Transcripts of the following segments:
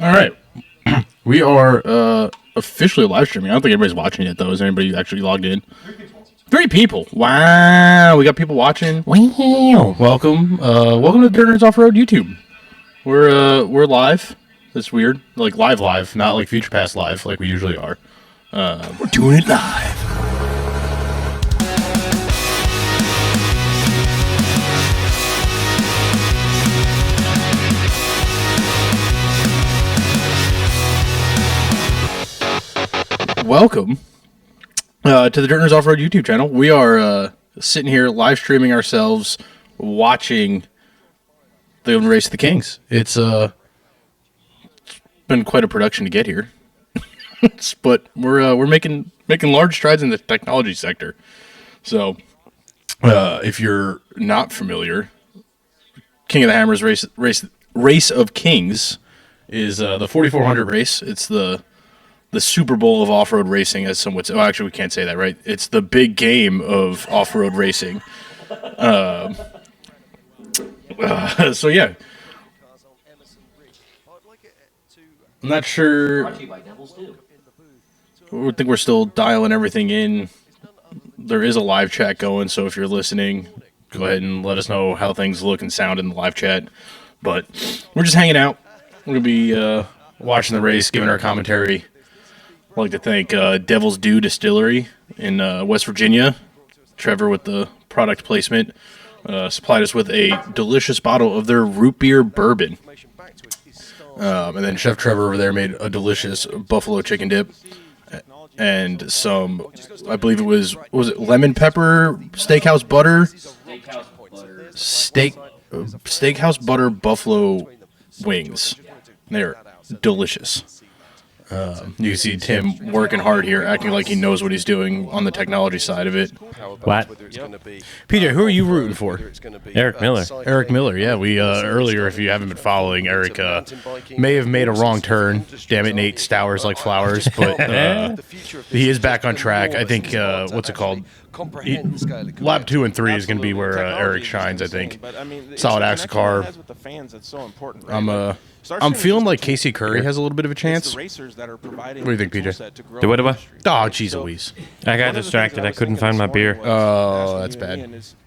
All right. We are officially live streaming. I don't think anybody's watching it, though. Is anybody actually logged in? 3 people. Wow. We got people watching. Wow. Welcome. Welcome to DirtNerds Off-Road YouTube. We're live. That's weird. Like live, not like Future Past live like we usually are. We're doing it live. Welcome to the DirtNerds Off-Road YouTube channel. We are sitting here live streaming ourselves, watching the Race of the Kings. It's been quite a production to get here, but we're making large strides in the technology sector. So, if you're not familiar, King of the Hammers Race of Kings is the 4400 race. It's the Super Bowl of off-road racing, as some would say. Oh, actually, we can't say that, right? It's the big game of off-road racing. So, yeah. I'm not sure. I think we're still dialing everything in. There is a live chat going, so if you're listening, go ahead and let us know how things look and sound in the live chat. But we're just hanging out. We're going to be watching the race, giving our commentary. I'd like to thank Devil's Due Distillery in West Virginia. Trevor with the product placement supplied us with a delicious bottle of their root beer bourbon. And then Chef Trevor over there made a delicious buffalo chicken dip and some, I believe it was it lemon pepper steakhouse butter? Steakhouse butter buffalo wings. They're delicious. You see Tim working hard here, acting like he knows what he's doing on the technology side of it. What? PJ, who are you rooting for? Eric Miller. Eric Miller, yeah. We earlier, if you haven't been following, Eric may have made a wrong turn. Damn it, Nate, Stowers like flowers. But he is back on track. I think, what's it called? Lab 2 and 3 is going to be where Eric shines, I think. Solid axle car. I'm feeling like Casey Curry has a little bit of a chance. What do you think, PJ? Do what? Oh, jeez Louise. I got distracted. I couldn't find my beer. Oh, that's bad.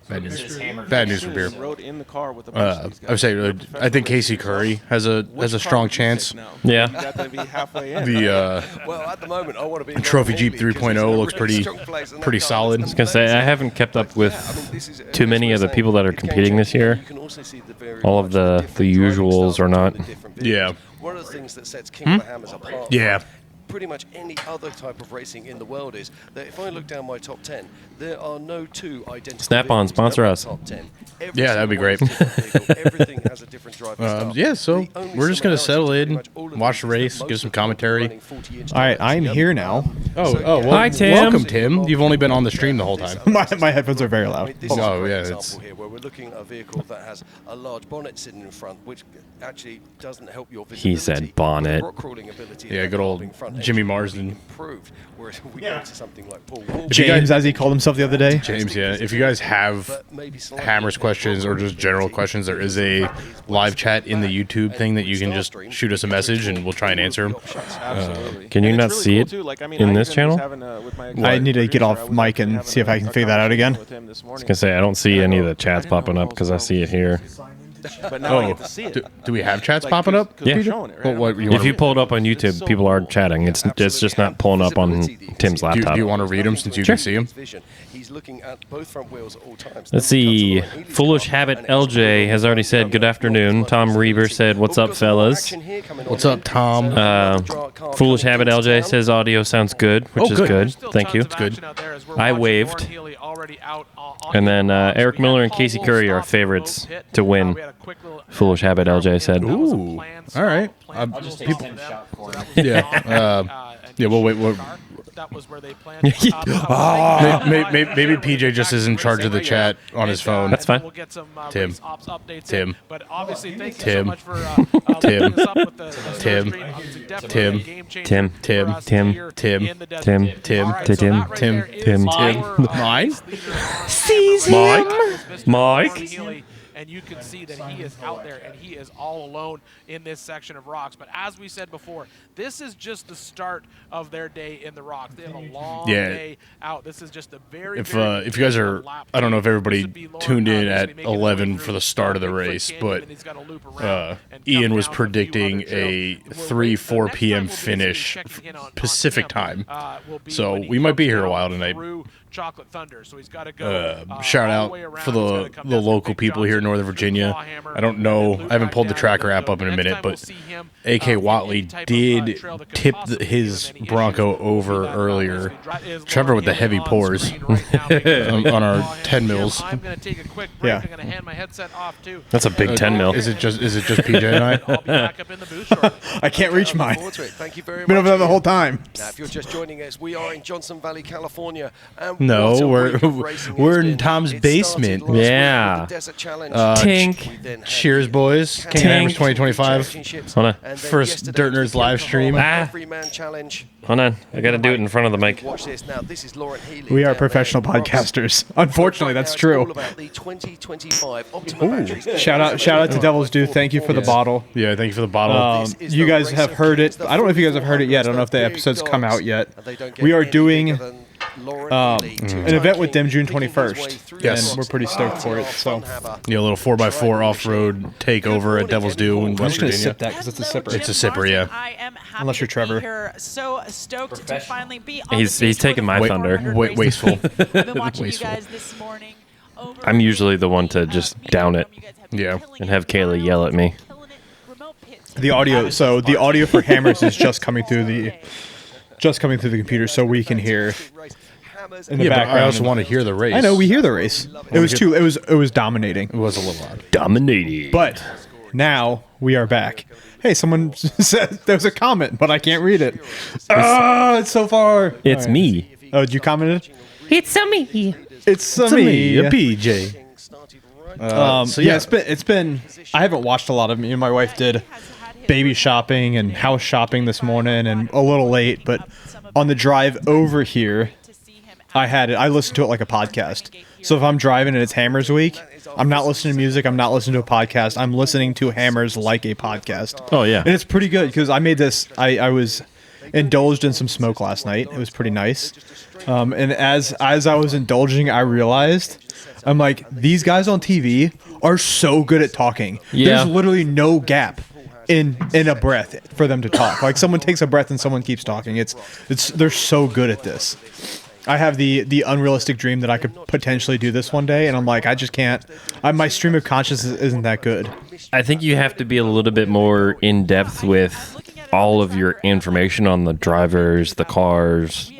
Bad news. Bad news for beer. I would say I think Casey Curry has a strong chance. Yeah. The Trophy Jeep 3.0 looks pretty solid. I was gonna say I haven't kept up with too many of the people that are competing this year. All of the usuals or not. Yeah. One of the things that sets King of the Hammers apart. Yeah. Pretty much any other type of racing in the world is that if I look down my top 10, there are no two identical. Snap-on, sponsor us. Top 10. Yeah, that'd be great. Everything has a different driver yeah, so we're just going to settle in, watch the race, give some commentary. All right, I'm here now. Well, hi, Tim. Welcome, Tim. You've only been on the stream the whole time. My headphones are very loud. Oh, yeah, it's... Here where we're looking at a vehicle that has a large bonnet sitting in front, which actually doesn't help your visibility. He said bonnet. Yeah, good old Jimmy Marsden. Improved, whereas we go to something like Paul Walker. James, as he called himself the other day. James, yeah. If you guys have Hammers questions or just general questions, there is a live chat in the YouTube thing that you can just shoot us a message and we'll try and answer them. Can you not see it in this channel? I need to get off mic and see if I can figure that out again. I was gonna say I don't see any of the chats popping up because I see it here. But now I get to see it. Do we have chats popping up? Yeah. If If you pull it up on YouTube, people are chatting. It's just not pulling up on Tim's laptop. do you want to read them since you can see them? Let's see. Foolish Habit LJ has already said good afternoon. Tom Reaver said, "What's up, fellas?" What's up, Tom? Foolish Habit LJ says audio sounds good, which is good. Thank you. It's good. I waved. And then Eric Miller and Casey Curry are favorites to win. Foolish Habit LJ said. Ooh. All right. People. Yeah. Yeah. We'll wait. That was where they planned. Maybe PJ just is in charge of the chat on his phone. That's fine. We'll get some Tim. ops updates Tim. in. But obviously, thank you Tim. so much for Tim. linking us up with the Tim. stream. Obviously, definitely Tim. a game changer Tim. for Tim. us Tim. here Tim. in the desert. Tim. Tim. All right, so Tim. that right Tim. there is Tim. our, Mine? Mike. Mike. Healy. And Mike. Healy and you can see that he is out there and he is all alone in this section of rocks. But as we said before, this is just the start of their day in the rocks. They have a long day out. This is just a very if you guys are, I don't know if everybody tuned in at 11 for the start of the race, but Ian was predicting a 3-4 p.m. finish Pacific time, so we might be here a while tonight. Chocolate Thunder, so he's got to go. Shout out for the local people here in Northern Virginia. I don't know, I haven't pulled the tracker app up in a minute, but AK Watley did tip his Bronco over earlier. Trevor with the heavy pours on our 10 mils. I'm going to take a quick break. I'm going to hand my headset off too. That's a big 10 mil. Is it just PJ and I? I'll be back up in the booth shortly. I can't reach mine. Thank you very much. Been over there the whole time. Now, if you're just joining us, we are in Johnson Valley, California. And No, what a we're week of racing we're it's in been. Tom's It started basement. last week with Yeah. the Desert Challenge. Tink. We then had Cheers, the boys. King Canada Hammers 2025. Championships, Hold on. and then First yesterday Dirt was the Nerds live King stream. Kong Everyman Challenge. Hold on. I got to do it in front of the mic. Watch this now. This is Lauren Healy. We are down there professional in Bronx. podcasters. Unfortunately, Right that's now, it's true. all about the 2025 Optima batteries. Shout out to Devil's Due. Thank you for the bottle. Yeah, thank you for the bottle. This is You the guys racing have heard it. kings, the I don't know if you guys have heard it yet. I don't know if the 4400s, episode's big come out dogs, yet. and they don't get We are any doing bigger than Lauren Healy, an two-time event with them king, June picking his way 21st. through Yes. the And we're pretty stoked for it. So Yeah, a little 4x4 off-road takeover at Devil's Due in I'm West just gonna Virginia. sip that because it's a sipper. It's a sipper, yeah. I am happy Unless you're to Trevor. Be here. So stoked to finally be on He's the stage taking for my the thunder. 400 Wait, race. wasteful. I've been watching Wasteful. you guys this morning. Over I'm usually the one to just down it. Yeah. And have Kayla yell at me. The audio. So the audio for Hammers is just coming through the computer, so we can hear in the Yeah, but background. I also want to hear the race. I know we hear the race. It was dominating. It was a little loud. Dominating. But now we are back. Hey, someone said there was a comment, but I can't read it. It's so far. It's me. Oh, did you commented? It's me. It's Me, a me. PJ. So yeah, it's been. I haven't watched a lot of. Me and my wife did baby shopping and house shopping this morning, and a little late. But on the drive over here, I had it. I listened to it like a podcast. So if I'm driving and it's Hammers Week, I'm not listening to music. I'm not listening to a podcast. I'm listening to Hammers like a podcast. Oh, yeah. And it's pretty good because I made this. I was indulged in some smoke last night. It was pretty nice. And as I was indulging, I realized I'm like, these guys on TV are so good at talking. Yeah. There's literally no gap in a breath for them to talk. Like someone takes a breath and someone keeps talking. It's they're so good at this. I have the unrealistic dream that I could potentially do this one day, and I'm like, I just can't. My stream of consciousness isn't that good. I think you have to be a little bit more in depth with all of your information on the drivers, the cars.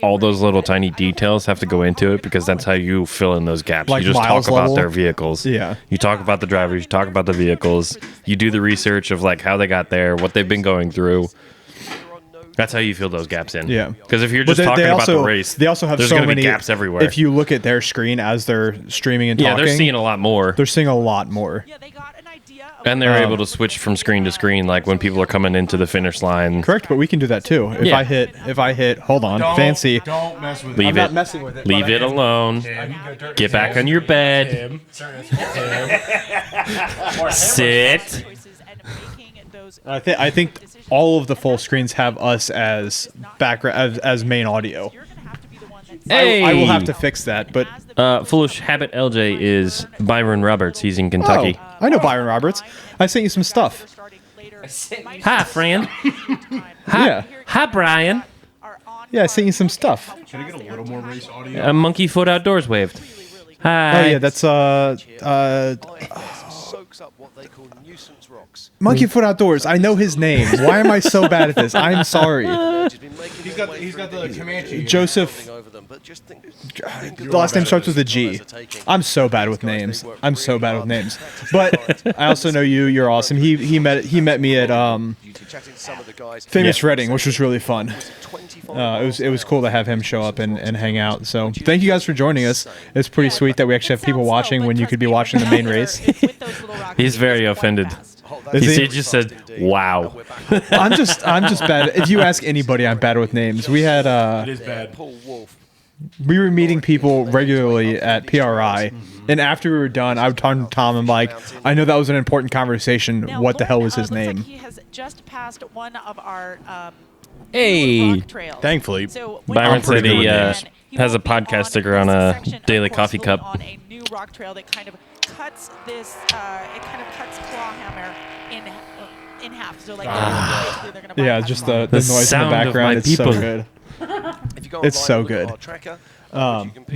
All those little tiny details have to go into it because that's how you fill in those gaps. Like you just miles talk about level? their vehicles. Yeah. You talk about the drivers, you talk about the vehicles. You do the research of like how they got there, what they've been going through. That's how you fill those gaps in. Yeah. Because if you're But just talking about the race, they also have there's so gonna many be gaps everywhere. If you look at their screen as they're streaming and yeah, talking, they're seeing a lot more. they're seeing a lot more. Yeah, they got an idea of And they're able to switch from screen to screen, like when people are coming into the finish line. Correct, but we can do that too. If Yeah. I hit, hold on, fancy. Don't mess with Leave I'm it. not messing with it. Leave it alone. Get back on your bed. Sit. choices and making those I think all of the full screens have us as background as main audio. you're gonna have to be the one that's Hey. I will have to fix that, but Foolish Habit LJ is Byron Roberts. He's in Kentucky. oh, I know Byron Roberts. I sent you some stuff. starting later. Hi, friend. Yeah, Hi, Brian. yeah, I sent you some stuff. Can I get a little more race audio? A monkey foot outdoors waved. Oh Hi. yeah, that's soaks up what they call nuisance rocks. Monkey Foot Outdoors. I know his name. Why am I so bad at this? I'm sorry. He's got the Comanche. Joseph. over them, but just think The last name starts with a G. I'm so bad with names. I'm so bad with names. But I also know you. You're awesome. He met me at chatting to some of the guys. Famous Reading, which was really fun. It was cool to have him show up and hang out. So thank you guys for joining us. It's pretty sweet that we actually have people watching when you could be watching the main race. He's very offended. Is he? He just said, "Wow." I'm just bad. If you ask anybody, I'm bad with names. We had It is bad. Paul Wolf. we were meeting people regularly at PRI, And after we were done, I would talk to Tom. I'm like, I know that was an important conversation. Now, What the hell Lauren, was his looks like name? he has just passed one of our Hey. rock trails. Thankfully. So when Byron he's said he done, has a won't be podcast on sticker this on a section daily of coffee Course, cup. on a new rock trail that kind of cuts this. It kind of cuts Clawhammer in half. So like basically they're gonna Yeah, bypass just Clawhammer. the noise in sound the of background. my It's so people. good. If you go It's online so and look at good. our tracker,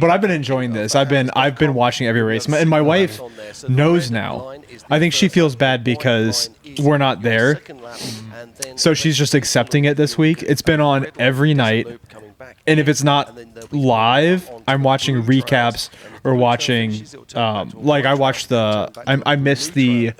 But I've been enjoying this. I've been watching every race, and my wife knows now. I think she feels bad because we're not there, so she's just accepting it this week. It's been on every night, and if it's not live, I'm watching recaps or watching. Like I watched I missed the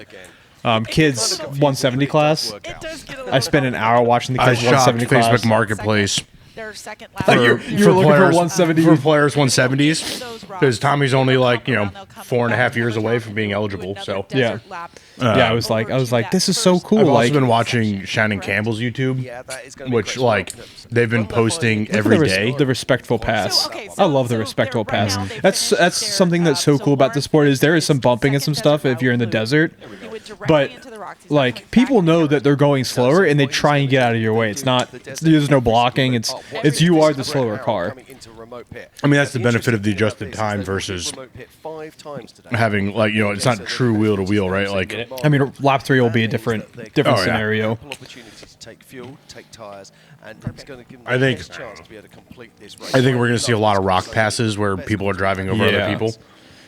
kids 170 class. It does get a little I spent an hour watching the I kids shopped 170 class. Facebook Marketplace their second for, lap. You're for looking for players, 170. for players 170s because Tommy's only like 4.5 years away from being eligible. So Yeah. Yeah, I was like, this is so cool. I've also Like, been watching Shannon Campbell's YouTube, which like they've been posting every day. the respectful pass. So, okay, I love the so respectful they're- right pass. now they've That's finished their, something that's so so cool about the Lawrence sport is there is is some bumping and some second desert stuff if you're in the route desert. He went directly But into the rocks. He's not like coming people back know into that they're going slower and they try and get out of your way. It's not there's no blocking. It's you are the slower car. I mean, that's the benefit of the adjusted time versus having like it's not true wheel to wheel, right? Like I mean, lap 3 will be a different Oh, yeah. scenario. I think we're going to see a lot of rock passes where people are driving over other Yeah. people.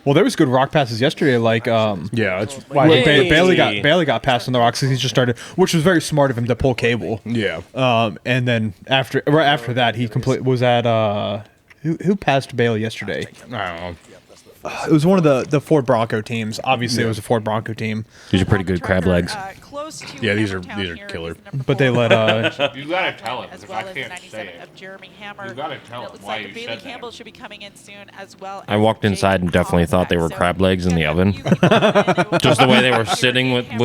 Well, there was good rock passes yesterday. Like Yeah, it's Well, Hey. Bailey got passed on the rocks because he just started, which was very smart of him to pull cable. yeah. And then right after that, he was at who passed Bailey yesterday? I don't know. It was one of the Ford Bronco teams. Obviously, it was a Ford Bronco team, These are pretty good crab legs. Yeah, these are killer. but they let You gotta tell him, as because well I as can't 97 say it. of Jeremy Hammer. You gotta tell And it him looks why like you Bailey said that. Campbell should be coming in soon as well. I as walked Jake inside and definitely thought they were Collins. crab legs in the So, oven. you can go in, Just the way they were Hammer sitting with down,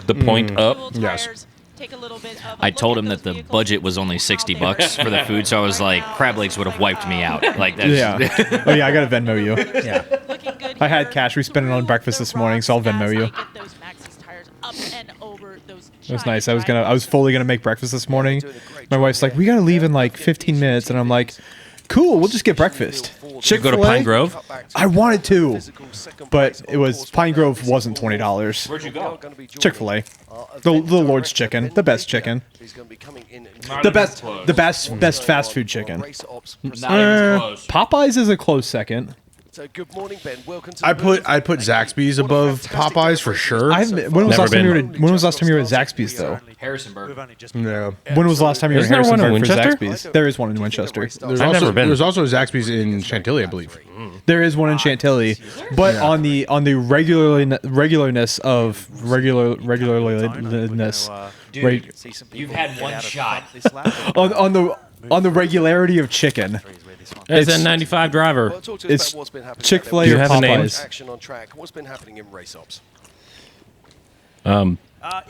the point up. dual Yes. tires, take a little bit of a I look told at him those that the vehicles, budget was only how $60 they bucks for the are food, so I was right like, now. crab legs would have wiped me out. Like that's yeah. Oh yeah, I gotta Venmo you. Looking good I had here cash. We spent it on through breakfast the this morning, so I'll rocks Venmo as you. I get those Maxxis tires up and over those It was giant nice. I was drivers. fully gonna make breakfast this morning. My wife's like, we gotta leave in like 15 minutes, and I'm like, cool, we'll just get breakfast. Go to Chick-fil-A? Pine Grove. I wanted to, but it was Pine Grove wasn't $20. Where'd you go? Chick-fil-A, the Lord's chicken, the best chicken, Not the even best, close. the best fast food chicken. Not even close. Popeyes is a close second. So good morning, Ben. Welcome to I put Zaxby's above Popeyes for sure. When was Never last time you were been. at, when was last time you were at Zaxby's though? Harrisonburg. Yeah. When was the last time you were at Isn't there one in Harrisonburg for Winchester? Zaxby's? There is one in Winchester. There's I've also, never been. There's also a Zaxby's in Chantilly, I believe. There is one in Chantilly, but on the regularness of regularness, You've had one shot. on the regularity of chicken. It's It's- a 95 driver. Well, talk to us It's about what's been happening. Chick-fil-A Do you or have a name? Popeyes. Action on track. What's been happening in race ops? In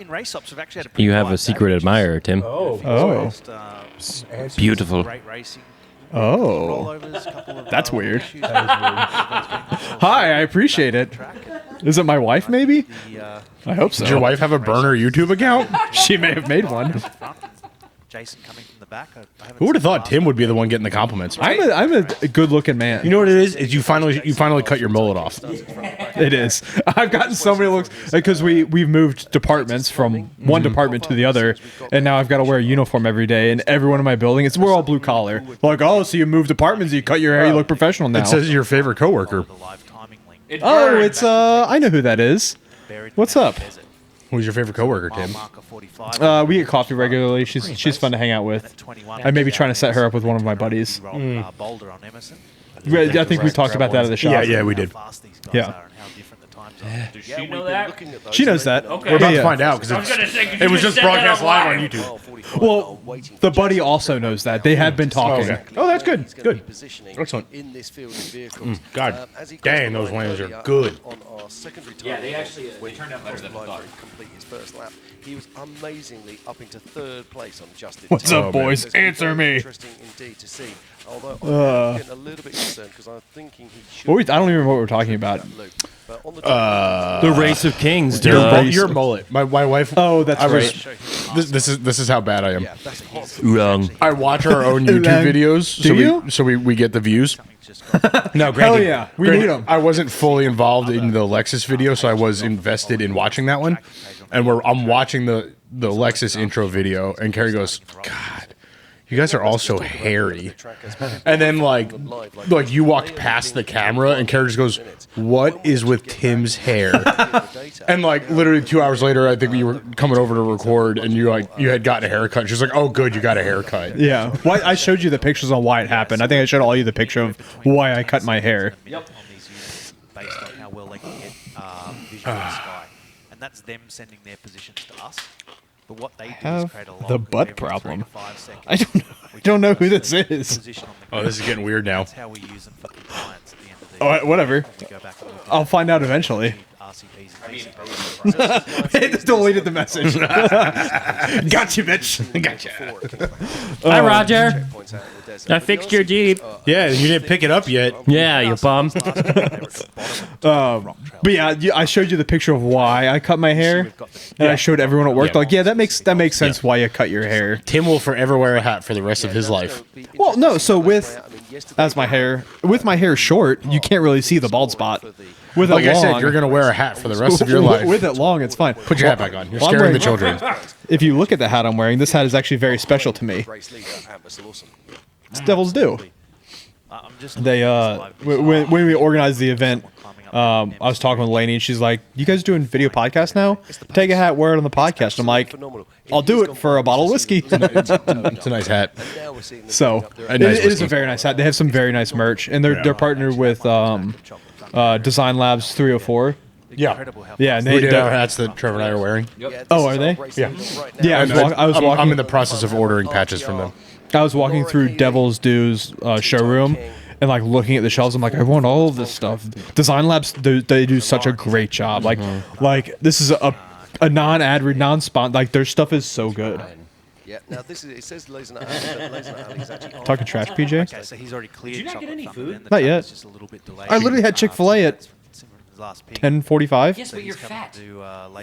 race ops, we've actually had a pretty You have quiet a secret day, which is admirer, Tim. Oh. just, Beautiful. Great racing. Oh, Rollovers, couple of, that's weird. issues. Hi, I appreciate it. Is it my wife? Maybe. I hope so. Does your wife have a burner YouTube account? She may have made one. Jason coming from the back. I haven't Who would have seen the thought last Tim one. would be the one getting the compliments? I'm a good-looking man. You know what it is? Is you finally cut your mullet off. It is. I've gotten so many looks because we've moved departments from one department to the other, and now I've got to wear a uniform every day. And everyone in my building, we're all blue collar. Like, oh, so you moved departments, you cut your hair, you look professional now. It says your favorite coworker. The live timing link. Oh, it's I know who that is. Buried What's in the up? desert. Who's your favorite coworker, Mile Tim? marker 45. We get coffee regularly. She's fun to hang out with. At 21. I may be trying to set her up with one of my buddies. Boulder on Emerson. I think we talked about that at the shop. Yeah, we did. How fast these guys Yeah. are and how different the times Does she know that? She knows that. Okay. We're about Yeah, to yeah. find out because it was just broadcast live on YouTube. Well, the buddy also knows that. They have been talking. Okay. Oh, that's good. Good. Excellent. In this field of vehicles. God As he dang, crossed the those line lanes are earlier good. On our secondary Yeah, they time, actually when they turned out he better crossed than the I line thought. to complete his first lap. He was amazingly up into third place on Justin. What's Time. up, boys? So it's been Answer very me. Interesting indeed to see. Although I'm getting a little bit concerned because I'm thinking he should. I don't even remember what we're talking about. But on the The Race of Kings, Your, dude. your mullet. My wife. Oh, that's I was. right. This is how bad I am. yeah, that's hot. Wrong. I watch our own YouTube videos, so we get the views. No, granted, Hell yeah, we granted, need 'em. I wasn't fully involved in the Lexus video, so I was invested in watching that one. And I'm watching the Lexus intro video, and Carrie goes, "God, you guys are all so hairy." And then like you walked past the camera, and Carrie just goes, "What is with Tim's hair?" And like literally 2 hours later, I think you were coming over to record, and you had gotten a haircut. She was like, "Oh, good, you got a haircut." Yeah. Well, I showed you the pictures on why it happened. I think I showed all you the picture of why I cut my hair. On these units based on how well they can get visual in the sky. And that's them sending their positions to us. But what they do Have is create a log the butt every 3 problem. to 5 seconds. I don't know. I don't know who this is. Position on the Oh, this is grid. getting weird now. That's how we use them for compliance at the end of the Oh, whatever. We go back and look at I'll find out eventually. RCPs and DCPs. It just deleted the message. Gotcha, bitch. Gotcha. Hi, Roger. I fixed your Jeep. Yeah, you didn't pick it up yet. Yeah, you bum. But yeah, I showed you the picture of why I cut my hair, and I showed everyone at work. Yeah. Like, yeah, that makes sense why you cut your hair. Tim will forever wear a hat for the rest of his life. Well, no. So with my hair short, you can't really see the bald spot. With it Like long, I said, you're gonna wear a hat for the rest of your life. With it long, it's fine. Put your hat back on. You're Well, I'm scaring the wearing- children. If you look at the hat I'm wearing, this hat is actually very special to me. It's Devils do. I'm just They when we organized the event, I was talking with Lainey, and she's like, "You guys doing video podcast now? Take a hat, wear it on the podcast." I'm like, "I'll do it for a bottle of whiskey." It's a nice hat. So A nice it is whiskey. a very nice hat. They have some very nice merch, and they're partnered with Design Labs 304. Yeah. Yeah, and We they, did our hats that Trevor and I are wearing. Oh, are they? Yeah. Yeah, I was walking. I'm in the process of ordering patches from them. I was walking through Devil's Do's showroom and like looking at the shelves. I'm like, I want all of this stuff. Design Labs, they do such a great job. Like this is a non-ad read, non-spon. Like their stuff is so good. Yeah. Now this is it says Laser Alley is actually on Talking trash, PJ? Okay, so he's already cleared. Did you not get any food? Not yet. Just a little bit delayed. I literally had Chick-fil-A at last ping. 10:45. Yes, but you're fat.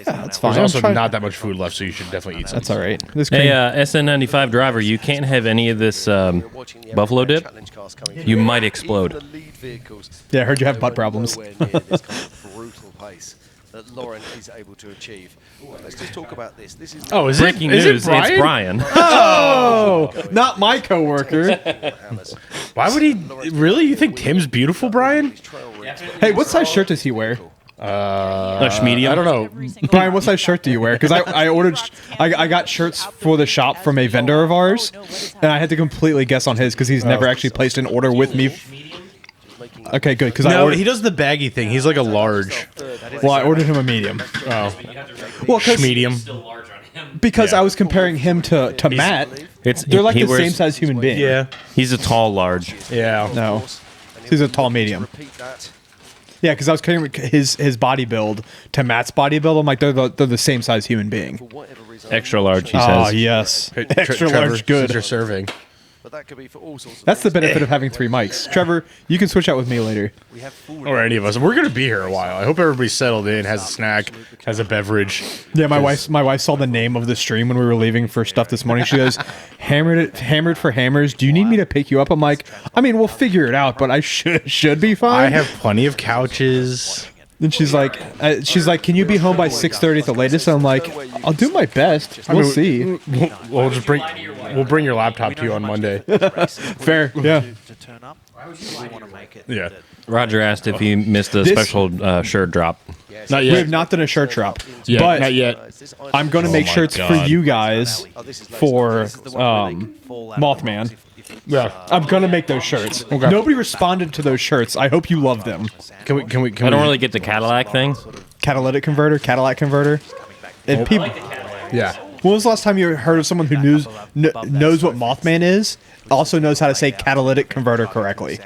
That's fine. There's I'm also trying- not that much food left, so you should definitely eat some. That's all right. This Hey, cream, SN95 driver, you can't have any of this buffalo dip. You might explode. Yeah, I heard you have butt problems. Brutal pace that Lauren is able to achieve. Let's just talk about this. This is Oh, is Breaking it news, Brian? it's Brian. oh, not my coworker. Why would he? Really? You think Tim's beautiful, Brian? Hey, what size shirt does he wear? Medium. I don't know. Brian, what size shirt do you wear? Because I got shirts for the shop from a vendor of ours, and I had to completely guess on his because he's never actually placed an order with me. Okay, good. Because I No, ordered, he does the baggy thing. He's like a large. well, I ordered him a medium. Oh, Well, medium. because Yeah. I was comparing him to Matt. They're like he the wears- same size human being. Yeah, He's a tall large. yeah. No, he's a tall medium. Yeah, because I was comparing his body build to Matt's body build. I'm like, they're the same size human being. Extra large, he Oh says. yes, Hey, extra Trevor, since large, good. You're serving. But that could be for all sorts of That's the benefit of having 3 mics. Trevor, you can switch out with me later. We have food Or any of us. We're gonna be here a while. I hope everybody's settled in, has a snack, has a beverage. Yeah, my wife saw the name of the stream when we were leaving for stuff this morning. She goes, hammered for hammers. Do you need me to pick you up? I'm like, I mean, we'll figure it out, but I should be fine. I have plenty of couches. And she's like, can you be home by 6:30 at the latest? And I'm like, I'll do my best. We'll see. We'll just bring your laptop to you on Monday. Fair, yeah. To turn up, we want to make it. Yeah. Roger asked if he missed a This- special shirt drop. Not We yet. have not done a shirt drop, Yeah, but not yet. I'm going to make my shirts for God. you guys for Mothman. Yeah. I'm going to make those shirts. Nobody responded to those shirts. I hope you love them. Can we? I don't really get the Cadillac thing. Catalytic converter, Cadillac converter. And people. Yeah. When was the last time you heard of someone who knows what Mothman is, also knows how to say catalytic converter correctly?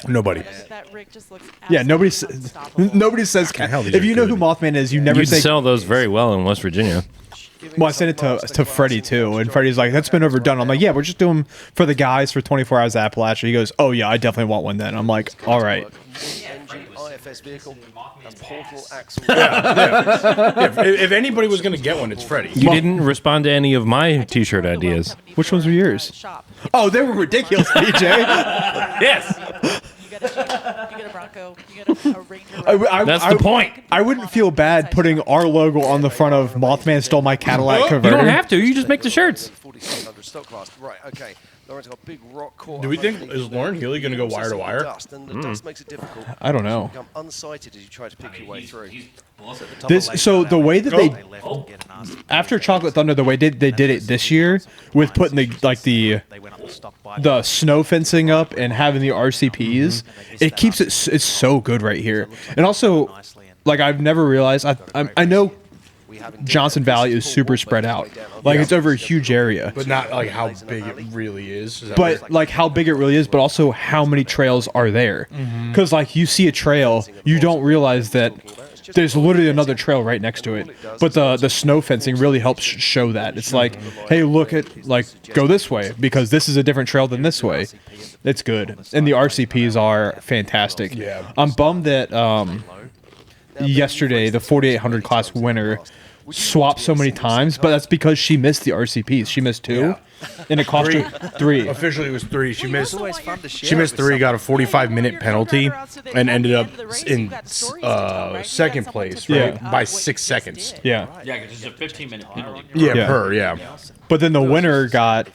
Nobody. That rig just looks Yeah, nobody absolutely says. hell, these If are you know good. who Mothman is, you never You'd say. sell those very well in West Virginia. Well, I sent it to Freddie too, and Freddie's like, "That's been overdone." I'm like, "Yeah, we're just doing for the guys for 24 hours of Appalachia." He goes, "Oh yeah, I definitely want one then." I'm like, "All right." Engine, IFS vehicle, a portal axle. If anybody was gonna get one, it's Freddie. You didn't respond to any of my T-shirt ideas. Which ones were yours? Shop. Oh, they were ridiculous, DJ. Yes. You get a Bronco. You get a Ranger. That's the point. I wouldn't feel bad putting our logo on the front of Mothman stole my Cadillac You converter. don't have to. You just make the shirts. 4700 stock class. Right, okay. Lauren's got a big rock core. Do we think is Lauren Healy gonna go wire to wire? Dust, and the dust makes it difficult. I don't know. You become unsighted as you try to pick your way through. The way that they after Chocolate Thunder, the way they did it this year with putting the snow fencing up and having the RCPs, it keeps it's so good right here. And also, like I've never realized, I know Johnson Valley is super spread out, like it's over a huge area, But not like how big it really is. but like how big it really is, but also how many trails are there. Because like you see a trail, you don't realize that there's literally another trail right next to it. But the snow fencing really helps show that. It's like, hey, look at like go this way because this is a different trail than this way. It's good, and the RCPs are fantastic. Yeah. I'm bummed that yesterday the 4800 class winner swapped so many times, but that's because she missed the RCPs. She missed 2, and it cost her 3. Officially, it was 3. She missed. always fun to share She missed with 3, got a 45-minute penalty, and ended up in second place, right? Yeah. By 6 seconds. Yeah, Yeah, because it's a 15-minute penalty. Yeah, Yeah. per, yeah. but then the winner got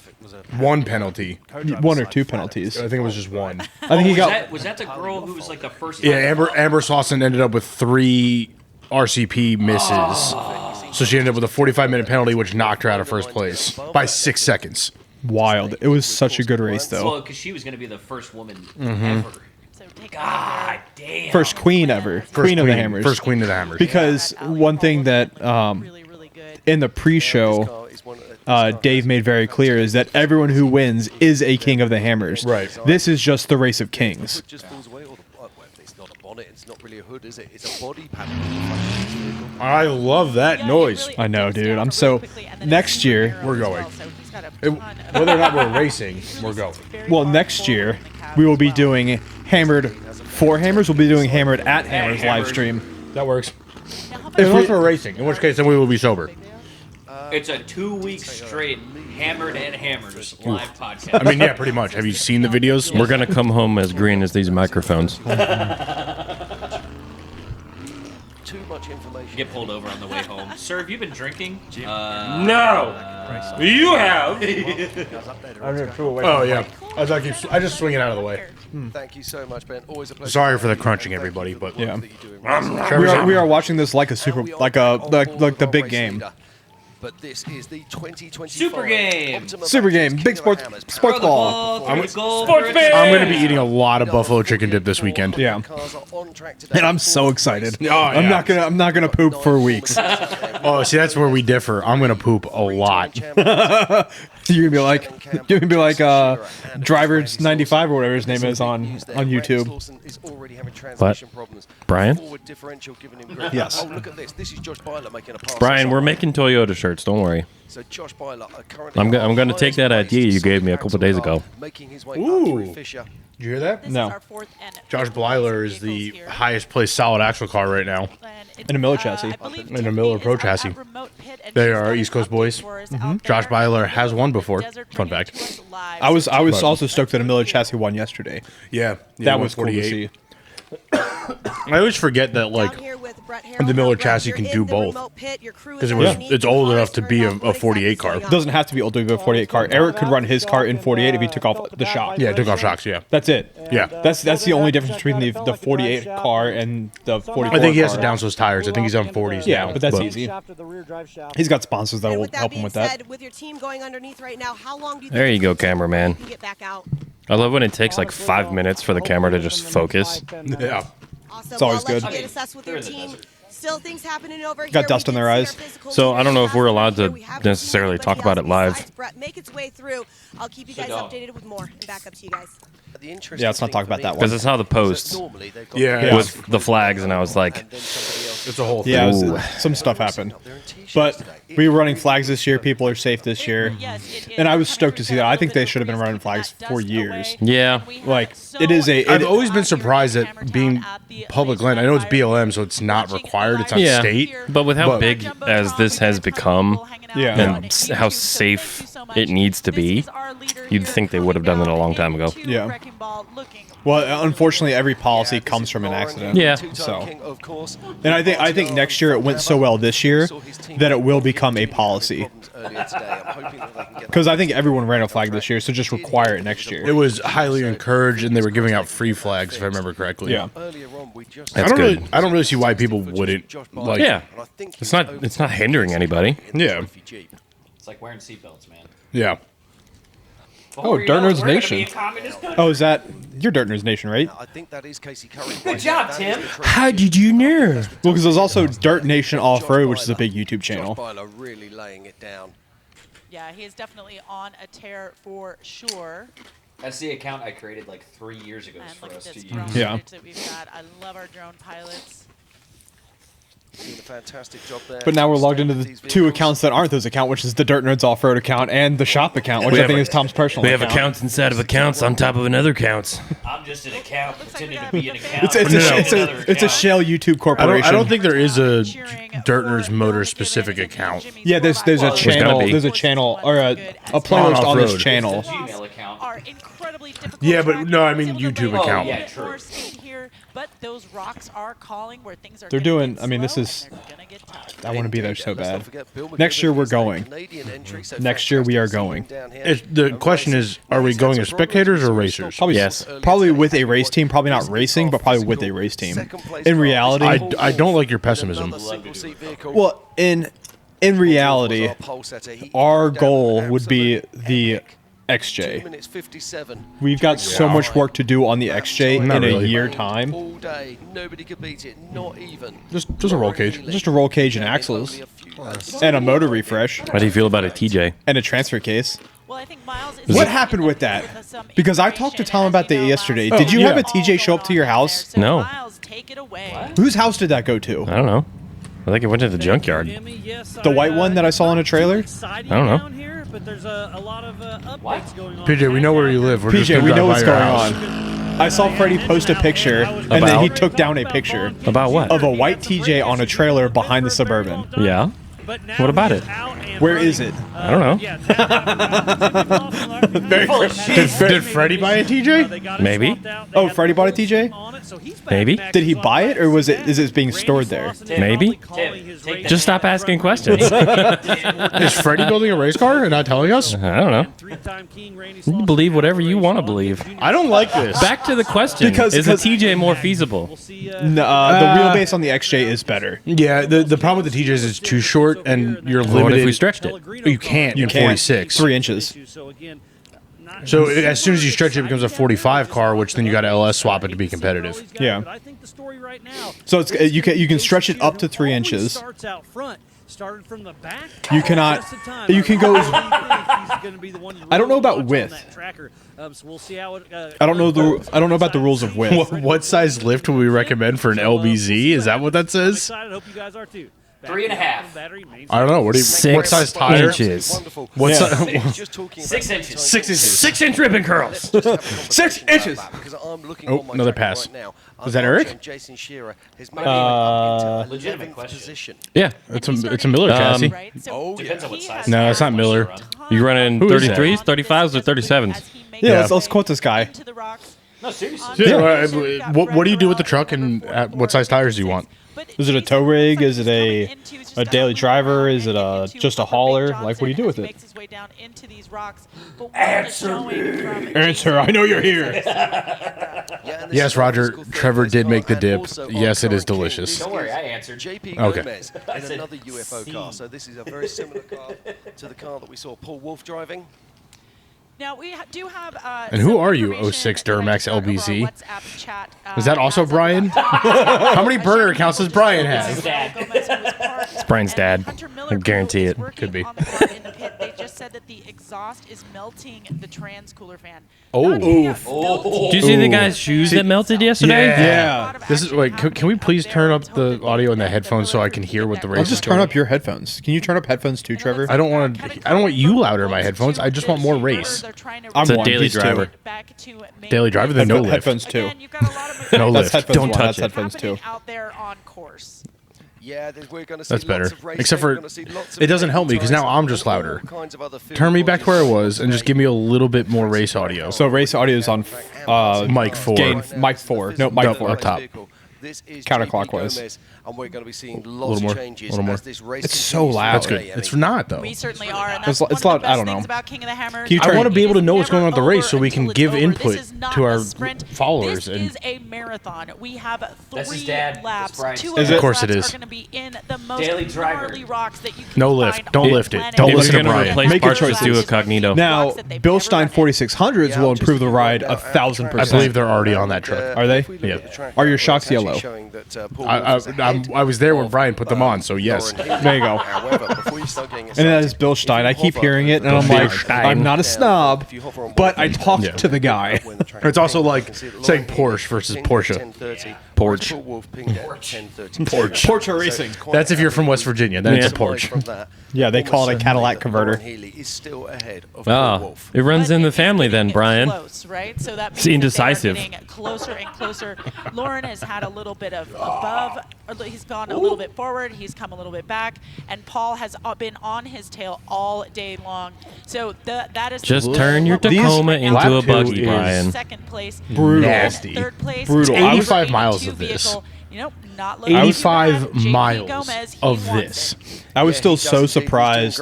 1 penalty. 1 or 2 penalties. I think it was just 1. I think he got. Was that the girl who was like the first? Yeah, Amber Slauson ended up with 3 RCP misses. So she ended up with a 45-minute penalty, which knocked her out of first place by 6 seconds. Wild. It was such a good race, Well, though. because she was going to be the first woman ever. So take God damn. First queen ever. Queen of the Hammers. First queen of the Hammers. Because one thing that really, really good. in the pre-show, Dave made very clear is that everyone who wins is a king of the Hammers. Right. This is just the race of kings. Hood just falls away, or it's not a bonnet, it's not really a hood, is it? It's a body panel in the front of this vehicle. I love that noise. I know, dude. I'm so. Next year, We're going. Whether or not we're racing, we're going. well, next year we will be doing Hammered for Hammers. We'll be doing Hammered at Hammers live stream. That works. Unless we're racing, in which case then we will be sober. It's a 2-week straight Hammered and Hammers live podcast. I mean, yeah, pretty much. Have you seen the videos? We're gonna come home as green as these microphones. Too much information. Get pulled over on the way home. Sir, have you been drinking? No, you have. Oh, yeah. I just swing it out of the way. Thank you so much, Ben. Always a pleasure. Sorry for the crunching, everybody, but Yeah. Trevor's We are watching this like a super, like the big game. But this is the 2025 Super game. Optima Super Max game. King Big of sports Hammers. sports ball. Sports I'm going to be eating a lot of buffalo chicken dip this weekend. Yeah. Cars are on track today. And I'm so excited. Oh, yeah. I'm not gonna poop for weeks. Oh, see, that's where we differ. I'm going to poop a lot. You're gonna be like Drivers 95 or whatever his name is on YouTube. What? Brian? Yes. Oh, look at this. This is Josh Byler making a pass. Brian, we're making Toyota shirts. Don't worry. So Josh Byler currently I'm gonna take that idea you gave me a couple days ago. Making his way Ooh. up through Fisher. Did you hear that? No. Josh Blyler is the highest placed solid axle car right now. In a Miller chassis. In a Miller Pro chassis. They are East Coast boys. Josh Byler has won before. Fun fact. I was also stoked that a Miller chassis won yesterday. Yeah. That was cool to see. I always forget that, like, the Miller chassis can do both. Because it's old enough to be a 48 car. It doesn't have to be old to be a 48 car. Eric could run his car in 48 if he took off the shock. Yeah, it took off shocks, yeah. That's it. Yeah. That's the only difference between the 48 car and the 44 I think he has to car. downsize tires. I think he's on 40s Yeah, now. but that's easy. He's got sponsors that will help him with that. Said, with your team going underneath right now, how long do you There think you go, it's gonna cameraman. take you to get back out? I love when it takes like 5 minutes for the camera to just focus. Yeah. Awesome. It's always Well, good. Let's get assessed with your team. Still things happening over here. Got dust in their eyes. So I don't know if we're allowed to necessarily talk about it live. Make its way through. I'll keep you guys updated with more and back up to you guys. Yeah, let's not talk about that one. Because I saw the posts with the flags, and I was like, it's a whole thing. Yeah, some stuff happened. But we were running flags this year. People are safe this year. And I was stoked to see that. I think they should have been running flags for years. yeah. Like, it is a... I've always been surprised at being public land. I know it's BLM, so it's not required. It's on Yeah, state. but with how big as this has become, Yeah. and how safe it needs to be, you'd think they would have done it a long time ago. Yeah. Well, unfortunately, every policy comes from an accident. Yeah. So, and I think next year it went so well this year that it will become a policy. Because I think everyone ran a flag this year, so just require it next year. It was highly encouraged, and they were giving out free flags, if I remember correctly. Yeah. That's good. I don't really see why people wouldn't. Like, Yeah. It's not hindering anybody. Yeah. It's like wearing seatbelts, man. Yeah. Oh, DirtNerds Nation. Oh, is that... You're DirtNerds Nation, right? I think that is Casey Curry. Good job, Tim. How did you know? Well, because there's also Dirt Nation Off-Road, which is a big YouTube channel. Byler really laying it down. Yeah, he is definitely on a tear for sure. That's the account I created like 3 years ago And for look at us this to drone use. Yeah. footage that we've got. I love our drone pilots. Doing a fantastic job there. But now we're logged into the two accounts that aren't those account, which is the Dirt Nerds Off-Road account and the shop account, which I think is Tom's personal account. We have accounts inside of accounts on top of another accounts. I'm just an account Looks like pretending we're to gonna be an be account. It's a shell YouTube corporation. I don't think there is a DirtNerds Motors specific account. Yeah, there's a gotta channel. be. There's a channel or a playlist on this Off-road. channel. Gmail account. Are incredibly difficult Yeah, to but track. no, I was mean able to YouTube bring account. a Yeah, bit true. more speed here, but those rocks are calling where things are They're gonna doing. get I mean, this slow, is. and they're gonna get tough. I want to be there so Let's not bad. forget Bill Next year McGibbon we're is a going. Canadian entry, so Next year we are fantastic going. seeing down here. The question is, are we going as spectators or racers? Probably, Yes. probably with a race team. Probably not racing, but probably with a race team. In reality, I don't like your pessimism. well, in reality, our goal would be the XJ. 2:57. We've got so much work to do on the XJ in Not a really. year time. All day, nobody could beat it, not even. Just a roll cage. Just a roll cage and axles, and a motor refresh, How do you feel about a TJ? and a transfer case. Well, I think Miles is What happened with that? Because I talked to Tom about that yesterday. Did you have a TJ show up to your house? No. Miles, take it away. Whose house did that go to? I don't know. I think it went to the junkyard. The white one that I saw in a trailer? I don't know. But there's a lot of updates going on. PJ, we know where you live. We're just PJ, gonna we drive know by what's your going house. on. I saw Freddie post a picture, and then he took down a picture About what? of a white TJ on a trailer behind the Suburban. Yeah. What about it? Where is it? I don't know. Did Freddie buy a TJ? Maybe. Oh, Freddie bought a TJ? Maybe. Did he buy it, or is it being stored there? Maybe. Take Just stop asking questions. Is Freddie building a race car and not telling us? I don't know. You believe whatever you want to believe. I don't like this. Back to the question. Because- Is a TJ more feasible? No, the wheelbase on the XJ is better. Yeah, the problem with the TJs is it's too short and you're What limited. if we stretched it? You can't in 46. 3 inches. So as soon as you stretch it, it becomes a 45 car, which then you got to LS swap it to be competitive. Yeah. So it's you can stretch it up to 3 inches. Started from the back. You cannot. You can go. I don't know about width. I don't know about the rules of width. What size lift would we recommend for an LBZ? Is that what that says? I hope you guys are too. 3.5. I don't know. What size tire? Inches. What Yeah. size? 6 inches. 6 inches. 6-inch ribbon curls. 6 inches. Oh, another pass. Was that Eric? Jason Shearer has made it up into Legitimate 11th question. position. Yeah. It's a Miller chassis. Right? So Depends on what he size. has No, it's not had Miller. a ton You running of 33s, fun 35s, or 37s? as he makes Yeah, his let's way quote this guy. into the rocks. No, seriously. Yeah. What do you do with the truck and what size tires do you want? Is it a tow rig? Is it a daily driver? Is it just a hauler? Like, what do you do with it? Answer. I know you're here. Yes, Roger. Trevor did make the dip. Yes, it is delicious. Don't worry, I answered. JP Okay. Gomez in another UFO car. So this is a very similar car to the car that we saw Paul Wolf driving. Now we do have. And who some are you, information 06 that I Duramax just got over our LBC? WhatsApp chat, Is that also as of Brian? about- How many burner accounts does Brian have? It's Brian's dad. I guarantee it. Could be. On the board in the pit, they just said that the exhaust is melting the trans cooler fan. Oh. Not only Oof. melting Did you see the guy's shoes that melted yesterday? Yeah. This is like. Can we please turn up the audio in the headphones so I can hear what the race I'll is just doing? turn up your headphones. Can you turn up headphones too, Trevor? I don't want you louder in my headphones. I just want more race. I'm It's a one. daily He's two. driver. Daily driver, then no lift. Headphones too. No That's lift. headphones Don't one. touch That's it. headphones too. out there on course. Yeah, we're going to see That's better. lots of racing. Except We're for gonna see lots of it doesn't help me because now I'm just louder. Turn me back to where I was and just give me a little bit more race audio. So race audio is on mic 4. Mic 4. No, mic 4 up top. This is Counterclockwise. Gomez, and we're going to be seeing A lots little of more. changes A little more. as this race It's so continues loud. That's today. good. It's not though. We certainly are, and It's- that's it's one loud. of the I best don't know. things about King of the Hammer. Can you turn- I want to be able to know It what's is going on with the never race so we over can until give it's over. input This is not to a our sprint. followers. This And is a marathon. We have That's his 3 dad. That's laps. Brian's 2 dad. of Of those course it laps is. are going to be in the most Daily driver. gnarly rocks that you can No find lift. on Don't the lift it. planet. Don't If listen you're to gonna Brian. replace Make your parts, just choices. do Cognito. Now, Blocks that they've Bill never Stein run in. 4600s will improve the ride 1,000%. I believe they're already on that truck. Are they? Yeah. Are your shocks yellow? I was there when Brian put them on, so yes. There you go. And that is Bill Stein. I keep hearing it, and I'm Bill like, Stein. I'm not a snob, but I talked to the guy. It's also like saying Porsche versus Porsche. Porch. Porsche Racing. That's if you're from West Virginia. Then it's a Porsche. Yeah, they call it a Cadillac converter. Oh, it runs in the family then, Brian. Close, right? So that It's means indecisive. that they are getting closer and closer. Lauren has had a little bit of above. Or he's gone a little bit forward. He's come a little bit back, and Paul has been on his tail all day long. So that is Just turn your Tacoma into a Lap 2 buggy, is Brian. Second place. Brutal. Nasty. Third place. Brutal. It's 85 a miles 2 of this. vehicle. You know, not looking 85 too bad. JP miles Gomez, he of wants this. it. I was still so surprised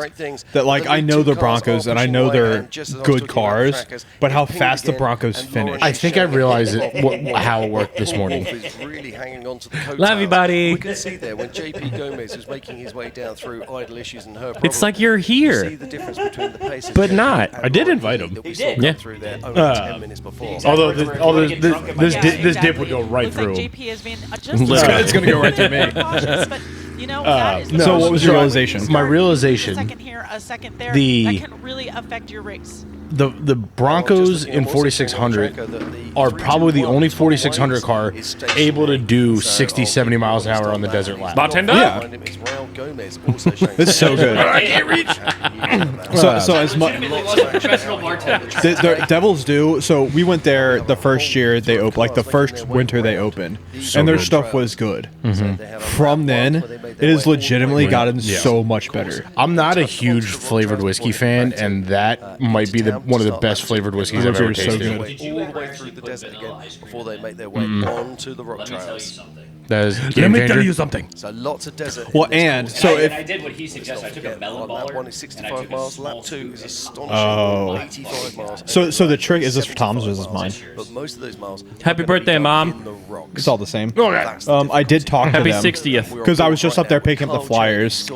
that, like, I know the Broncos and I know they're good cars, but how fast the Broncos finish. I think I realized how it worked this morning. Love you, buddy. We can see there when JP Gomez was making his way down through idle issues and her It's like you're You see here, the difference between the pace of but JP not. and I did Lauren invite Healy him. that we He saw did. come Yeah. through there only 10 minutes before. Although We're gonna get drunk and this Yeah, dip would go right Looks through. like JP has been just Literally. It's gonna go right through me. cautious, but, you know, that is the So what was your first realization? start. My realization, A second here, a second there. the- that can really affect your race. the Broncos in 4600 are probably the only 4600 car able to do 60, 70 miles an hour on the desert lap. Bartender? Yeah. It's so good. I can't reach. So as much Legitimately was a professional bartender. the Devils do. So we went there the first year they opened, like the first winter they opened, and their good. stuff was good. From then, it has legitimately gotten so much better. I'm not a huge flavored whiskey fan, and that might be one of the best flavored whiskeys I've ever Those are so tasted. good. All the way through the desert again before they make their way onto the rock Let me tell you trails. something. That is game changer. something. So lots of desert. Well, in this and course. so And if I did what he suggested. I took a melon Lap baller. 1 is and I 65 took a miles. small Lap 2 is scoop. astonishing. Oh. 85 miles. so the trick is this for Tom's or is this mine? But most of those miles Happy are gonna be birthday, done Mom. in the rocks. It's all the same. That's the I did talk to Happy them 60th. because I was just up there picking up the flyers,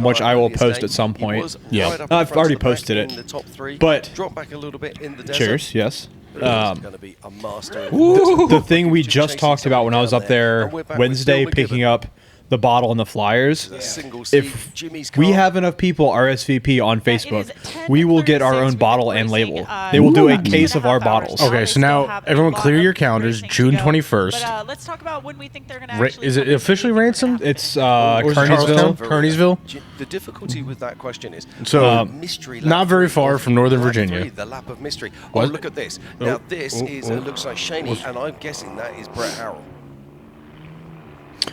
which I will post at some point. Yeah. I've already posted it. But drop back a little bit in the desert. cheers, yes. It's going to be a master. in the The thing we just talked about when I was up there Wednesday picking up the bottle and the flyers. single seat. If Jimmy's we car. have enough people RSVP on Facebook, It is we will get our 10:36 own bottle with and racing, label. They will do a case of our 2.5 hours bottles. now. Okay, They so still now have a everyone lot clear of your calendars. racing to June go. 21st. But let's talk about when we think they're going to actually. Is it officially ransomed? It's Or is it Kearneysville. Charlestown? Kearneysville? The difficulty with that question is So, mystery not lap very 3 far of from Northern lap Virginia. 3, the lap of mystery. What? Oh, look at this. Now this is looks like Shaney, and I'm guessing that is Brett Harrell.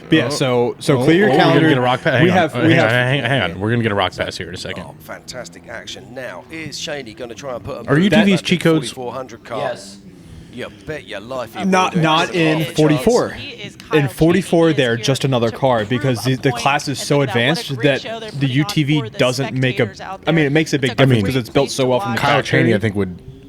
But yeah, so clear your We're calendar. gonna get a rock pass. We have Hang on. We're gonna get a rock pass here in a second. Oh, fantastic action! Now is Shaney going to try and put a Are move on UTV's that cheat codes? 4400 car? Yes. You bet your life. He not will do. not It's in off the 44. He is Kyle In 44, Cheney. He they're is just here another to car prove because a the point. class is And so think about what a advanced great that show they're the putting on UTV for the doesn't make a. spectators out I mean, there. it makes a big It's a difference great because it's built so well from the place to Kyle watch. Cheney, I think, would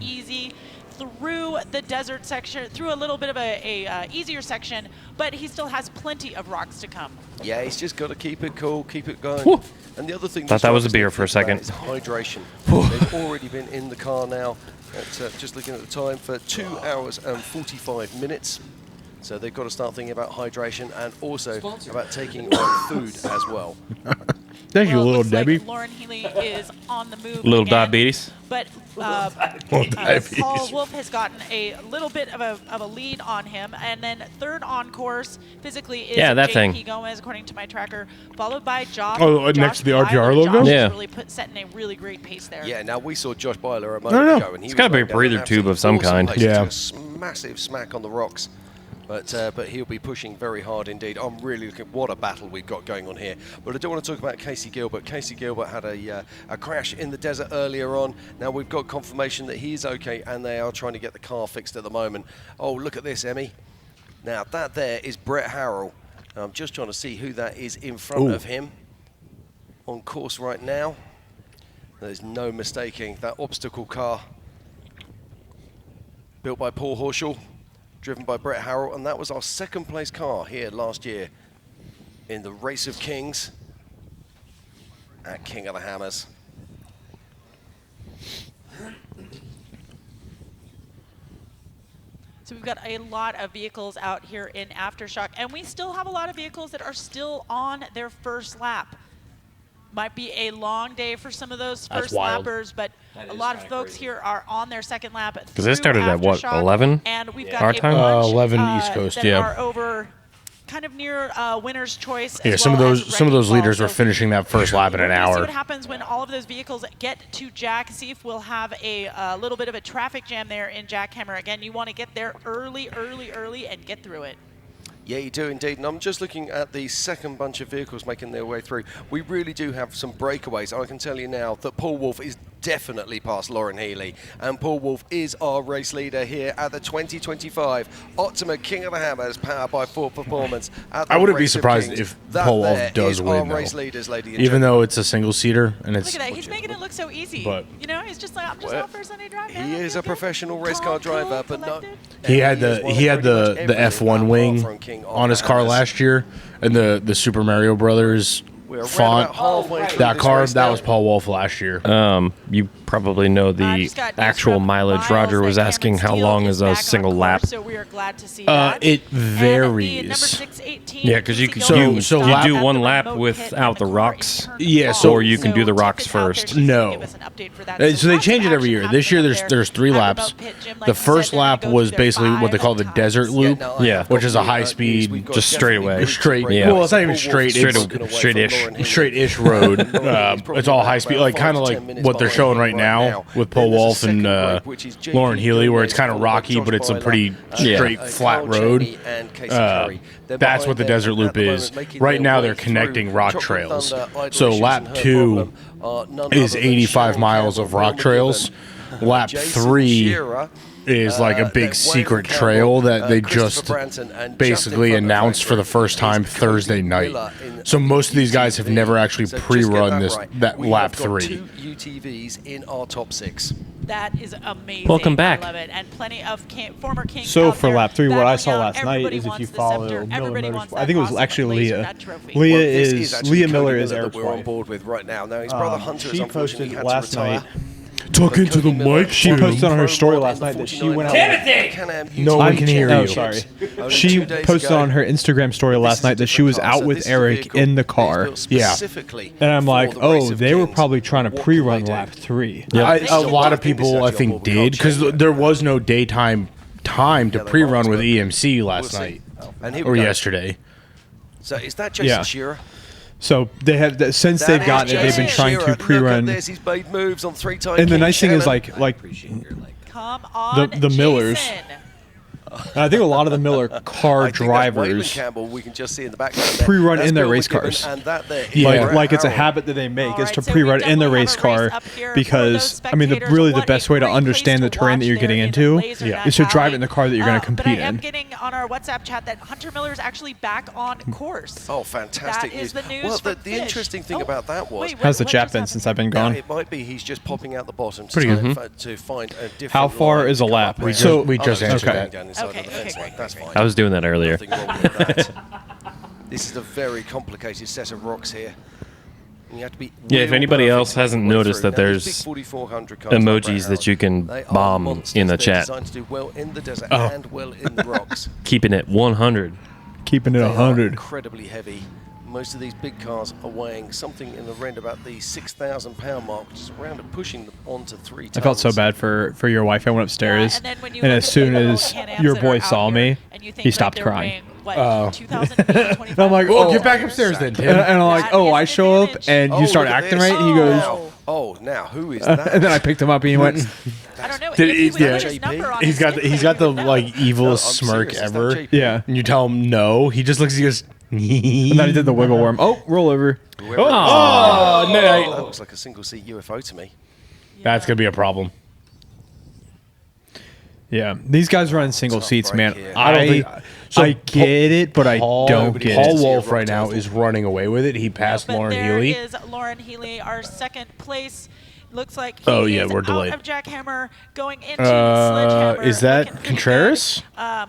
easy through the desert section, through a little bit of a easier section, but he still has plenty of rocks to come. Yeah, he's just got to keep it cool, keep it going. Woo. And the other thing Thought that was a beer for a second. Is hydration. They've already been in the car now, at, just looking at the time, for 2 hours and 45 minutes. So they've got to start thinking about hydration and also about taking on food as well. Thank you, Well, it little looks like Debbie. Lauren Healy is on the move. Little again, diabetes. But diabetes. Paul Wolf has gotten a little bit of a lead on him. And then third on course physically is that JP thing. Gomez, according to my tracker, followed by Josh. Oh, next to the RTR logo? Josh Yeah. is really setting a really great pace there. Yeah, now we saw Josh Byler a No, moment no. ago, and he It's was gotta be a laying down breather an tube of absolutely some kind. awesome pace. He Yeah. took a massive smack on the rocks. But he'll be pushing very hard indeed. I'm really looking. What a battle we've got going on here. But I do want to talk about Casey Gilbert. Casey Gilbert had a crash in the desert earlier on. Now we've got confirmation that he's okay, and they are trying to get the car fixed at the moment. Oh, look at this, Emmy. Now that there is Brett Harrell. I'm just trying to see who that is in front of him on course right now. There's no mistaking that obstacle car built by Paul Horschel, driven by Brett Harrell, and that was our second place car here last year in the Race of Kings at King of the Hammers. So we've got a lot of vehicles out here in Aftershock, and we still have a lot of vehicles that are still on their first lap. Might be a long day for some of those first lappers, but a lot of folks here are on their second lap. Because they started at what, Aftershock, 11? And we've got Our a time? bunch, 11 East Coast, that yeah. are over kind of near winner's choice. Yeah, as some of well those as some of those wrecking leaders ball. were finishing that first lap in an We'll see hour. what happens when all of those vehicles get to Jack. See if we'll have a little bit of a traffic jam there in Jackhammer. Again, you want to get there early, and get through it. Yeah, you do indeed. And I'm just looking at the second bunch of vehicles making their way through. We really do have some breakaways. I can tell you now that Paul Wolf is definitely past Lauren Healy. And Paul Wolf is our race leader here at the 2025 Optima King of the Hammers, powered by Ford Performance. At the I wouldn't be Race of surprised Kings. if That Paul Wolf there does is win, our though. race leaders, ladies and Even gentlemen. though it's a single seater and Look it's at that. He's making it look so easy. But- you know, he's just like, I'm just Well, out for a Sunday drive. He is a professional race car driver, but not. he had the F1 wing on his car last year, and the Super Mario Brothers font. That car, that was Paul Wolf last year. You probably know the actual mileage. Roger was asking how long is a single lap. So we are glad to see that. It And the number varies. 618, Yeah, because you Casey can Gomez so you stopped do at one the lap remote pit without and the car rocks. is turned Yeah, off. so- Or you can do the Tiff rocks is out there. first. She's gonna No. give us an update for that. So they lots of change it every action year. happening This year up there's there three at laps. remote pit. Jim, like The you said, first they're gonna lap go was through their basically what they 5 call the times. desert loop, Yeah. which is a high speed, just straight away. straight. Yeah. Well, it's not even straight. Straight-ish. It's straight-ish road. It's all high speed, like kind of like what they're showing right now with Paul Wolf and Lauren Healy, where it's kind of rocky, but it's a pretty straight, flat road. That's what the desert loop is. Right now, they're connecting rock trails. So lap 2 is 85 miles of rock trails. Lap 3 is like a big secret trail that they just basically announced for the first time Thursday night. So most of these guys have never actually pre-run that lap 3. 2 UTVs in our top 6. That is amazing. Welcome back. I love it. And plenty of former Kings. So out for there lap 3, what I battling saw out. last night Everybody is if wants you the follow scepter. Miller Everybody Motorsport, wants I think it was that actually awesome laser, Leah. that trophy. Leah This is actually Leah Cody Miller is that Eric's we're on wife. board with right now. Now his brother Hunter She has unfortunately posted had last to retire. night. Talk into the mic. She posted on her story last night that she went out. No one can hear you. Oh, sorry. She posted on her Instagram story last night that she was out with Eric in the car. Yeah. And I'm like, oh, they were probably trying to pre-run lap 3. A lot of people, I think, did because there was no daytime time to pre-run with EMC last night or yesterday. So is that Jason Shearer? So they have since they've gotten it, they've been trying to pre-run. He's made moves on 3-time. And the nice thing is like Come on, the Millers. Jason. And I think a lot of the Miller car drivers Campbell, we can just see in the background pre-run in their race cars. And that there Like it's a habit that they make is to pre-run in the race car because I mean really the best way to understand the terrain that you're getting into is to drive it in the car that you're going to compete But I am in. getting on our WhatsApp chat that Hunter Miller is actually back on course. Oh, fantastic That is news. the news Well, from the Fish. interesting thing about that was How's the chat been since I've been now, gone? it might be he's just popping out the bottom Pretty good. to find a different. How far line is to a come lap? up with. So we just answered Okay. that. Down inside Okay, of the fence okay, line. great, That's great, fine. I was doing that earlier. Nothing wrong with that. This is a very complicated set of rocks here. You have to be Yeah, if real anybody perfect else to make hasn't your way noticed through. that Now, these there's big 4400 cars like emojis Brett that you can Howard, they are bomb monsters. in the They're chat. designed to do well in the desert Oh. and well in the rocks. Keeping it 100. Keeping it They are 100. incredibly heavy. Most of these big cars are weighing something in the range about the 6,000 pound mark, which is around and pushing them onto 3 tons. I felt so bad for your wife. I went upstairs, and then when you and look as at soon the little as Can-Ams your that boy are out saw here, me, and you think he that stopped they're crying. weighing, what, 2,025 I'm like, Well, oh, get back upstairs then, Tim. and I'm like, That oh, is I an show up advantage. and you start look at acting this. right. He goes, now who is that? and then I picked him up and he went, I don't know. Did if he he- would yeah. put his number on He's his got sticker, he's got you the would know. like evilest I'm smirk serious, is that ever. JP? yeah. And you tell him no, he just looks. He goes. And then he did the wiggle worm. Oh, roll over. Whoever Oh, it is. no. That looks like a single seat UFO to me. That's gonna be a problem. Yeah, these guys running single Tough seats, break man. here. I don't think- so I get it, but I don't get Paul it. Wolf right now is running away with it. He passed But Lauren there Healy. is Lauren Healy, our second place. Looks like he Oh, yeah, is we're out delayed. of Jackhammer going into the Sledgehammer. Is that looking pretty Contreras? good.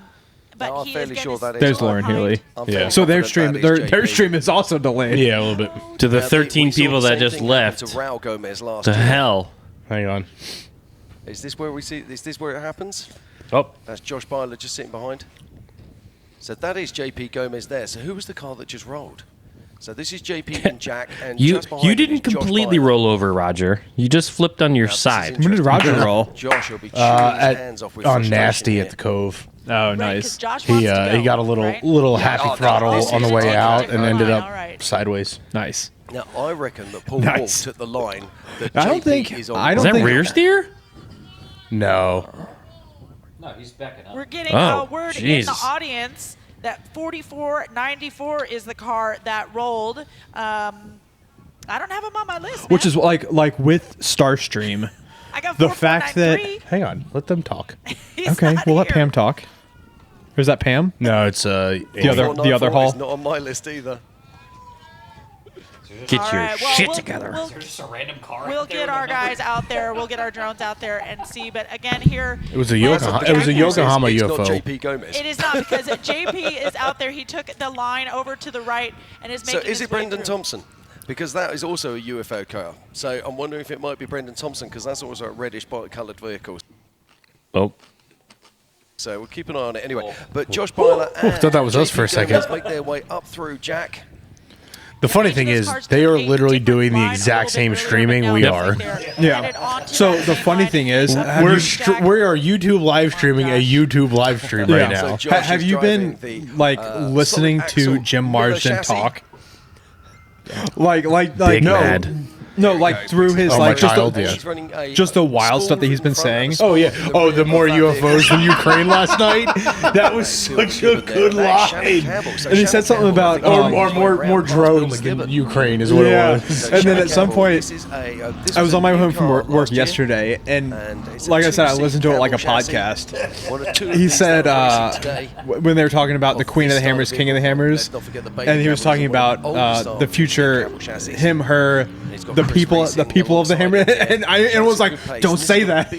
But No, I'm he fairly is sure gonna that is There's stay Lauren behind. Healy. I'm fairly So their confident stream, that is their JP. stream is also delayed. Yeah, a little bit. To the Now, 13 we saw people the that same just thing happen left. to Raul Gomez last To year. hell. Hang on. Is this where we see? Is this where it happens? Oh, That's Josh Byler just sitting behind. So that is JP Gomez there. So who was the car that just rolled? So this is JP and Jack, and you just behind you him didn't is Josh completely Byler. roll over, Roger. You just flipped on your Now, this is side. When did Roger roll? Josh will be chewing his hands off with On frustration Nasty here. at the Cove. Oh, Right, 'cause nice. Josh He wants to he got a little right? happy Oh, no, throttle this on the is way taking out it and right. ended up Alright. sideways. Nice. Now I reckon that Paul Nice. Wolf took the line that I don't JP think- is on. I Is don't that think- rear steer? No. No, he's backing up. We're getting Oh, a word in Jesus. the audience that 4494 is the car that rolled. I don't have him on my list, Which man. is like with Starstream. I got the fact that- 4493. Hang on. Let them talk. He's Okay, not we'll let here. Pam talk. Or is that Pam? No, it's The Amy. other- 494 hall. is not on my list either. Get All your right, well, shit we'll- together. we'll- There's just a random car. We'll out there get with our a number. guys out there. We'll get our drones out there and see. But again, here It was a last Yokohama. week, It was a Jack Harris- Yokohama It's not UFO. JP Gomez. It is not because JP is out there. He took the line over to the right and is So making is his it way Brendan through. Thompson? Because that is also a UFO car. So I'm wondering if it might be Brendan Thompson because that's also a reddish coloured vehicle. Oh, So we'll keep an eye on it anyway. But Josh Byler I thought that was us JP for a second. Gomez make their way up through Jack. The funny Each of thing those is, cars they took are a literally different doing the line a exact little same bit earlier, streaming but we now are. looks like they're Yeah. headed onto So that the same funny line. thing is, have We're you- Jack- we are YouTube live streaming a YouTube live stream right Yeah. now. So Josh have is you been driving the, like listening solid to axle Jim Miller Marsden chassis. talk? Like Big no, mad. no, like through his Oh, my like just child, the, yeah. He's running a, just the wild stuff that he's been small saying. front Oh yeah. and Oh, the rear more of that UFOs vehicle. than Ukraine last night. That was such a good line. And he said something about Or more drones than Ukraine is what it was. And then at some point, I was on my way home from work yesterday, and like I said, I listened to it like a podcast. He said when they were talking about the Queen of the Hammers, King of the Hammers, and he was talking about the future, him, her, the people of the Hammer, and it was like, don't say that.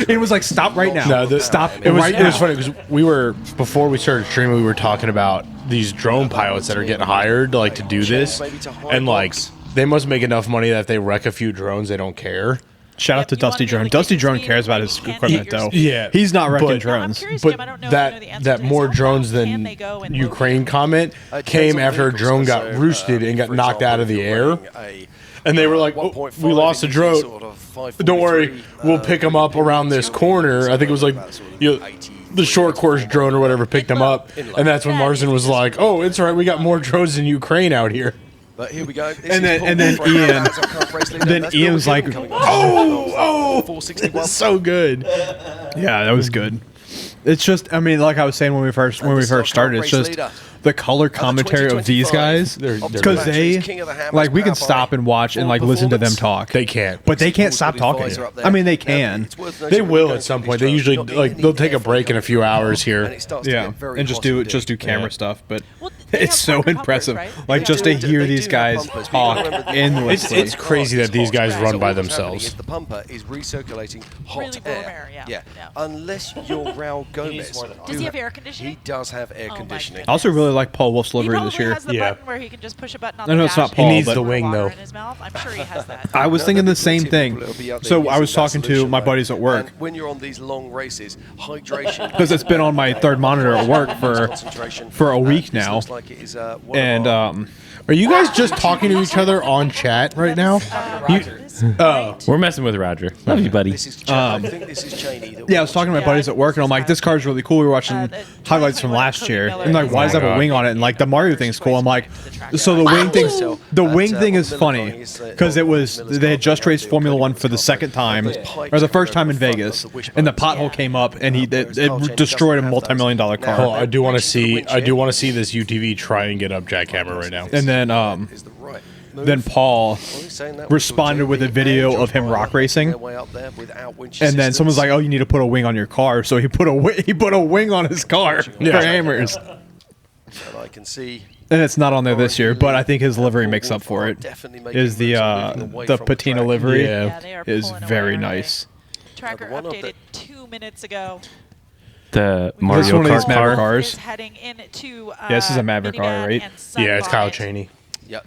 It was like, stop right now. No, stop It was, right it was now. funny because we were before we started streaming. We were talking about these drone pilots that are getting hired like to do this, and like they must make enough money that if they wreck a few drones, they don't care. Shout out to Yep, you Dusty wanna Drone. really Dusty get Drone speed cares about when his you can't equipment get your though. speed. Yeah, He's not wrecking but- I'm drones. curious, But Jim, I don't know if you know the answer that to this. more How drones fast can than they go in Ukraine comment came after a drone got roosted and got knocked out of the air. And they were like, oh, we lost a drone. Don't worry, we'll pick them up around this corner. I think it was like the short course drone or whatever picked them up. And that's when Marsden was like, oh, it's all right. We got more drones in Ukraine out here. But here we go. And then Ian's like, oh, it's so good. Yeah, that was good. It's just, I mean, like I was saying when we first started, it's just the color commentary of these guys, because they like we can stop and watch and like listen to them talk. They can't. But they can't stop talking. I mean, they can. They will at some point. They usually like they'll take a break in a few hours here. Yeah, and just do camera stuff. But It's so impressive. Like, just to hear these guys talk endlessly. It's crazy that these guys run by themselves. The pumper is recirculating hot Really warm air. air, yeah. Unless you're Raul Gomez. Does he have air conditioning? He does have air Oh my conditioning. I also really like Paul Wolf's He livery probably this year. has the button where he can just push a button on No, the it's not dash Paul, and He needs put the wing, water though. in his mouth. I'm sure he has that. I was thinking the same thing. So I was talking to my buddies at work. And when you're on these long races, hydration. Because it's been on my third monitor at work for a week now. And Are you guys just talking to each other on chat right now? We're messing with Roger. Love you, buddy. I think this is Cheney. yeah, I was talking to my buddies at work, and I'm like, this car's really cool. We were watching highlights from last year. And like, why does it have a wing on it? And like, the Mario thing's cool. I'm like, so the wing thing is funny because they had just raced Formula One for the second time, or the first time in Vegas, and the pothole came up, and it destroyed a multi-million-dollar car. Oh, I do want to see this UTV try and get up jackhammer right now. And then Paul responded with a video of him rock racing, and then someone's like, "Oh, you need to put a wing on your car." So he put a wing on his car for hammers. I can see. And it's not on there this year, but I think his livery makes up for it. Is the patina livery is very nice. Tracker updated 2 minutes ago. The This is Mario one of these Kart Maverick car. cars. Is heading into Yeah, this is a Maverick car, right? Yeah, it's Kyle Cheney. Yeah,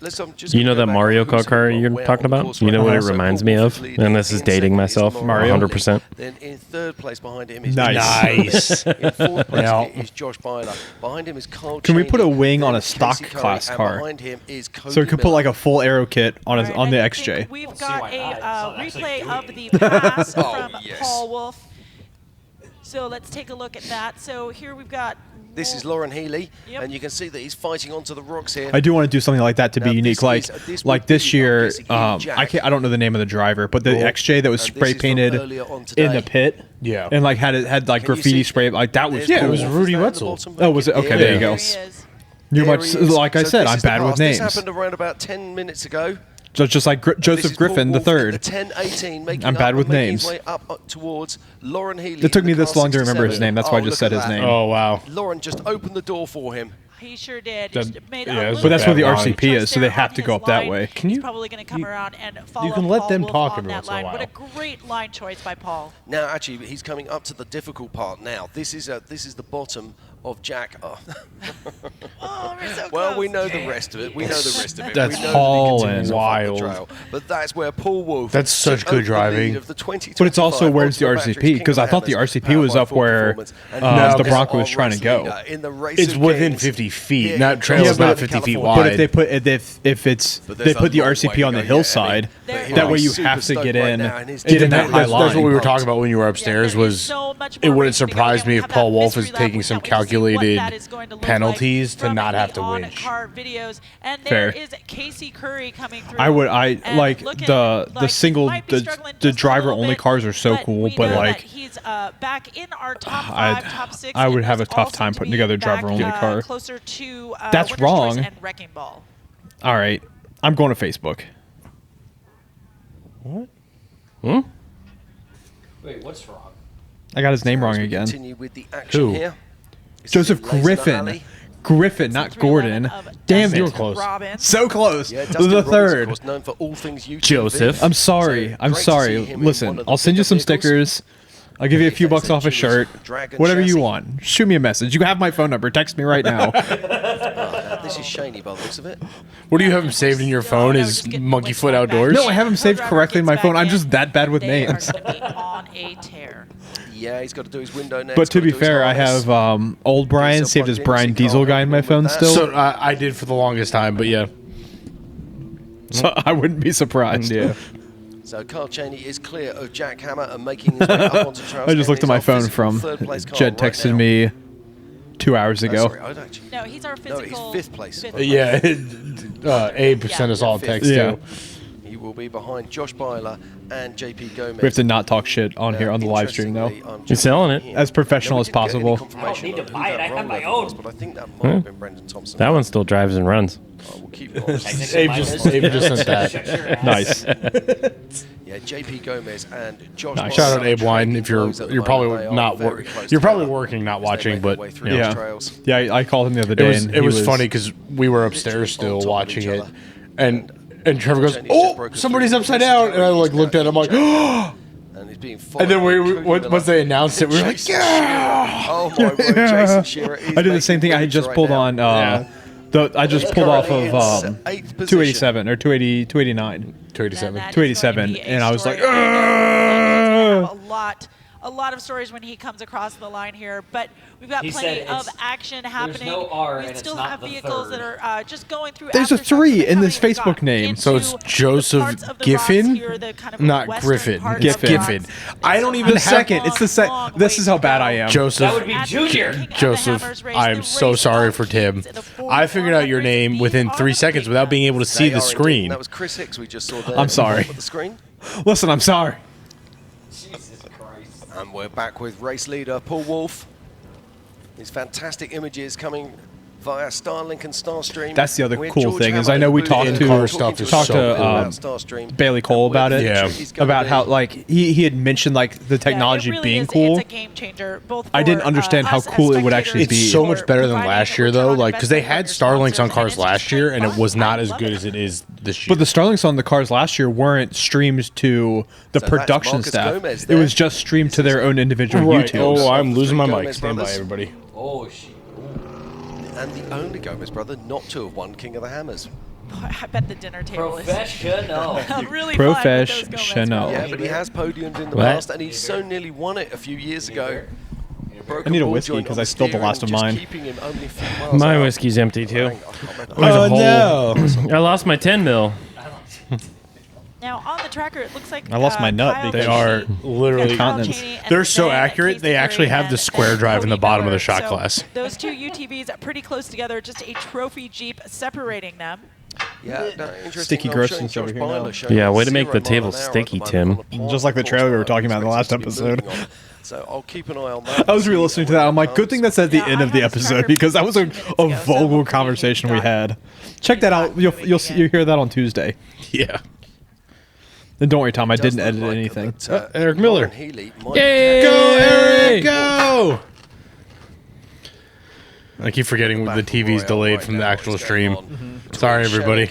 You know that Mario Kart car you're talking about? You know what it reminds me of? And this is dating myself, Mario. 100%. Then in third place behind him is Nice. In fourth place Yeah. is Josh Byler. Behind him is Carl Can we Cheney. put a wing on a Then stock Casey Curry, class and car? Behind him is Cody So we could put Miller. like a full aero kit on Alright, on the I XJ. think We've got a replay of the pass from Paul Wolf. So let's take a look at that. So here we've got. This is Lauren Healy, Yep. and you can see that he's fighting onto the rocks here. I do want to do something like that to be Now, unique. this Like would this be year, basically Jack. I don't know the name of the driver, but the XJ that was And this spray is from painted earlier on in the today. pit, Yeah. and like had like Can you graffiti see- spray, like that was There's cool. it was Paul Rudy Wolf down Wetzel. at the bottom. Oh, was it? Okay, there you There go. he is. You're There much he is. like I So said, this I'm is the bad with pass. This names. happened around about 10 minutes ago. So just like This Joseph is Paul Griffin the Wolf in third. The 10-18, making I'm up bad and with making names. his way up towards Lauren Healy. It took in me the this car long to remember his 67. name. That's why I Oh, just look said at his that. name. Oh wow. Lauren just opened the door for him. He sure did. That- Just made yeah, a it's But little that's where the bit of a RCP is, choice so they there have on to his go up that line. way. He's probably going to come around and follow can let Paul them Wolf talk on every that once in a line. What a while. great line choice by Paul. Now, actually, he's coming up to the difficult part now. This is the bottom of Jack. Oh. Oh, we're so Well, close. we know the rest of it. We know the rest of it. That's we know Paul that he continues and off up the wild. trail. But that's where Paul Wolf. That's such took good over the driving. lead of the 2025 But it's also where's the Ultimate RCP? Matrix Because I thought the King of RCP Hammers, was powered up by where Performance. And No, now the this Bronco is was trying to our go. leader in the race It's of within kings 50 feet. here That in trail's California. not 50 feet California. But if they wide. put if it's But they there's put a the long way RCP to on the go yet. hillside, But he that way is you super have to stoked get right in now, and he's get in doing that it. high That's what we line. were talking about when you were upstairs. there is Was so much it more wouldn't racing to go. surprise me We if have Paul that Wolf is mystery lap. taking We some can't wait to see what calculated that is going to look penalties like to from not have the to winch. on-car videos. And Fair. there is Casey Curry coming through. I and like looking the like single he might be struggling the just a driver little only bit, cars are so cool, we but know like that he's back in our top I'd- 5, top 6. I would and have a those tough all time seem to putting be together a back, driver-only car. Closer to That's Winner's wrong. Choice and Wrecking Ball. all right, I'm going to Facebook. Wait, what's wrong? I got his name As wrong we again. Continue with the action Who? here. This Joseph is in Laser Griffin. Alley. Griffin, not 311 Gordon. of Damn Dustin it. You were close. Robbins. So close. Yeah, The Dustin Robbins, of third. course, known for all things YouTube. Joseph. I'm sorry. So, I'm great to sorry. see him in Listen, one of the I'll send you bigger some vehicles. stickers. I'll give you a few bucks off a shirt. Dragon Whatever you chassis. want. Shoot me a message. You have my phone number. Text me right now. This is Shaney by the looks of it. What do you have him saved in your phone? No, Is just getting Monkey what's Foot going back. Outdoors? No, I have him saved Co-driver correctly in my gets phone. back I'm in. just that bad with They names. are going to be on a tear. Yeah, he's got to do his window next. But to got be do his fair, I harness. have old Brian Diesel saved as plugged in, Brian so you Diesel can't guy in my help him phone with that. still. So I did for the longest time, but yeah. So I wouldn't be surprised. Yeah. So Carl Cheney is clear of Jack Hammer and making his way up onto Charles I just looked at my Kennedy's phone physical from third-place car Jed right texted now. me 2 hours ago. Sorry, I'd actually- No, he's our No, physical. he's fifth place. Yeah. Abe sent us all a Fifth. text Yeah. too. He will be behind Josh Byler and JP Gomez. We have to not talk shit on here on the live stream though. Interestingly, You're selling it. here. As professional No, we as didn't get any possible. confirmation I don't need of to who buy it, that I have wrong my level own. was, but I think that might have been Brendan Thompson. That one still drives and runs. We'll keep it on. Abe just sent that. Nice. Yeah, JP Gomez and Josh. Nice. Shout out Abe Wine if you're probably not you're probably working, not watching, but yeah, I called him the other day. It was funny because we were upstairs still watching it, and Trevor goes, "Oh, somebody's upside down," and I like looked at him like, "Oh." And then once they announced it, we were like, "Yeah!" Oh my word, Jason Shearer. I did the same thing. I just pulled on. I just pulled off of 287 or 289. 287, and I was like, a lot of stories when he comes across the line here, but we've got plenty of action happening. We still have vehicles that are just going through. There's a 3 in this Facebook name, so it's Joseph Giffen, not Griffin. Giffen. I don't even. The second. It's the second. This is how bad I am. Joseph. That would be Junior. Joseph, I am so sorry for Tim. I figured out your name within 3 seconds without being able to see the screen. That was Chris Hicks we just saw there. I'm sorry. The screen. Listen, I'm sorry. And we're back with race leader Paul Wolf. These fantastic images coming via Starlink and Starstream. That's the other cool thing is I know we talked to Bailey Cole about it. Yeah. About how like he had mentioned like the technology being cool. It's a game changer. I didn't understand how cool it would actually be. It's so much better than last year though, like because they had Starlinks on cars last year and it was not as good as it is this year. But the Starlinks on the cars last year weren't streamed to the production staff. It was just streamed to their own individual YouTube. Oh, I'm losing my mic. Stand by, everybody. Oh shit. And the only Gomez brother not to have won King of the Hammers. I bet the dinner table Professional. is really Professional. Yeah, but he has podiumed in the past, and he so nearly won it a few years ago. I need a whiskey because I spilled the last of mine. My whiskey's empty too. Oh no! I lost my 10 mil. Now on the tracker, it looks like I lost my nut. Kyle They Cheney, are literally continents. They're so accurate. They actually have the square drive in the bottom of the shot glass. Those two UTVs are pretty close together, just a trophy Jeep separating them. Yeah, no, interesting. Sticky grossness over here now. Yeah, way to make the table sticky, Tim. Just like the trailer we were talking about in the last episode. So I'll keep an eye on that. I was re-listening to that. I'm like, good thing that's at the end of the episode because that was a vulgar conversation we had. Check that out. You'll hear that on Tuesday. Yeah. And don't worry, Tom. I didn't edit anything. Eric Miller. Yay! Go, Eric! Go! I keep forgetting the TV's delayed from the actual stream. Sorry, everybody.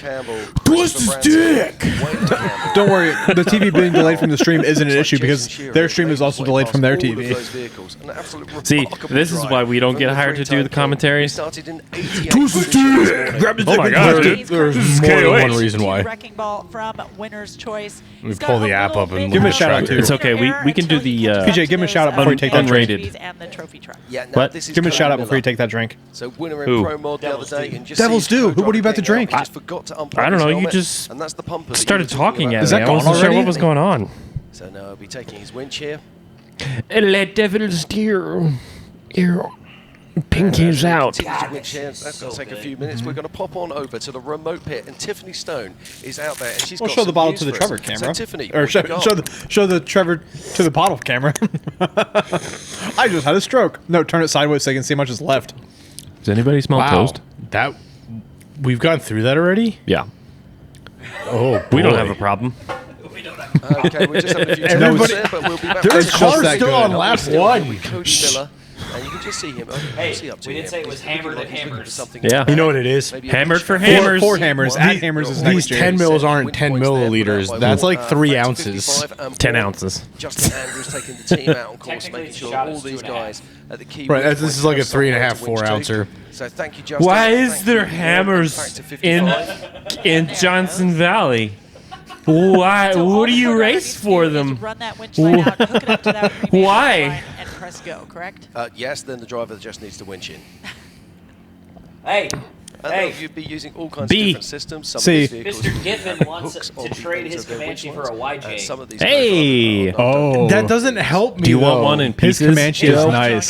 Twist his dick! Don't worry, the TV being delayed from the stream isn't an issue because their stream is also delayed from their TV. See, this is why we don't get hired to do the commentaries. Twist his dick! Grab his dick! Oh my god, there's more than one reason why. Wrecking ball from Winner's Choice. Let me pull the app up and give him a shout out too. It's okay, we can do the PJ, give him a shout out before you take that drink. What? Give him a shout out before you take that drink. So winner in Pro Mod the other day. Devils do. What are you about to drink? I don't know. You just started talking at me. I wasn't sure what was going on. So now I'll be taking his winch here. Let devils steer your pinkies out. That's going to take a few minutes. We're going to pop on over to the remote pit, and Tiffany Stone is out there, and she's got show the some bottle news to the for Trevor us. camera. So Tiffany, or show the Trevor to the bottle camera. I just had a stroke. No, turn it sideways so I can see how much is left. Does anybody smell toast? We've gone through that already? Yeah. Oh, we don't have a problem. Okay, we just have a few minutes there, but we'll be back. There's cars still on lap 1. Cody Miller. And you can just see him. Hey, we did say it was hammered at hammers. Yeah. You know what it is? Hammered for hammers. Four hammers. At hammers is next These 10 mils aren't 10 milliliters. That's like 3 ounces. 10 ounces. Justin Andrews taking the team out on course, making sure all these guys at the key. Right, this is like a 3.5, 4 ouncer. So thank you, Justin. Why is there hammers in Johnson Valley? Why? What do you race for them? Run that winch line out, hook it up to that Why? and press go, correct? Yes, then the driver just needs to winch in. Hey. And you'd be using all kinds of different systems. Some of See. these vehicles Mr. Giffen wants to trade his Comanche for a YJ. Some of these Hey! Oh. That doesn't help me. Do you want though. one in His pieces? Comanche is nice.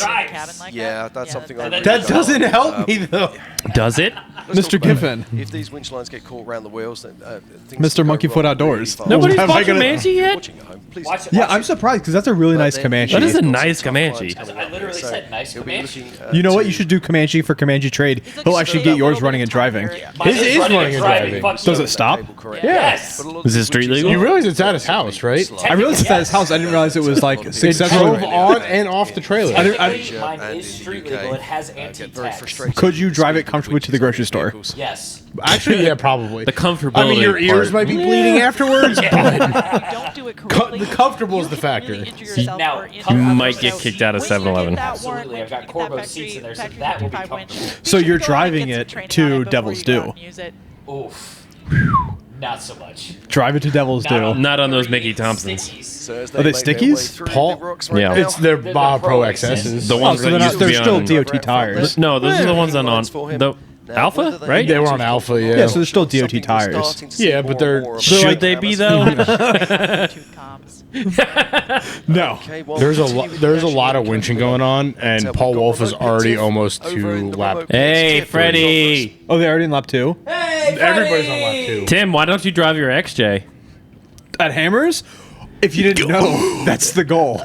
Yeah, that's something I. That doesn't help me though. Does it? Mr. Giffen. If these winch lines get caught around the wheels, then Mr. Monkeyfoot Outdoors. Nobody's Have I bought gotta- Comanche yet? Yeah, I'm surprised because that's a really nice Comanche. That is a nice Comanche. literally So said nice he'll be Comanche. looking, You know what? to- You should do Comanche for Comanche trade. He'll actually get yours running and driving. His is running and driving. Does it stop? Yes. Is it street legal? You realize it's at his house, right? I realized it's at his house. I didn't realize it was like It successful. drove on and off the trailer. Mine is street legal. It has anti-tax. Could you drive it comfortably to the grocery store? Yes. Actually, yeah, probably. The comfortability. I mean, your ears part. might be bleeding afterwards, but Don't do it correctly. the comfortable is the you can factor. really injure yourself Now, or you injure might others. get So kicked out of once you get 7-Eleven. that warrant, Absolutely, I've got once you Corbo get that seats in there, so factory that will be 55 winch, comfortable. you So should you're go ahead and driving get it some training to on it before Devil's you go Due. out and use it. Oof. Not so much. Drive it to Devil's Not Due. on- Not on those Mickey Thompsons. So as Are they make their way stickies? through Paul- the rocks right Yeah. now, It's their They're the Pro Pro XSs. The ones so that they're, used to they're be still on. DOT tires. No, those are the ones on for him. the Now, Alpha, whether that right? They were means on we can Alpha, follow yeah. Yeah, so they're still something DOT we're tires. starting to see Yeah, more but they're- and more of. Should they be though? Bluetooth comms. No. Okay, well, There's a continue with there's a the lot of action. winching going on, and We've Paul got Wolf is remote already pit almost over to in the lap. remote pit. Hey, Tiff Freddie. Oh, they're already in lap 2? Everybody's on lap 2. Tim, why don't you drive your XJ? At Hammers? If you didn't know, that's the goal.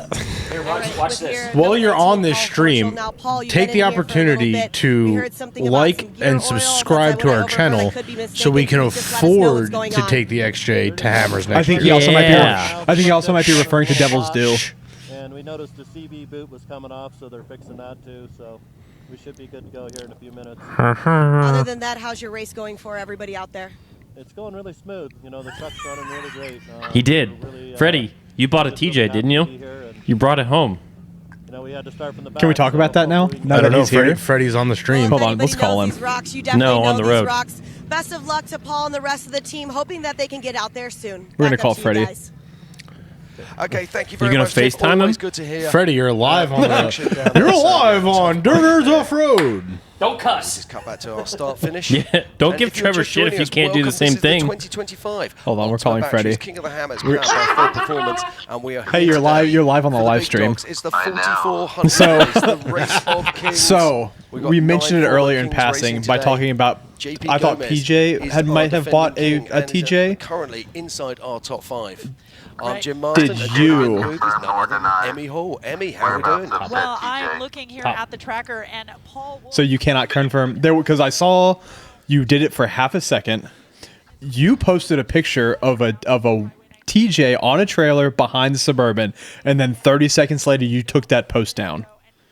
Here, watch this. While you're on this stream, take the opportunity to like and subscribe to our channel so we can afford to take the XJ to Hammers I next think year. he also might be. Yeah. I think he also might be referring to Devil's Due. And we noticed the CB boot was coming off, so they're fixing that too. So we should be good to go here in a few minutes. Other than that, how's your race going for everybody out there? It's going really smooth. You know, the truck's running really great. He did. we're really, Freddie, you bought a really TJ, happy didn't to you? be here, and, You brought it home. you know, we had to start from the back. Can we talk about that now? hopefully- Now I that don't know. he's here? Freddie's on the stream. Hold If on, let's anybody call knows him. these rocks, you definitely No, on know the these road. rocks. Best of luck to Paul and the rest of the team, hoping that they can get out there soon. We're gonna Back up call to you Freddie. guys. Okay, thank you You very gonna much. Tiff. FaceTime him? Always good to hear. Freddie, you're live on action down the. there. You're So, live on DirtNerds Off Road. Don't cuss. Just cut back to our start finish. Yeah, don't And give if you're Trevor just shit if joining you us, can't do the welcome. same This is the thing. 2025 Hold on, we're Ultimate calling Batteries Freddie. King of the Hammers, powered by Full Performance, and we are Hey, here you're live- today you're live on the for live big stream. dogs. It's the 4400. So- It's the race of kings. So We've got we mentioned it 9 earlier in Kings passing racing by today. talking about. JP I thought Gomez PJ is had our might have bought a defending king and is TJ. currently inside our top 5. I'm Right. Jim Marston. Did and you- joining the booth is none other than Emmy Hall. Emmy, how are we doing? Well, I'm looking here at the tracker, and Paul. So you cannot confirm there because I saw you did it for half a second. You posted a picture of a TJ on a trailer behind the Suburban, and then 30 seconds later you took that post down.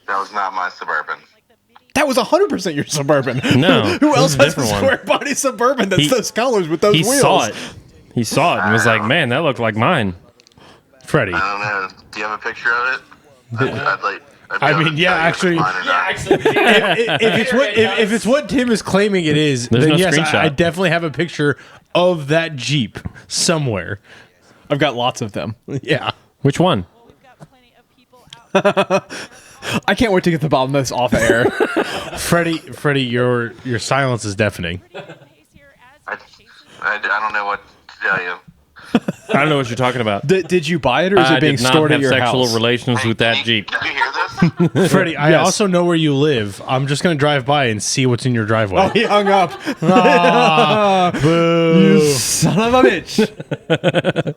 That was not my Suburban. That was 100% your Suburban. No, Who this else is a has a different one. square body Suburban that's He- those colors with those He wheels? saw it. He saw it and was like, "Man, that looked like mine." Freddie. I don't know. Do you have a picture of it? I'd like. I'd be I able mean, to yeah, tell you if actually, it's mine or not. if it's what Tim is claiming it is, There's then no yes, screenshot. I definitely have a picture of that Jeep somewhere. I've got lots of them. Yeah. Which one? I can't wait to get the bottom of this off air. Freddie, your silence is deafening. I don't know what to tell you. I don't know what you're talking about. Did you buy it, or is I it being did not stored at have your sexual house? relations with that Jeep. Did you hear this? Freddie, I Yes. also know where you live. I'm just going to drive by and see what's in your driveway. Oh, he hung up. Boo. You son of a bitch.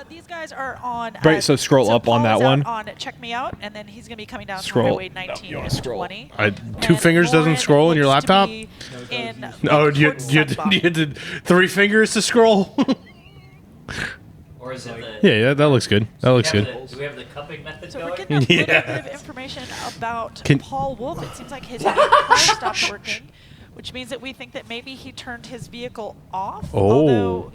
These guys are on. Right, so scroll up on Paul that is out one. On Check Me Out, and then he's going to be coming down Scroll. to Highway 19 and 20. Two fingers doesn't Lauren scroll in your looks to laptop? be in Oh, do you towards did 3 fingers to scroll? Or is it the? Yeah, that looks good. That looks good. Do we have the cupping method So we're going? getting a little Yeah. bit of information about Can- Paul Wolf. It seems like his car stopped working, which means that we think that maybe he turned his vehicle off. Oh. Although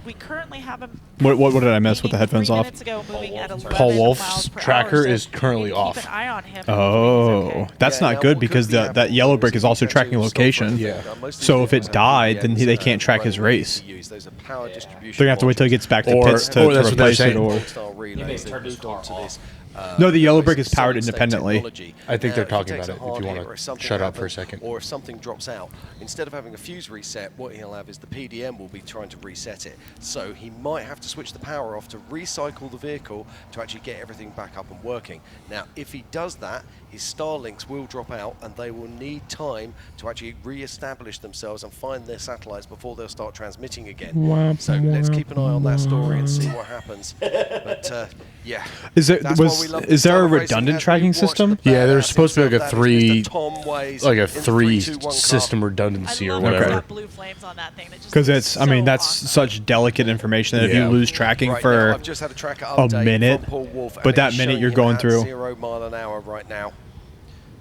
we currently have him. What did I miss with the leaving headphones 3 off? minutes ago, moving at 11 Paul miles Wolf's per tracker hour, so is currently maybe off. Keep an eye on him. Oh, that's Yeah, not now good what because could be that happening yellow is brick is if also you tracking go to location. Yeah. Most of So these if it vehicles have died, then PDMs, they can't track his primarily race. used. Those are power distribution They're gonna have to wait till it gets back to Or- pits or to that's what they're replace it. saying. Or Style relays turn his hooked onto car this, No, the yellow basically brick is powered solid-state independently. technology. I think they're If talking takes about a it, if hard you hit wanna or if something shut up for a happens, second. Or if something drops out, instead of having a fuse reset, what he'll have is the PDM will be trying to reset it. So he might have to switch the power off to recycle the vehicle to actually get everything back up and working. Now, if he does that, his Starlinks will drop out and they will need time to actually re-establish themselves and find their satellites before they'll start transmitting again. So let's keep an eye on that story and see what happens. But yeah, Is it that's why we is there a redundant tracking system? Yeah, there's supposed to be like a three Tom system redundancy or whatever. Blue flames on that thing. Because it's, I mean, that's such delicate information that if you lose tracking for a minute, but that minute you're going through 0 mile an hour right now.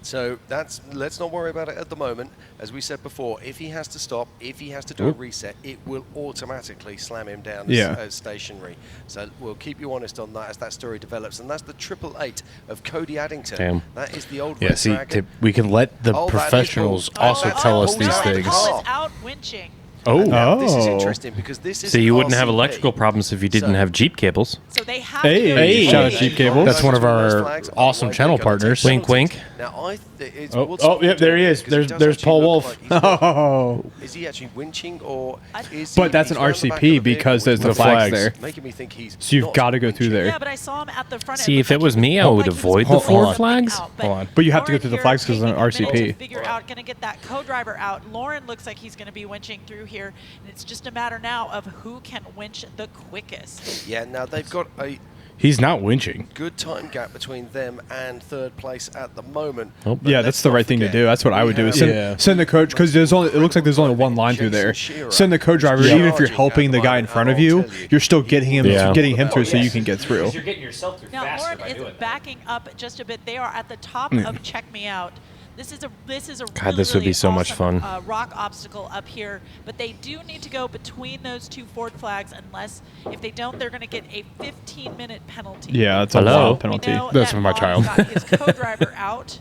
So let's not worry about it at the moment. As we said before, if he has to stop, if he has to do a reset, it will automatically slam him down as stationary. So we'll keep you honest on that as that story develops. And that's the 888 of Cody Addington. Damn. That is the old Yeah, see, we can let the professionals also tell us these things. Paul is out winching. This is interesting because this is. So you wouldn't have electrical problems if you didn't have Jeep cables. So they have Hey, shout out Jeepcables. That's one of our awesome channel partners. Wink, wink. Now Yep, there he is. There's Paul Wolf. Oh. Is he actually winching or is But that's an RCP because there's the flags there. Making me think he's So you've got to go through there. Yeah, but I saw him at the front. See, if it was me, I would avoid the 4 flags. Hold on. But you have to go through the flags because it's an RCP. Figure out, gonna get that co-driver out. Lauren looks like he's gonna be winching through here, and it's just a matter now of who can winch the quickest. Yeah, now they've got a He's not winching. good time gap between them and third place at the moment. Oh. Yeah, that's the right thing to do. That's what I would do. Is send the coach because there's only. It looks like there's only one line through there. Send the co-driver, even if you're helping the guy in front of you, you're still getting him through so you can get through. You're getting yourself through Now faster Lauren by is doing that. backing up just a bit. They are at the top of Check Me Out. This is a God, really, this would be really so much awesome, fun. Rock obstacle up here, but they do need to go between those 2 Ford flags. Unless if they don't, they're going to get a 15-minute penalty. Yeah, that's a wild penalty. That's for my child. Got his co-driver out.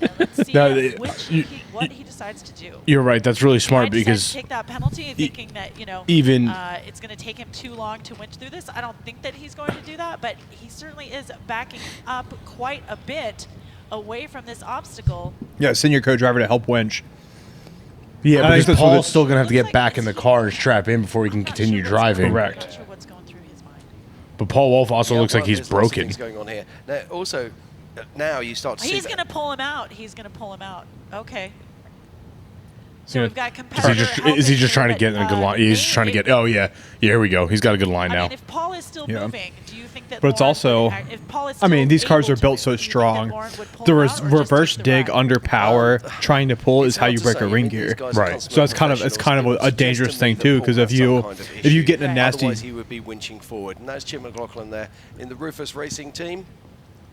And let's see what he decides to do. You're right. That's really smart because take that penalty, thinking that it's going to take him too long to winch through this. I don't think that he's going to do that, but he certainly is backing up quite a bit away from this obstacle. Yeah, send your co-driver to help winch. Yeah, because Paul's still going to have to get back in the car and strap in before he can continue driving. Correct. Not sure what's going through his mind. But Paul Wolf also looks like he's there's lots of broken. things going on here. Now, also, now you start to see He's that- going to pull him out. He's going to pull him out. Okay. So Yeah. we've got competitor Is he just trying to helping get in a good here, line? He's just trying to get. Oh yeah, here we go. He's got a good line I now. mean, if Paul is still moving, do you think that? But it's Lauren also, would, if Paul is I mean, still these cars able are built to so win, do you think that strong. Lauren would pull The him out or just reverse take the dig ride? under power, trying to pull is how you break a ring gear. Right. So it's kind of a dangerous thing too, because if you get in a nasty. Otherwise, he would be winching forward. And that's Chip McLaughlin there in the Rufus Racing team.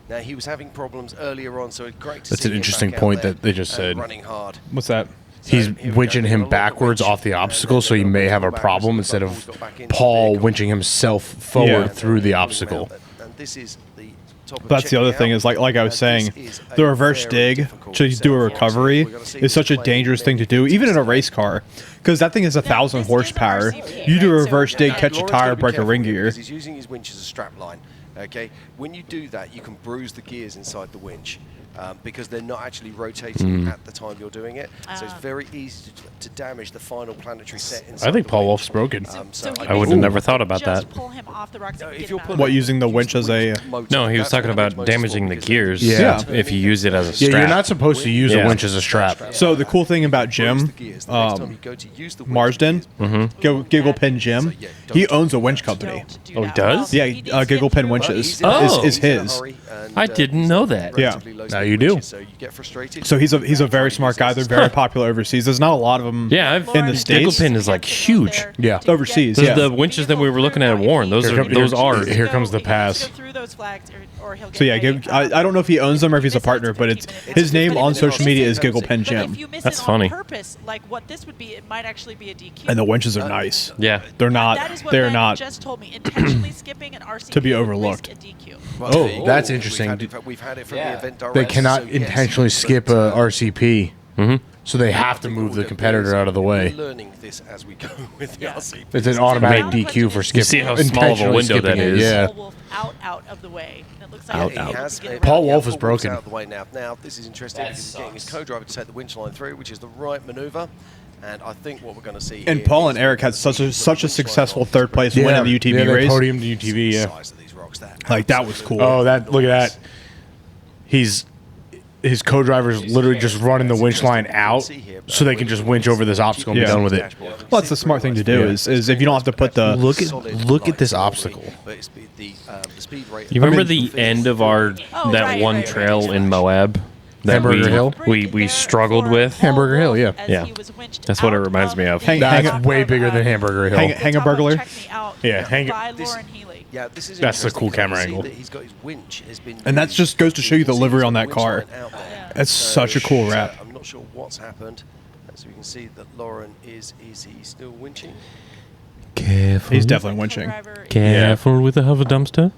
Now he was having problems earlier on, so it's great to see That's an him interesting back out point there that they just and said. running hard. What's that? He's winching him backwards off the obstacle, so he may have a problem instead of Paul winching himself forward through the obstacle. And this is the top of That's the other thing is like I was saying, the reverse dig to do a recovery is such a dangerous thing to do, even in a race car, because that thing is 1,000 horsepower. You do a reverse dig, catch a tire, break a ring gear. Because he's using his winch as a strap line. Okay, when you do that, you can bruise the gears inside the winch. Because they're not actually rotating at the time you're doing it. So it's very easy to damage the final planetary set inside I think the Paul winch. Wolf's broken. I would have never thought about that. Just pull him off the rocks and If get you're him out. What, using the winch as a? No, he was That's talking what about happens damaging the because gears. Yeah. If you use it as a Yeah, strap. you're not supposed to use a winch as a strap. So the cool thing about Jim, Marsden, Gigglepin Jim, he owns a winch company. Oh, he does? Yeah, Gigglepin Winches Oh. is his. I didn't know that. Yeah. Now you do. So he's a very smart guy. They're very popular overseas. There's not a lot of them. Yeah, I've, in the States. Gigglepin is like huge. Yeah. Overseas, Those yeah. the winches that we were looking at Warren. Those are. Here comes the pass. So yeah, I don't know if he owns them or if he's a partner, but it's his name on social media is Gigglepin Jim. That's funny. Purpose, like what this would be, it might actually be a DQ. And the winches are nice. Yeah. They're not. That is what They're Ben not just told me. Intentionally skipping an RCP to be would overlooked. risk a DQ. Oh, that's interesting. We've had it from the event They director, cannot so yes, intentionally skip a RCP. So they have to move the competitor out of the way. We're learning this as we go with the RCP. It's an automatic DQ for skipping. You see how small of a window that is. Yeah. Wolf out of the way. It looks like Out, he's out. able to get around. Paul Wolf Paul is broken. Out of the way now. Now this is interesting because he's getting his co-driver to take the winch line through, which is the right maneuver. And I think what we're going to see. And here Paul is and Eric had such a successful third place win in the UTV they race. podiumed the UTV. the Yeah. size of these rocks. Like that was cool. Oh, that look at that. His his co-driver's literally just running the winch line out so they can just winch over this obstacle and be done with it. Well, that's the smart thing to do. Is if you don't have to put the look at this obstacle. You remember the end of that one trail in Moab? Hamburger Hill? We struggled with? Hamburger Hill, yeah. Yeah. That's what it reminds me of. That's way bigger than Hamburger Hill. Hang a burglar? Yeah, Yeah, this is that's the cool camera angle. that he's got his winch has been And that just goes to show you the livery on that car. That's such a cool wrap. I'm not sure what's happened. As we can see that Lauren is he still winching? Careful. He's definitely winching. Careful with the hover dumpster.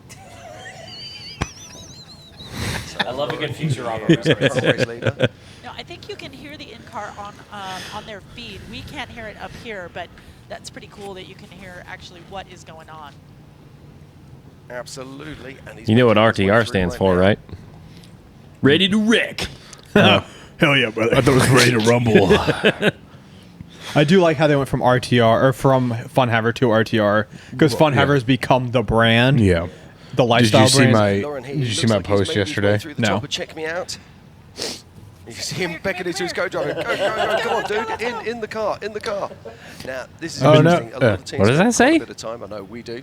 I love a good future on No, I think you can hear the in-car on their feed. We can't hear it up here, but that's pretty cool that you can hear actually what is going on. Absolutely. And You know what RTR stands for, right? Ready to wreck. Hell yeah, brother. I thought it was ready to rumble. I do like how they went from RTR or from Funhaver to RTR because Funhaver has become the brand. Yeah. The lifestyle brand. Did you see my post yesterday? No. Check me out. You can see him beckoning to his co-driver. Go, come on, dude. In the car. Now, this is interesting. A lot of teams what does that say? A bit of time. I know we do.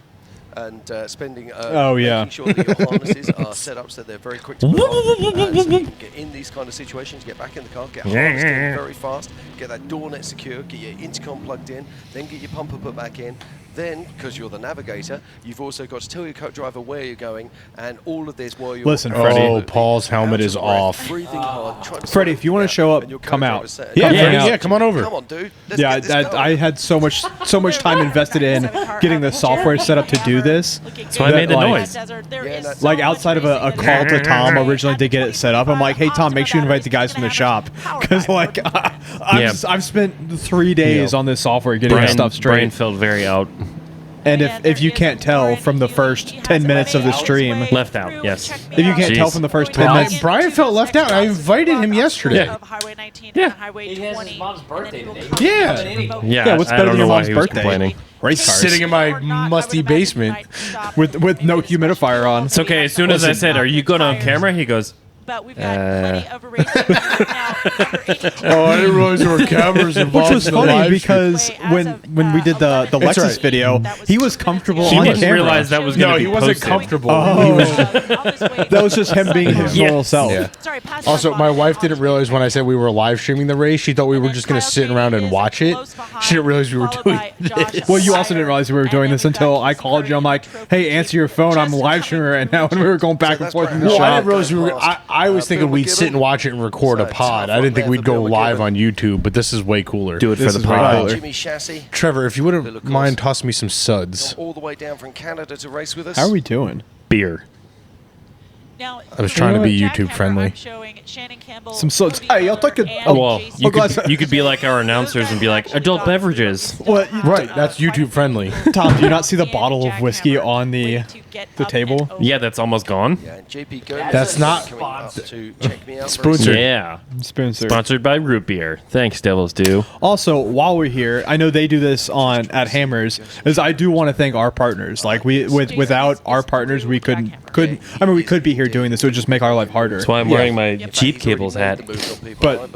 And spending yeah. making sure that your harnesses are set up so they're very quick to put on. So you can get in these kind of situations, get back in the car, get harnessed in very fast, get that door net secure, get your intercom plugged in, then get your pumper put back in. Then, because you're the navigator, you've also got to tell your co-driver where you're going, and all of this while you're... Listen, Freddie. Oh, Paul's helmet is off. Breathing hard, trying to Freddie, if you want to show up, come out. Yeah, come on over. Come on, dude. I had so much time invested in getting the software set up to do this. So I made the noise. Like outside of a call to Tom originally to get it set up, I'm like, hey Tom, make sure you invite the guys from the shop because like I've spent 3 days on this software getting this stuff straight. Brian felt very out. And if you can't tell from the first 10 minutes of the stream, left out, yes. If you can't tell from the first 10 minutes, Brian felt left out. I invited him yesterday. Yeah. He has his mom's birthday today. Yeah. Yeah, what's I better don't than know your why mom's he was birthday? complaining. Race cars. Sitting in my musty basement. with no humidifier on. It's okay. As soon as I said, "Are you good on camera?" he goes, But we've had plenty of racing now. Oh, I didn't realize there were cameras involved. Which was in the funny live because stream. when we did the Lexus right. video, he was comfortable He on didn't camera. realize that was going to be he wasn't posted. comfortable. Oh. That was just him being his normal self. Yeah. Also, my wife didn't realize when I said we were live streaming the race, she thought we were just going to sit around and watch it. She didn't realize we were doing this. Well, you also didn't realize we were doing this until I called you. I'm like, hey, answer your phone. I'm a live streamer right now. And we were going back and forth in the Well, I shop. didn't realize we were. I was thinking we'd sit and watch it and record a pod. I didn't think we'd go live on YouTube, but this is way cooler. Do it for This the is way pod. cooler. Jimmy Chassis, Trevor, if you wouldn't mind tossing me some suds. all the way down from Canada to race with us. How are we doing? Beer. Now, I was trying to be Jack YouTube Hammer, friendly. I'm showing Shannon Campbell, Some suds. Cody Hey, I'll take Miller, a- and oh, Well, Jason you glass- could be like our announcers and be like, adult beverages. What? Right, that's YouTube friendly. Tom, do you not see the and bottle of Jack whiskey Hammer on the waiting to get the up table? and over. Yeah, that's almost gone. Yeah, and JP Gomez That's is not- coming up to check me out. Sponsored. Yeah. Spencer? Sponsored by Root Beer. Thanks, Devils Do. Also, while we're here, I know they do this at Hammers. Is I do want to thank our partners. Like without our partners, we couldn't. I mean, we could be here doing this. It would just make our life harder. That's why I'm wearing my Jeepcables hat. But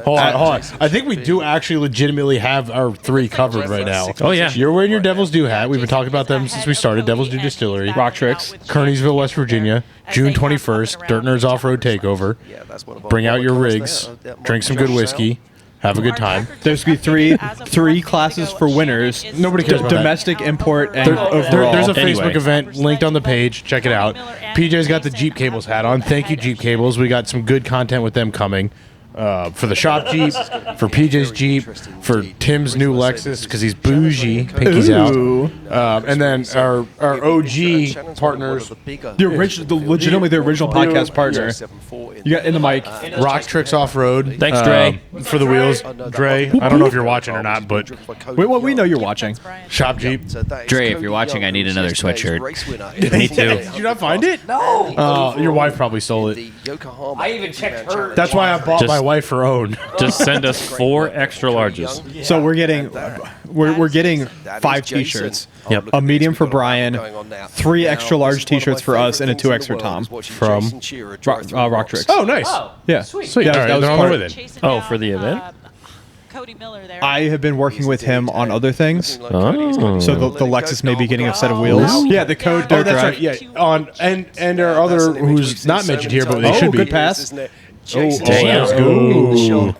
Hold on. I think we do actually legitimately have our three covered right now. Oh, yeah. You're wearing your Devil's Due hat. We've been talking about them since we started. Devil's Due Distillery. Rocktrix. Kearneysville, West Virginia. June 21st. Dirt Nerds Off-Road Takeover. Yeah, that's one of our Bring out your podcasts rigs. there. Drink some good whiskey. Have a good time. there's gonna be three classes for winners. Nobody cares about that. Domestic, import, and overall. There's a Anyway. Facebook event linked on the page. Check it out. PJ's got the Jeepcables hat on. Thank you, Jeepcables. We got some good content with them coming. For the shop Jeep, for PJ's Jeep, for Tim's new Lexus because he's bougie. Pinky's Ooh. out. And then our OG partners, legitimately the original podcast partner. You got in the mic. Rocktrix Off-Road. Thanks, Dre. For the wheels. Dre, I don't know if you're watching or not, but We know you're watching. Shop Jeep. Dre, if you're watching, I need another sweatshirt. Me too. Did you not find it? No. Your wife probably stole it. I even checked her. That's why I bought my wife her own. Just send us 4 extra larges. So we're getting 5 T-shirts. Yep. A medium for Brian, 3 extra large T-shirts for us, and a 2 extra Tom From Rocktrix. Oh, nice. Yeah. Sweet. Yeah, All right, that was they're on part- the way then. Oh, for the event? Cody Miller there. I have been working with him on other things. Oh. So the Lexus may be getting a set of wheels. Yeah, the code Oh, Dirt that's Drive. right. Yeah, on and our other who's not mentioned here, but they should be. Good pass. Damn. Ooh.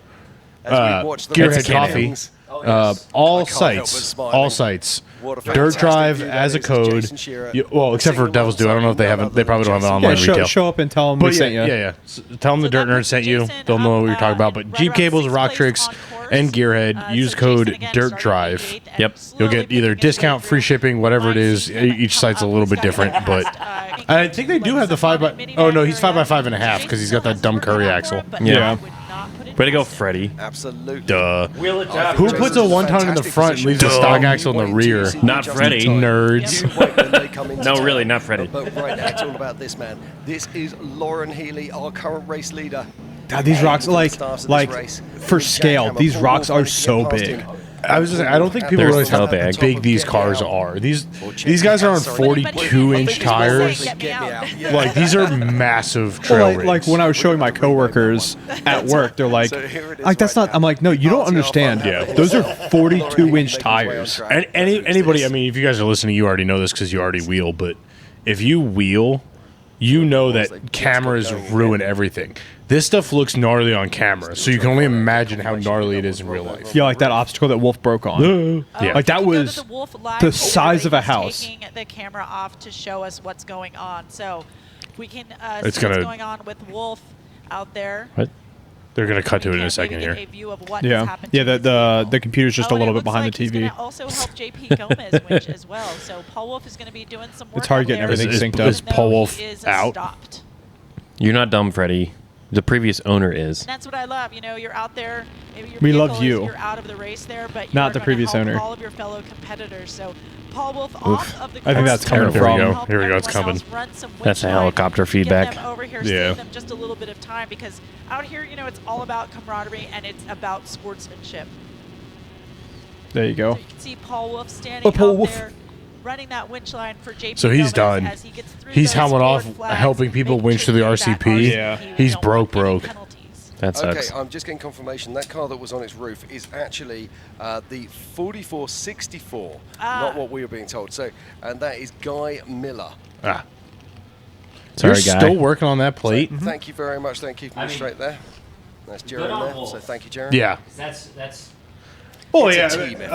That's Gearhead a Coffee. All sites. Dirt Drive as a code. Well, except for Devil's Due. I don't know if they haven't. They probably don't have it online retail. Show up and tell them But we sent you. yeah. Tell them the Dirt Nerds sent you. They'll know what you're talking about. But Jeepcables, Rocktrix, and Gearhead, use code DirtDrive. Yep. You'll get either discount, free shipping, whatever it is. Each site's a little bit different, but I think they do have the 5x. Oh no, he's 5x5.5 because he's got that dumb curry axle. Yeah. Way to go, Freddy. Absolutely. Duh. Who puts a 1-ton in the front and leaves a stock axle in the rear? Not Freddy. Nerds. No, really, not Freddy. But right now, it's all about this man. This is Lauren Healy, our current race leader. God, these rocks, for scale, these rocks are so big. I was just saying, I don't think people They're realize so how big. big these cars are. These guys are on 42-inch tires. Like, these are massive trail rigs. Like when I was showing my coworkers at work, they're like that's not. I'm like, no, you don't understand. Yeah. Those are 42-inch tires. And anybody, I mean, if you guys are listening, you already know this because you already wheel. But if you wheel, you know that cameras ruin everything. This stuff looks gnarly on camera, so you can only imagine how gnarly it is in real life. Yeah, like that obstacle that Wolf broke on. Yeah. Like that was the size of a house. Taking the camera off to show us what's going on. So we can see It's what's gonna- going on with Wolf out there. What? They're going to cut to it in a Maybe second get here. a view of what has Yeah, happened yeah. to his The computer's just a and little it bit looks behind like the he's TV. gonna also help JP Gomez winch as well. So Paul Wolf is going to be doing some work. It's hard up getting there, everything Is- synced up. is Paul Wolf He is out? Stopped. You're not dumb, Freddy. The previous owner is. And that's what I love. You know, you're out there. Maybe your We vehicle love you. You're out of the race there, but Not you're the gonna previous help owner. all of your fellow competitors. So Paul Wolf off of the I think that's coming Here we from. go. Here we go. It's coming. That's the helicopter feedback. Get them over here, Yeah. save them just a little bit of time because out here, you know, it's all about camaraderie and it's about sportsmanship. There you go. So you can see Paul Wolf standing Paul out Wolf. there, running that winch line for JP. So he's Gomez done. as he gets through He's those helmet off, forward flags, helping people making winch sure to the to get that RCP. RCP. Yeah. We He's don't want any broke. penalties. That sucks. Okay, I'm just getting confirmation. That car that was on its roof is actually the 4464, not what we were being told. So, and that is Guy Miller. Ah. Sorry, You're guy. still working on that plate? Thank you very much. Thank you for me straight there. That's Jared Good on there. Wolf. So thank you, Jared. Yeah. That's Oh, It's a yeah. team effort.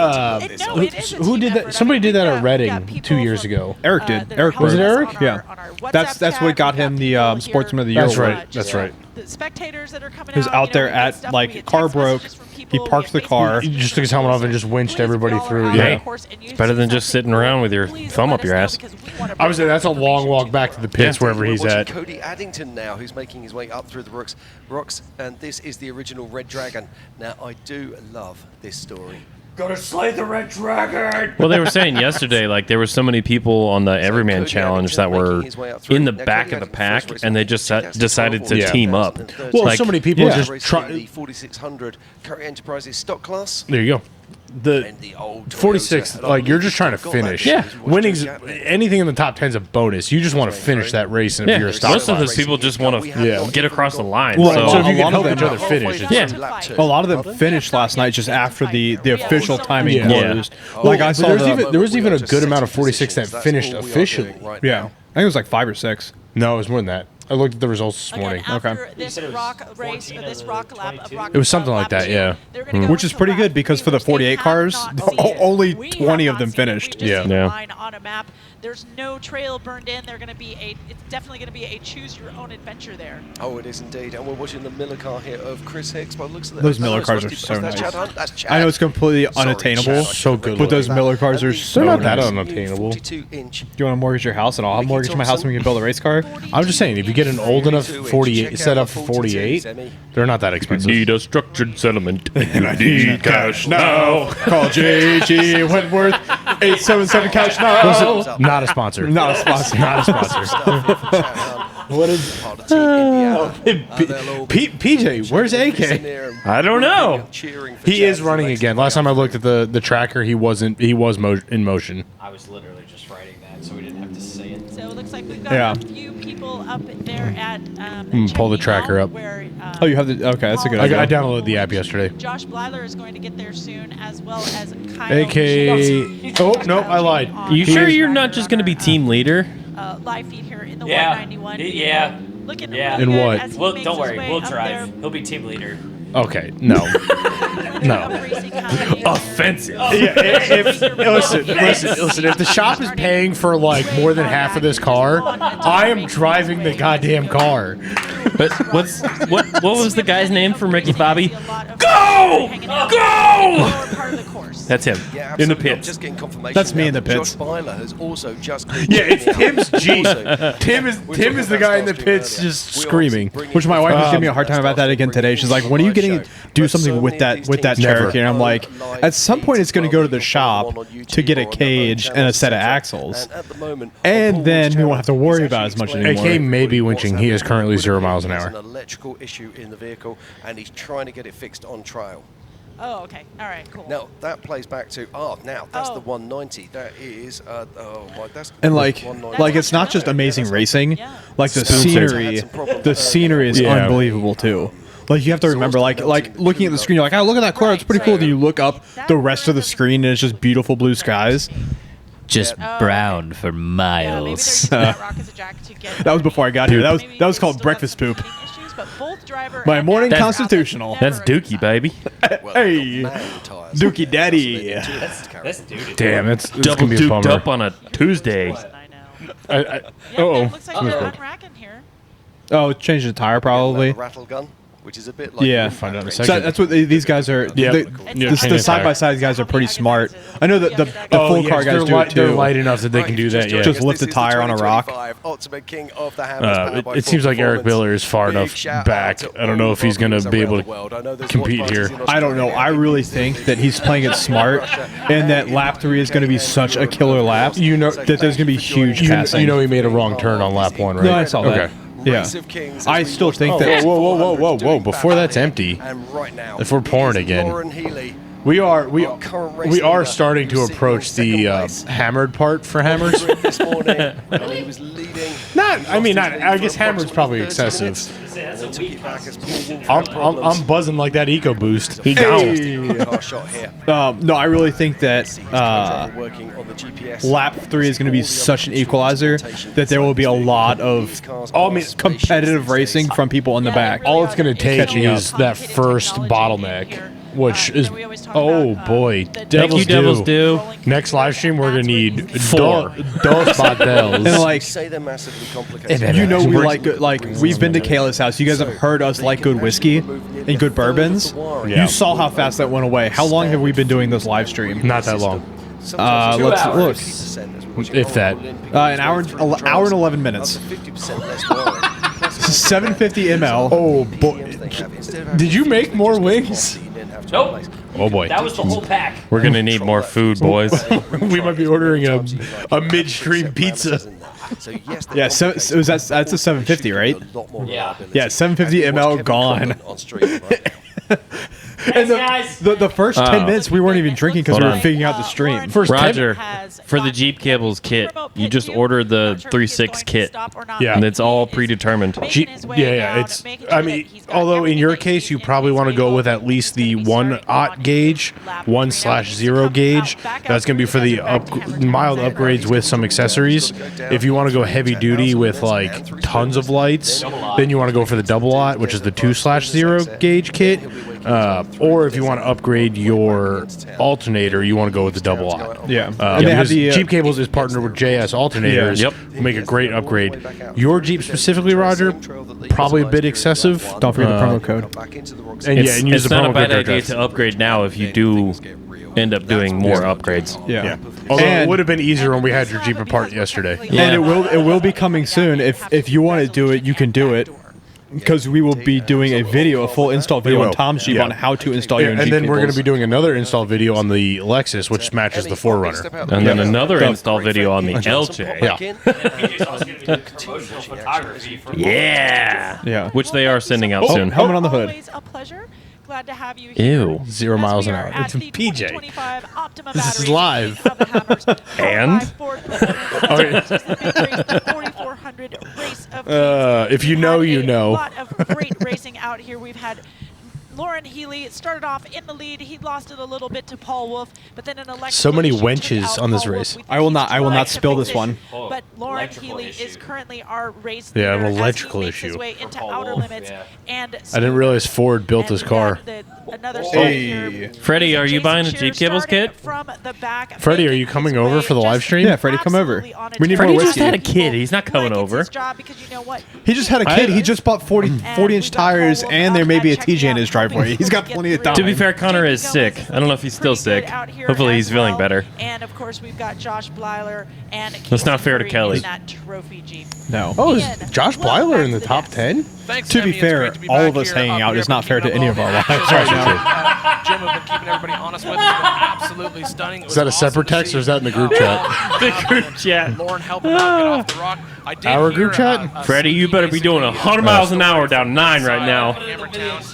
No, it is a Who team did that? effort. I Somebody mean, did that we've at got Reading people 2 years from, ago. Eric did. that are Eric helping was it us Eric? on Yeah. our WhatsApp That's chat. what got We've him the people Sportsman of the here. Year That's award. right. That's right. The spectators that are coming He was out, out you know, there we get at stuff, we like get car text broke. messages from He people, parks we the get car. He just took his helmet off and just winched everybody through. Please, Yeah. of course, and you It's better see than just something sitting around cool, with your please thumb let up us your know ass. because we wanna I would say bring that's a long information walk to back you. to the pits wherever We're he's watching at. Cody Addington now, who's making his way up through the rocks, and this is the original Red Dragon. Now, I do love this story. Gotta slay the Red Dragon! Well, they were saying yesterday, like there were so many people on the Everyman Cody Challenge that Addington were making his way up through. in the Now, back Cody of the Addington pack, first race and they in just 2012 decided to Yeah. team up. 2013. Well, Like- so many people Yeah. just Racing try. in the 4600 Curry Enterprises stock class. There you go. The And the old 46, Toyota. like you're just trying to Got that finish. shit. Yeah. Winning's anything in the top 10's a bonus. You just want to finish that race, and if Yeah, you're a stock most of class. those people just want to get across the line. Well, So So, if you a can lot help of each them- other finish, it's yeah. A lot of them finished last night just after the official timing Yeah. closed. Oh, Like I But saw there was even a good amount of 46 that finished officially. Yeah, I think it was like 5 or 6. No, it was more than that. I looked at the results this Again, morning. after Okay. this said it was rock race, 14 or of this the rock lap, 22? rock It was something lap like that, two, yeah. they're gonna go Which is into pretty lap good because for the three, which they 48 have cars, not seen. only We 20 have of them not seen it. finished. We just Yeah. see Yeah. a line on a map. There's no trail burned in. They're going to be it's definitely going to be a choose your own adventure there. Oh, it is indeed. And we're watching the Miller car here of Chris Hicks by the looks of Those that. Miller No, cars it's are Rusty- so that's nice. Chad Hunt. That's Chad. I know it's completely Sorry, unattainable, Chad. So good but those looking. Miller cars are And the so They're not that nice. unattainable. 42-inch. Do you want to mortgage your house at all? I'll mortgage my house and we can build a race car. I'm just saying, if you get an old enough 48 set up for 48, they're not that expensive. Need a structured settlement. And you need cash now. Call JG Wentworth 877 cash now. Not a sponsor. Not a sponsor. Not a sponsor. What is part of Team Indiana. PJ? Where's AK? I don't know. He is running again. Last time I looked at the tracker, he wasn't. He was in motion. I was literally just writing that, so we didn't have to say it. So it looks like we've got a few people up there at Pull the tracker up. where, Oh, you have the. Okay, that's a good idea. I downloaded the app yesterday. Josh Blyler is going to get there soon, as well as Kyle. AK. Oh no, I lied. You sure you're not just going to be team leader? Live feed here in the Yeah. 191. Yeah. Looking Yeah. really In good what? as he Well, makes don't his worry. way We'll up drive. there. He'll be team leader. Okay, no, no. Offensive. Listen. If the shop is paying for like more than half of this car, I am driving the goddamn car. But what was the guy's name from Ricky Bobby? Go! That's him in the pits. Just getting confirmation. That's me in the pits. Josh Byler has also just. Yeah, it's Tim's Jeep. Tim is the guy in the pits just screaming. Which my wife was giving me a hard time about that again today. She's like, "When are you getting to do something with that Cherokee?" And I'm like, "At some point, it's going to go to the shop to get a cage and a set of axles, and then we won't have to worry about as much anymore." AK may be winching. He is currently 0 miles an hour. There's an electrical issue in the vehicle, and he's trying to get it fixed on trail. Oh, okay. All right, cool. Now that plays back to now that's the 190. That is that's And like it's not just amazing racing. Like the scenery is unbelievable too. Like you have to remember, like looking at the screen, you're like, "Oh, look at that car! It's pretty cool." Then you look up the rest of the screen, and it's just beautiful blue skies. Just brown for miles. That was before I got here. That was called breakfast poop. My morning constitutional. That's Dookie, baby. Hey, Dookie Daddy. That's Dookie. Damn, it's Double gonna be a duked bummer. up on a Tuesday. Looks like they're unracking here. Oh, change the tire probably. rattle gun, which is a bit like Yeah, Find out in a so second. that's what these guys are. The side by side guys are pretty smart. I know that the full car guys do it too. They're light enough that they can do that. Yeah. Just lift a tire on a rock. It seems like Eric Miller is far enough back. I don't know if he's going to be able to compete here. I don't know. I really think that he's playing it smart, and that lap 3 is going to be such a killer lap. You know that there's going to be huge passing. You know he made a wrong turn on lap 1, right? No, I saw that. Okay. Yeah, I still think that. Whoa! Before that's empty, if we're pouring again, we are starting to approach the hammered part for hammers. I guess hammered's probably excessive. I'm buzzing like that EcoBoost. He No, I really think that lap 3 is going to be such an equalizer that there will be a lot of competitive racing from people in the back. All it's going to take is that first bottleneck, which is boy, Devil's Due. Next live stream, we're gonna need 4 dos bottles. And like, say they're massively complicated. you know, we like we've been to Kayla's house. You guys have heard us like good whiskey and good bourbons. Yeah. You saw how fast that went away. How long have we been doing this live stream? Not that long. Let's look. If that. An hour and 11 minutes. 750 ml. Oh boy! Did you make more wings? Nope. Oh boy! That was the whole pack. We're gonna need more food, boys. We might be ordering a midstream pizza. Yeah, so that's a 750, right? Yeah. Yeah, 750 ml gone. Thanks, guys. The first 10 minutes we weren't even drinking because we were figuring out the stream. Roger, for the Jeepcables kit, you just order the 3.6 kit. Yeah. And it's all predetermined. It's. I mean, although in your case you probably want to go with at least the 1/0 gauge, 1/0 gauge. That's going to be for the mild upgrades with some accessories. If you want to go heavy duty with like tons of lights, then you want to go for the 0/0, which is the 2/0 gauge kit. Or if you want to upgrade your alternator, you want to go with the 0/0. Yeah. And they have the Jeepcables is partnered with JS alternators. Yep. Who make a great upgrade. Your Jeep specifically, Roger, probably a bit excessive. Don't forget the promo code. And use it's the not promo a bad code idea to upgrade now if you do end up doing more upgrades. Yeah. Although it would have been easier when we had your Jeep apart yesterday. And it will be coming soon. If you want to do it, you can do it. because we will be doing a video, a full install video on Tom's Jeep on how to install your and then we're going to be doing another install video on the Lexus, which matches the 4Runner. And then another install video on the LJ. Yeah. Which they are sending out soon. Helmet on the hood. Always a pleasure. Glad to have you here. Ew. 0 miles an hour. It's a PJ. This is live. And? If you know, you know. A lot of great racing out here. We've had Lauren Healy started off in the lead. He lost it a little bit to Paul Wolf, but then an electric. So many wenches on this race. I will not spill this one. But Lauren Healy is currently our race Yeah, leader an as electrical he makes his issue. way into outer limits. And I didn't realize Ford built his car. Freddie, are you buying a Jeepcables kit? Freddie, are you coming over for the live stream? Yeah, Freddie, come over. We need Freddie more just whiskey. had a kid. He's not coming over. He just had a kid. He just bought 40-inch tires, and there may be a TJ in his driveway. He's got plenty of time. To be fair, Connor is sick. I don't know if he's still sick. Hopefully he's feeling better. And of course, we've got Josh Blyler and That's not fair to Kelly. in that trophy Jeep. No. Oh, is Josh Blyler in the top 10? To be fair, all of us hanging out is not fair to any of our lives right now. Jim have been keeping everybody honest with. It's been absolutely stunning. Is that a separate text or is that in the group chat? The group chat. Lauren helping out get off the rock. I did Our hear, group chat? Freddie, you better be doing 100 miles an hour down 9 right now.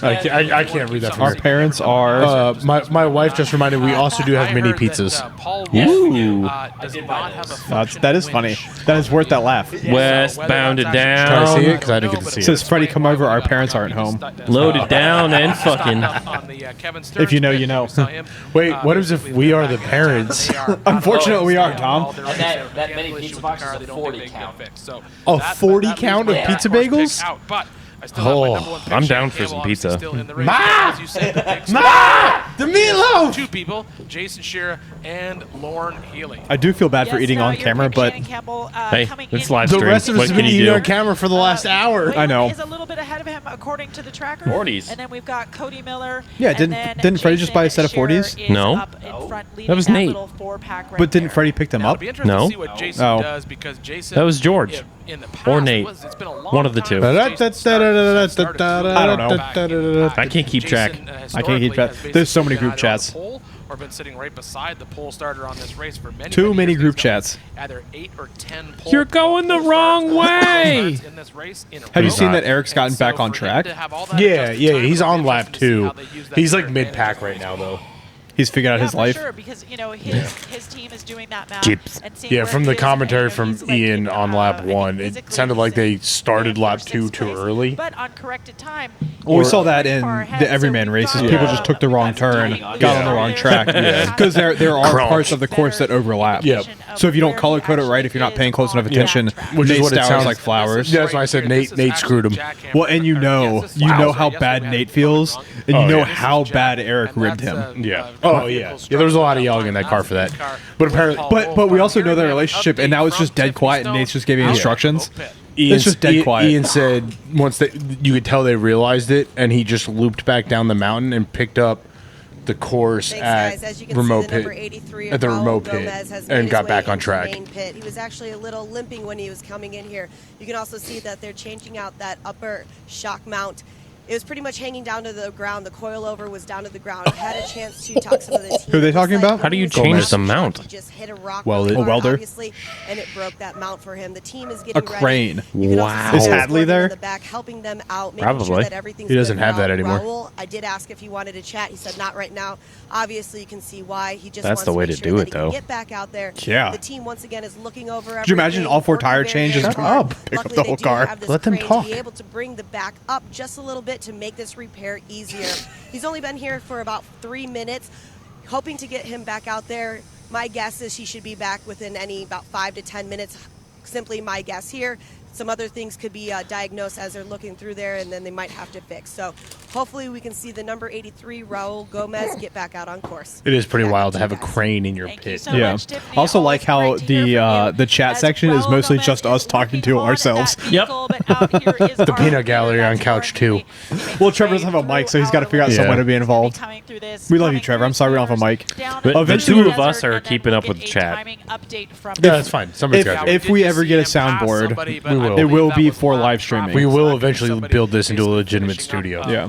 I can't read that from Our parents are. My wife just reminded we also do have mini pizzas. Ooh. That is funny. That is worth that laugh. Westbound it Can I down. see it? Because I didn't get to see Says it. Freddie, come over. Our parents aren't home. Load it down and fucking. If you know, you know. Wait, what if we are the parents? Unfortunately, we are, Tom. And that mini pizza box is a 40 count. A 40 count of pizza bagels? Oh, I'm down for some pizza. Ma! The meatloaf! Two people, Jason Shearer and Lauren Healy. I do feel bad for eating on camera, but Hey, it's live The stream. rest of us What have can been you eating do? on camera for the last hour. I know. Is a little bit ahead of him according to the tracker. 40s. And then we've got Cody Miller. Yeah, and then didn't Freddie just buy a set of Shearer 40s? is No. up in front, leading That was Nate. little 4-pack right but didn't there. Freddie pick them Now, up? it'll be interesting No. to see what Jason Oh. does because Jason. That was George. In the past, Or Nate. it's been a long One of the time two. since Jason started, so started I don't know. back in I can't keep track. Jason, I can't keep track. historically There's so many has group basically been chats. either on the pole Or been sitting right beside the pole starter on this race for many, Too many years. group He's got chats. Either 8 or 10 pole. You're going the wrong way. In this race in a Have you row. seen that Eric's gotten And so back on for him track? to have all that Yeah, adjusted yeah, time, he's it'll be on lap interesting to see 2. how they use that He's to like their mid-pack advantage. right now, though. He's figured out his life. Sure, because his team is doing that math. Jeeps. And seeing Yeah, where from he the is, commentary and, from he's like, Ian on lap I think 1, it physically sounded like they he's started in lap first 2 in too place, early. But on corrected time. Well, we Or- saw that in far ahead, the so everyman we've races. got- People just took the wrong turn, got on the wrong track. Because there are Crunch. parts of the course that overlap. Yep. So if you don't color code it right, if you're not paying close enough attention, Which is Nate what it Stowers sounds like flowers. Yeah, that's why I said Nate screwed him. Well, and you know how bad Nate feels, and you know how bad Eric ribbed him. Yeah. Oh, yeah. Yeah, there was a lot of yelling in that car for that. But apparently, But we also know their relationship, and now it's just dead quiet, and Nate's just giving instructions. It's just dead quiet. Ian said once you could tell they realized it, and he just looped back down the mountain and picked up the course Thanks, guys. As you can remote see, the number pit 83 at the Raul remote pit Gomez has made and his got way back on into the track. main pit. He was actually a little limping when he was coming in here. You can also see that they're changing out that upper shock mount. It was pretty much hanging down to the ground. The coilover was down to the ground. I had a chance to talk to some of the team. Who are they talking about? How do you change the mount? He just hit a rock Welded. on the car, A welder? obviously, and it broke that mount for him. The team is getting A crane. ready. You can also Wow. see Is Raul's Hadley working there? in the back, helping them out, making Probably. sure that everything's He doesn't good have that now. anymore. Raul, I did ask if he wanted to chat. He said not right now. Obviously, you can see why. He just That's wants the way make to sure do that it, he can though. Get back out there. Yeah. The team once again is looking over everything. Could you imagine all 4 tire working very changes? hard. Shut up. Pick up Luckily, the they whole do car. have this Let them crane talk. To be able to bring the back up just a little bit to make this repair easier. He's only been here for about 3 minutes. Hoping to get him back out there. My guess is he should be back within about 5 to 10 minutes. Simply my guess here. Some other things could be diagnosed as they're looking through there, and then they might have to fix. So hopefully we can see the number 83 Raul Gomez get back out on course. It is pretty Back wild to to have a you guys. crane in your Thank you pit. so Yeah. much, Tiffany. Also Always like how great to hear from you. the chat As section is Raul mostly Gomez just is us talking working to hard at that ourselves. vehicle, but out here is The our peanut leader, gallery on that's couch Lauren 2. Healy. Well, Trevor doesn't have a mic, so he's got to figure out Yeah. someone to be involved. Coming through this, We love you, coming Trevor. through I'm sorry we don't have a corners, mic. down But through the Eventually- two of desert, us are and then keeping we'll up with get the a chat. timing update from Yeah, that's fine. Somebody's If, got it. if we ever get a soundboard, We will. it will be for live streaming. We will eventually build this into a legitimate studio. Yeah.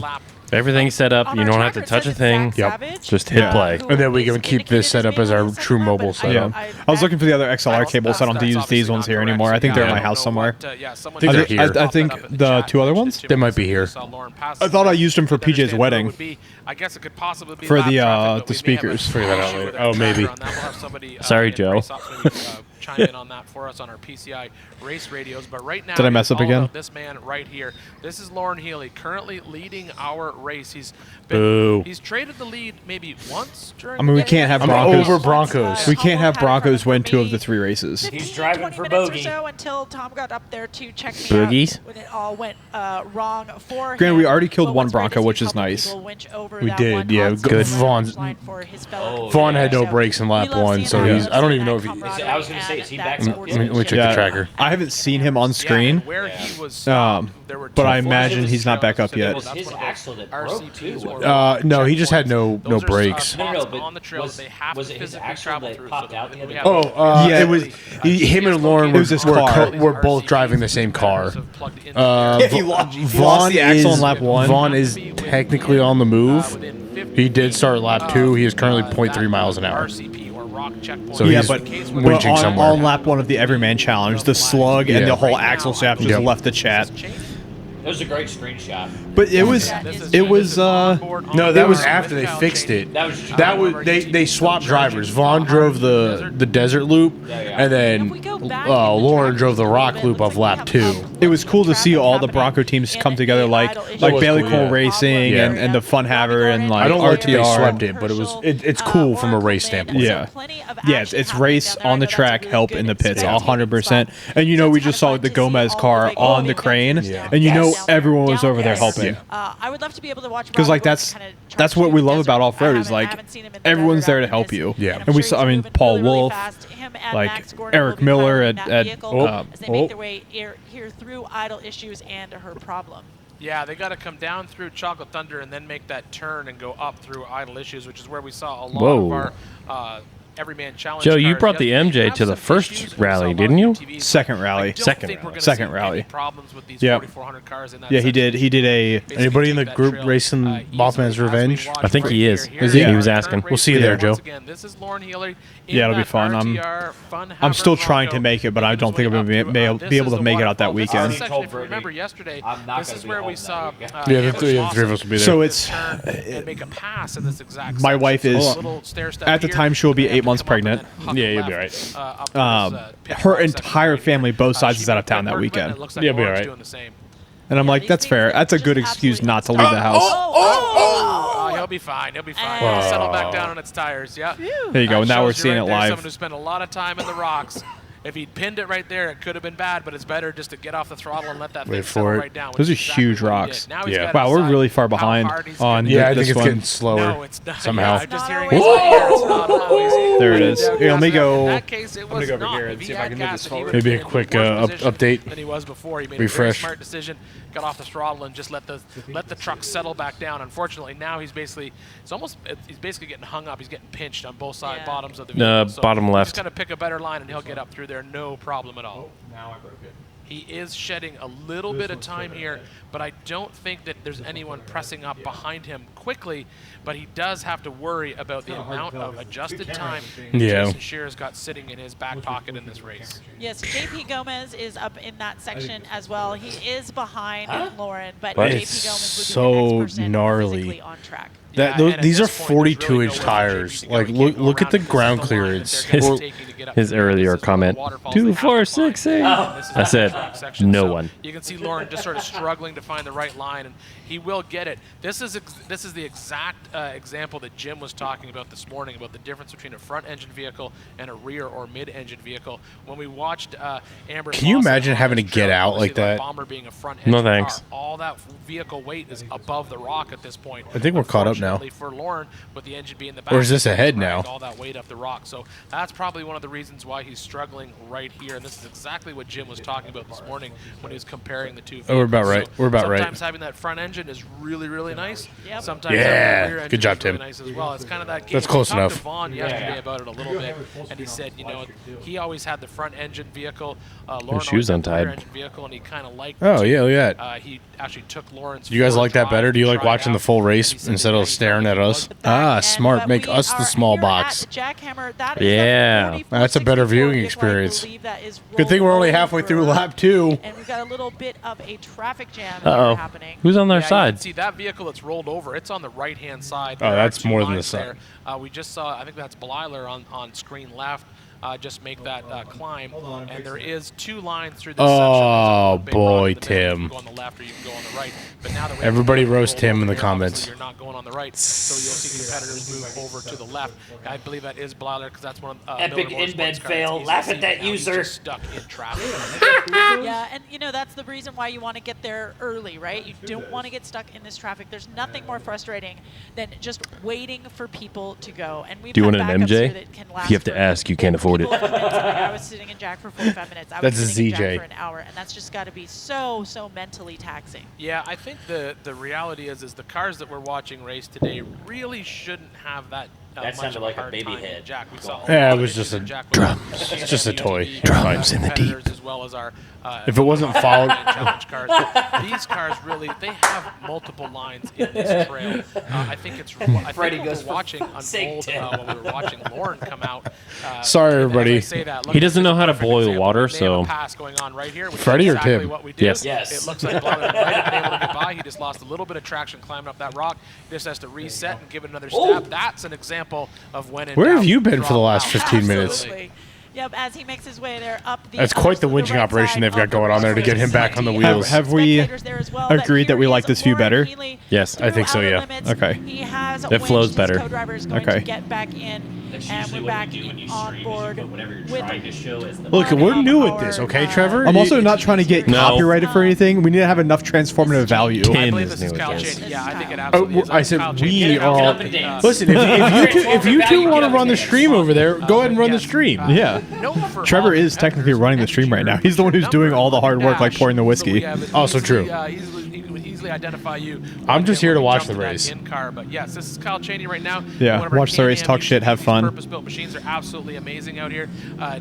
Everything's set up. You don't have to touch a thing. Just hit play. And then we can keep this set up as our true mobile setup. Yeah. I was looking for the other XLR cables. I don't have to use these ones here anymore. I think they're in my house somewhere. I think the two other ones? They might be here. I thought I used them for PJ's wedding. I guess it could possibly be For lap the, traffic, but the we may have speakers. a Figure that out issue later. with our Oh, maybe. tracker on that. We'll have somebody, Sorry, in Joe. race ops maybe, chime in on that for us on our PCI race radios. But right now, Did I mess it's up all again? about this man right here. This is Lauren Healy, currently leading our race. Boo. He's traded the lead maybe once during. I mean, we the can't have I'm Broncos. over Broncos. We can't have Broncos win 2 of the 3 races. 15, driving 20 for minutes bogey. or so until Tom got up there to check me Boogies? out when it all went wrong for Granted, him. we already killed But one what's great Bronco, is which a is couple nice. people winch over We that did, one yeah, constant good. line Vaughn- for his fellow Oh, Vaughn had no So brakes in lap we love 1, seeing so that. he's. I don't even know if he. I was gonna say, is he back And up that yet? Let me check Yeah. the tracker. I haven't seen him on screen, Yeah, where he was stopped, there were but two I forces imagine he's not back up so yet. It was that's his one of axle that broke, RCPs too. or No, he just had no Those are, brakes. No, spots but on the trail was- that they have was to it his physically axle travel that through, popped so out that the we other have day? Yeah. It was him and Lauren It was his were, car. were both driving the same car. Yeah, he lost the axle in lap 1. Vaughn is technically on the move. He did start lap 2. He is currently 0.3 miles an hour. So yeah, he's but winching on, somewhere. on lap 1 of the Everyman Challenge, the slug and Yeah. the whole axle shaft just Yep. left the chat. It was a great screenshot. But it was No, that was after they fixed it. That was They swapped drivers. Vaughn drove the desert loop, and then Lauren drove the rock loop of lap 2. it was cool to see all the Bronco teams come together, like Bailey Cole Racing Yeah. and the Fun Haver and like I don't like that they RTR. swept it, but it's cool from a race standpoint. Yeah. Yeah, it's race on the track, help in the pits, 100%. And you know, we just saw the Gomez car on the crane, and you know everyone was over there helping. I would love to be able to watch Because like that's what we love about off-road is like everyone's there to help you. Yeah. And we saw, I mean, Paul Wolf, like Eric Miller at as they make their way here through idle issues and her problem. Yeah, they got to come down through Chocolate Thunder and then make that turn and go up through idle issues, which is where we saw a lot Whoa. of our Everyman Challenge. Joe, you cars brought the yesterday. MJ Have to the some first issues. We rally, saw a lot didn't of you? UTVs. Second rally. I don't Second think we're rally. gonna Second see rally. any problems with these Yep. 4,400 cars in that Yeah, he section. did. He did a. Basically Anybody in the take that group trail, racing easily Mothman's as we Revenge? watch I think right he here. is. Here Is he? is He was our asking. current We'll see you race there, leader. Joe. Once again, this is Lauren Healy in Yeah, it'll be that fun. RTR Fun I'm still Haver trying to Bronco. make it, but I don't think I'm going to be able to make it out that This is weekend. the section, if you remember yesterday, I'm not this gonna is be where we home saw that Yeah, the Amber three of us Slauson will be there. So it's turn and make a pass in this exact my section. wife So is a little stair step at the here, time she'll be and 8 months come up and pregnant. then huck Yeah, you'll be left, right. up to this, pit Her box section entire right here. family, both sides, She is out of put town that work in, weekend. and it looks like You'll be Lauren's right. doing the same. And I'm like, that's fair. That's a good excuse not to leave the house. Oh, he'll be fine. He'll be fine. Wow. He'll settle back down on its tires. Yeah. There you go. That Now we're shows you seeing right it there, live. Someone who spent a lot of time in the rocks. If he'd pinned it right there, it could have been bad, but it's better just to get off the throttle and let that thing Wait settle for it. right down. Those are which is exactly huge what he rocks. did. Now he's Yeah. gotta Wow, we're decide really far how behind hard he's on gonna Yeah, I this think it's one. getting slower No, it's not. somehow. I'm just hearing Whoa! it's not always. There it is. Here, let me go. In that case, it was go over not. here If and he see if I had can move gas, this he forward. would have Maybe a been in quick, worse position update. than he was before. He made a Refresh. very smart decision, got off the throttle and just let the truck settle back down. Unfortunately, now he's basically getting hung up. He's getting pinched on both side bottoms of the vehicle. So bottom he's left. just gonna pick a better line and he'll get up through there, no problem at all. Now I broke it. He is shedding a little bit of time here, but I don't think that there's anyone pressing up behind him quickly, but he does have to worry about the amount of adjusted time Yeah. Jason Shearer's got sitting in his back pocket in this race. Yes, JP Gomez is up in that section as well. He is behind Lauren, but But JP it's Gomez would be so the next person gnarly. physically on track. These are 42-inch tires. Like, look at the ground clearance. His earlier comment, 2, 4, 6, 8. I said, no one. You can see Lauren just sort of struggling to find the right line, and he will get it. This is the exact example that Jim was talking about this morning about the difference between a front-engine vehicle and a rear or mid-engine vehicle. When we watched Amber, can you imagine having to get out like that? Bomber being a front-engine no thanks. Car. All that vehicle weight is above the rock at this point. I think we're caught up now. For Lauren, with the engine being the back, or is this ahead now? All that weight up the rock. So that's probably one of the reasons why he's struggling right here. And this is exactly what Jim was talking about this morning when he was comparing the two vehicles. Oh, we're about right. We're about right. Sometimes having that front engine is really, really nice. Yep. Sometimes having the rear engine good job, is really Tim. nice as well. It's kind of that game. That's close enough. I talked to Vaughn yesterday about it a little bit, and he said, you know, he always had the front engine vehicle. Lauren shoes always had the untied. rear engine vehicle, and he kind of liked. Oh yeah, look at that. He actually took Lauren's. Do you guys like that better? Do you like watching the full race instead of staring at us? Ah, smart. Make us the small box. Yeah, that's a better viewing experience. Good thing we're only halfway through lap 2. And we've got a little bit of a traffic jam happening. Who's on their You side? can see that vehicle that's rolled over. It's on the right-hand side. Oh, There that's are two more than the lines side. there. We just saw, I think that's Blyler on screen left. Just make that climb, and there is 2 lines through this section. Oh There's a big run boy, in the middle. You Tim. can go on the left or you can go on the right. But now that we Everybody have to roast Tim in the over here, obviously comments. You're not going on the right, so you'll see competitors move over to the left. I believe that is Blyler because that's one of Epic Miller Motorsports in-bed cars. fail. He's Laugh easy. at that Now he's user. just stuck in traffic. Yeah, and you know that's the reason why you want to get there early, right? You don't want to get stuck in this traffic. There's nothing more frustrating than just waiting for people to go. And we've Do you had want an backups here MJ? that can If last you have to for ask, you can't afford it. people have been saying, I was sitting in Jack for 45 minutes. I was That's a sitting in Jack ZJ. for an hour, and that's just got to be so mentally taxing. Yeah, I think the reality is the cars that we're watching race today really shouldn't have that. That much sounded of a like a hard baby time in head. Jack. We saw Yeah, a it was lot just of a Jack with drums. the It's just a toy. UTV Drums in the deep. competitors as well as our If it wasn't followed- challenge cars. These cars really they have multiple lines in this trail. I think it's I Freddie think what goes we're for watching unfold when we were watching Lauren come out. Sorry, and everybody. as I say that, look, He this doesn't is know a how to perfect boil example. water, They have a so- pass going on right here, which is Freddie or exactly Tim? what we do. Yes. Yes. It looks like Blyler might have been able to get by. He just lost a little bit of traction climbing up that rock. Just has to reset and give it another stab. That's an example of when in Where have doubt, you been for the drop last out. 15 minutes? Absolutely. Yep, as he makes his way there up the That's quite the winching right operation side they've got of the going on there to get him back on the wheels. Have we Spectators there as well, but agreed that we here like is this view Lauren better? Healy Yes, I think so, through yeah. outer limits. Okay. He has It flows winched. better. His co-driver is going Okay. to get back in, That's and usually we're what back you do when you on stream. board Is whenever you're with trying to show as the Look, we're new at this, okay, Trevor? I'm also not trying to get No. copyrighted for anything. We need to have enough transformative value. Tim I believe is this is new Cal at this. Cheney. Yeah, I think it Oh, absolutely is. I said Cal we Cheney. Get are. up and dance. Listen, if you two want to run the stream over there, go ahead and run the stream. Yeah. Note for Trevor all is technically running the stream right now. He's the one who's doing all the hard work, like pouring the whiskey. Also true. He can easily identify you. I'm just here to watch the Jump that race. in-car, but yes, this is Kyle Cheney right now. Yeah, One of our watch the race, Can-Am talk shit, have these fun. Purpose-built machines are absolutely amazing out here,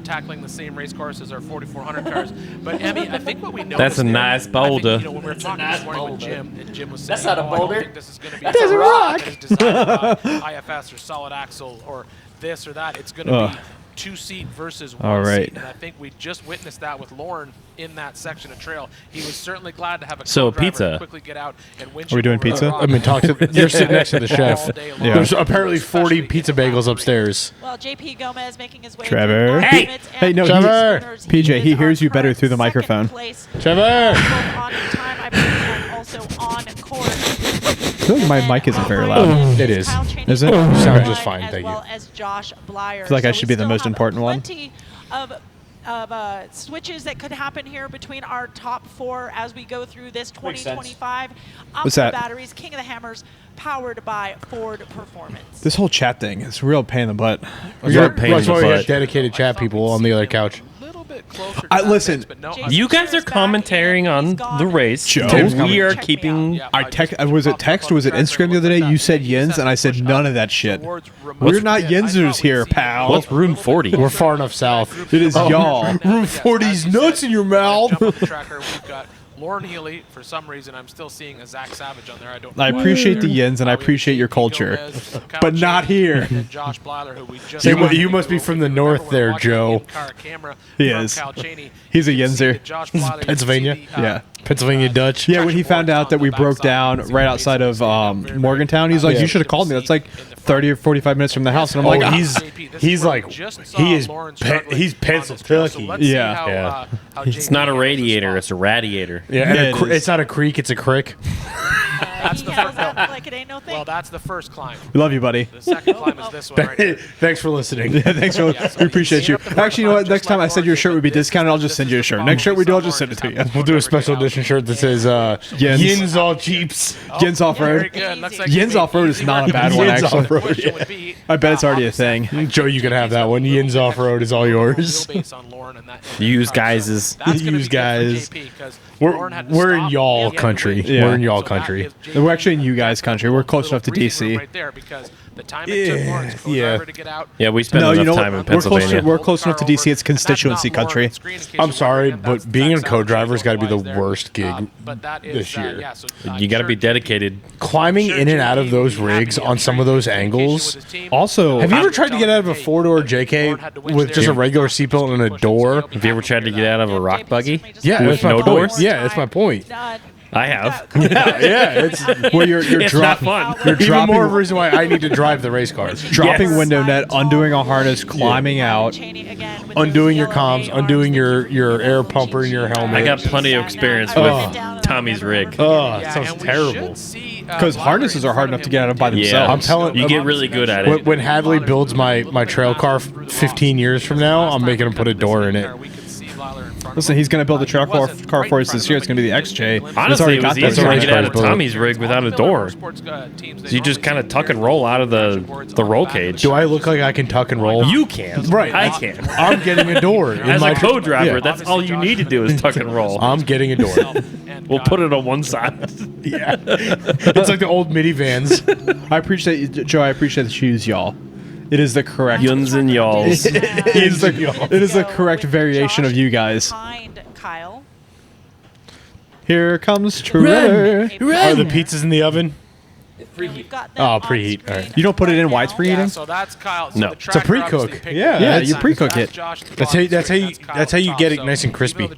tackling the same race course as our 4400 cars. But Emmy, I think what we know That's a nice boulder. You know, when we were talking this morning with Jim, and Jim was saying, That's not a I don't boulder. think this is going to be That's a something rock. that is designed by IFS or solid axle or this or that. It's going to be 2-seat versus 1 All right. seat, and I think we just witnessed that with Lauren in that section of trail. He was certainly glad to have a So, co-driver pizza. quickly get out and winch Are we him doing over the pizza? rock. I mean, talk to. You're sitting next to the chef. All day long. Yeah. There's apparently 40 pizza bagels upstairs. Well, JP Gomez making his way Trevor. through Hey! limits and Hey, no, Trevor! PJ, he is hears our you better current through the second microphone. place, Trevor! both on time, I believe, and also on course. I feel like my mic isn't very loud. It is. Is it? Sounds just fine, as thank well you. as Josh Blyer. I feel like I So should we be the still most have important one. plenty of switches that could happen here between our top 4 as we go through this Makes sense. 2025 What's Optima that? batteries, King of the Hammers, powered by Ford Performance. This whole chat thing is a real pain in the butt. We got, that's why we got dedicated chat people on the other couch. Listen, You guys are commentating on the race. Joe? And we are keeping. Was it text or was it Instagram the other day? You said yins, and I said none of that shit. We're not yinzers here, pal. What's room 40? We're far enough south. It is y'all. Room 40's nuts in your mouth. Lauren Healy, for some reason, I'm still seeing a Zach Savage on there. I don't know I why. appreciate the yins and I appreciate your culture, Kyle but not Cheney, here. and then Josh Blyler, who we just You must be from the north there, Joe. He is. He's a yinzer. Pennsylvania? Yeah. Pennsylvania Dutch? Yeah, when he found out that we broke down right outside of Morgantown, he's like, you should have called me. That's like 30 or 45 minutes from the house. And I'm like, he's Pennsylvania. Yeah. It's not a radiator, it's a radiator. Yeah, and it's not a creek, it's a crick. That's the first. Like it ain't no thing. Well, that's the first climb. We love you, buddy. The second climb is this one right here. Thanks for listening. Yeah, thanks for we appreciate you. Actually, you know what? Next time I said your shirt would be discounted, I'll just send you a shirt. Next shirt we do, I'll just send it to you. We'll do a special edition shirt that says Yins all Jeeps. Yins off-road. Yins off-road is not a bad one, Yins actually. off-road, yeah. I bet it's already a thing. Joe, you can have that one. Yins off-road is all yours. Use guys. Use guys. We're in y'all country. Yeah. We're in y'all country. We're actually in you guys' country. We're close enough to DC. Right there, because the time it took Lawrence co-driver to get out. Yeah, we spend enough time in Pennsylvania. We're close enough to DC. It's constituency country. I'm sorry, but being a co-driver's got to be the worst gig this year. You got to be dedicated. Climbing in and out of those rigs on some of those angles. Also, have you ever tried to get out of a 4-door JK with just a regular seatbelt and a door? Have you ever tried to get out of a rock buggy? Yeah, with no doors. Yeah, that's my point. I have. Yeah, it's where you're it's not fun. You're even dropping more of a reason why I need to drive the race cars. dropping window net, undoing a harness, climbing out, undoing your comms, undoing your air pumper and your helmet. I got plenty of experience with Tommy's rig. Oh, it sounds terrible. Because harnesses are hard enough to get out of by themselves. Yeah, I'm telling you get really good at it. When Hadley builds my trail car 15 years from now, I'm making him put a door in it. Listen, he's going to build a trail car for us this year. It's going to be the XJ. Honestly, it was easier to race get out cars of Tommy's rig without a door. So you just kind of tuck and roll out of the roll cage. Do I look like I can tuck and roll? You can. Right. I can. I'm getting a door. As a co-driver, that's all you need to do is tuck and roll. I'm getting a door. We'll put it on one side. Yeah. It's like the old minivans. I appreciate you, Joe. I appreciate the shoes, y'all. It is the correct. Yuns and y'alls. It is the correct variation of you guys. Kyle. Here comes Trevor. Are the pizzas in the oven? Oh, preheat. All right. You don't put it in while it's preheating? So that's Kyle. No. It's a pre-cook. Yeah, you pre-cook it. That's how you get it nice and crispy.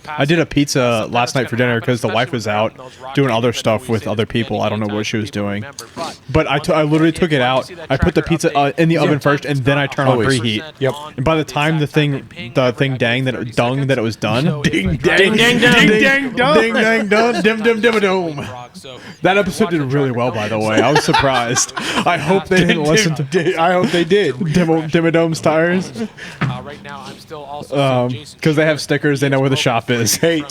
I did a pizza last night for dinner because the wife was out doing other stuff with other people. I don't know what she was doing. But I literally took it out. I put the pizza in the oven first, and then I turn on preheat. Yep. And by the time the thing dang that it was done. Ding dang Ding dang dong. ding dang dong. Ding dang dong. Dim dim dim dome. That episode did really well, by the way. I was surprised. I hope they didn't listen to. I hope they did. Dimodome's tires. Right now, I'm still also Because they have stickers, they know where the shop is. Hey,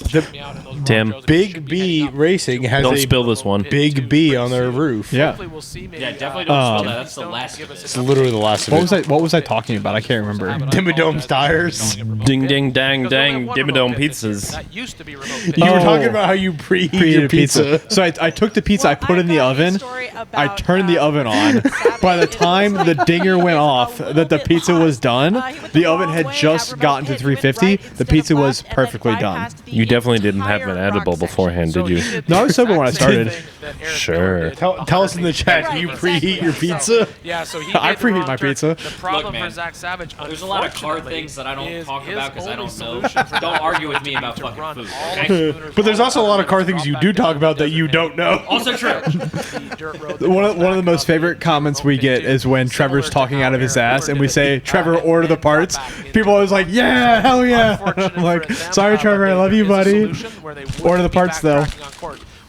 Tim, Big B Racing has don't a spill this one. Big B on their roof. Yeah. Yeah, definitely don't spill that. That's the last of it. It's literally the last of it. What was I talking about? I can't remember. Dimodome's tires. Ding ding dang dang Dimmadome pizzas. That used to be remote. You were talking about how you preheat your pizza. So I took the pizza, I put it in the oven, I turned the oven on. By the time the dinger went off that the pizza was done, the oven had just gotten to 350. The pizza was perfectly done. You definitely didn't have an edible beforehand, did you? No, I was sober when I started. Sure. Tell us in the chat, do you preheat your pizza? Yeah, so he I preheat my pizza. The problem Look, man, for Zach Savage, there's a lot of car unfortunately, things that I don't is talk his about because I only don't know. solution for Don't that argue with is me to about fucking run food, all okay? scooters But there's also a lot of car things you do talk about that down you don't know. Also true. the dirt road that One goes of the back most up favorite comments we get is when Trevor's talking out of his ass and we say, Trevor, order the parts. People are always like, yeah, hell yeah. I'm like, sorry, Trevor, I love you, buddy. Order the parts, though.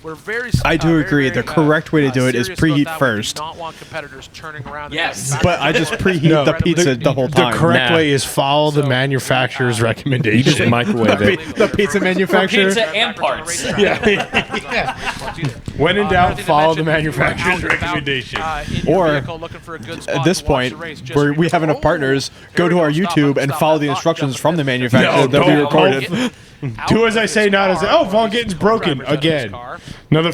We're very, I do agree. The correct way to do it is preheat first. Not want competitors turning around. Yes. But I just preheat the pizza the whole time. The correct Nah. way is follow the manufacturer's You recommendation. just microwave it. The pizza manufacturer. Pizza and parts. When in doubt, follow the manufacturer's recommendation. Or, at this point, where we have enough partners, go to our YouTube and follow the instructions from the manufacturer that we recorded. Do as I say, not as I... Oh, Von Gitten's broken again. Another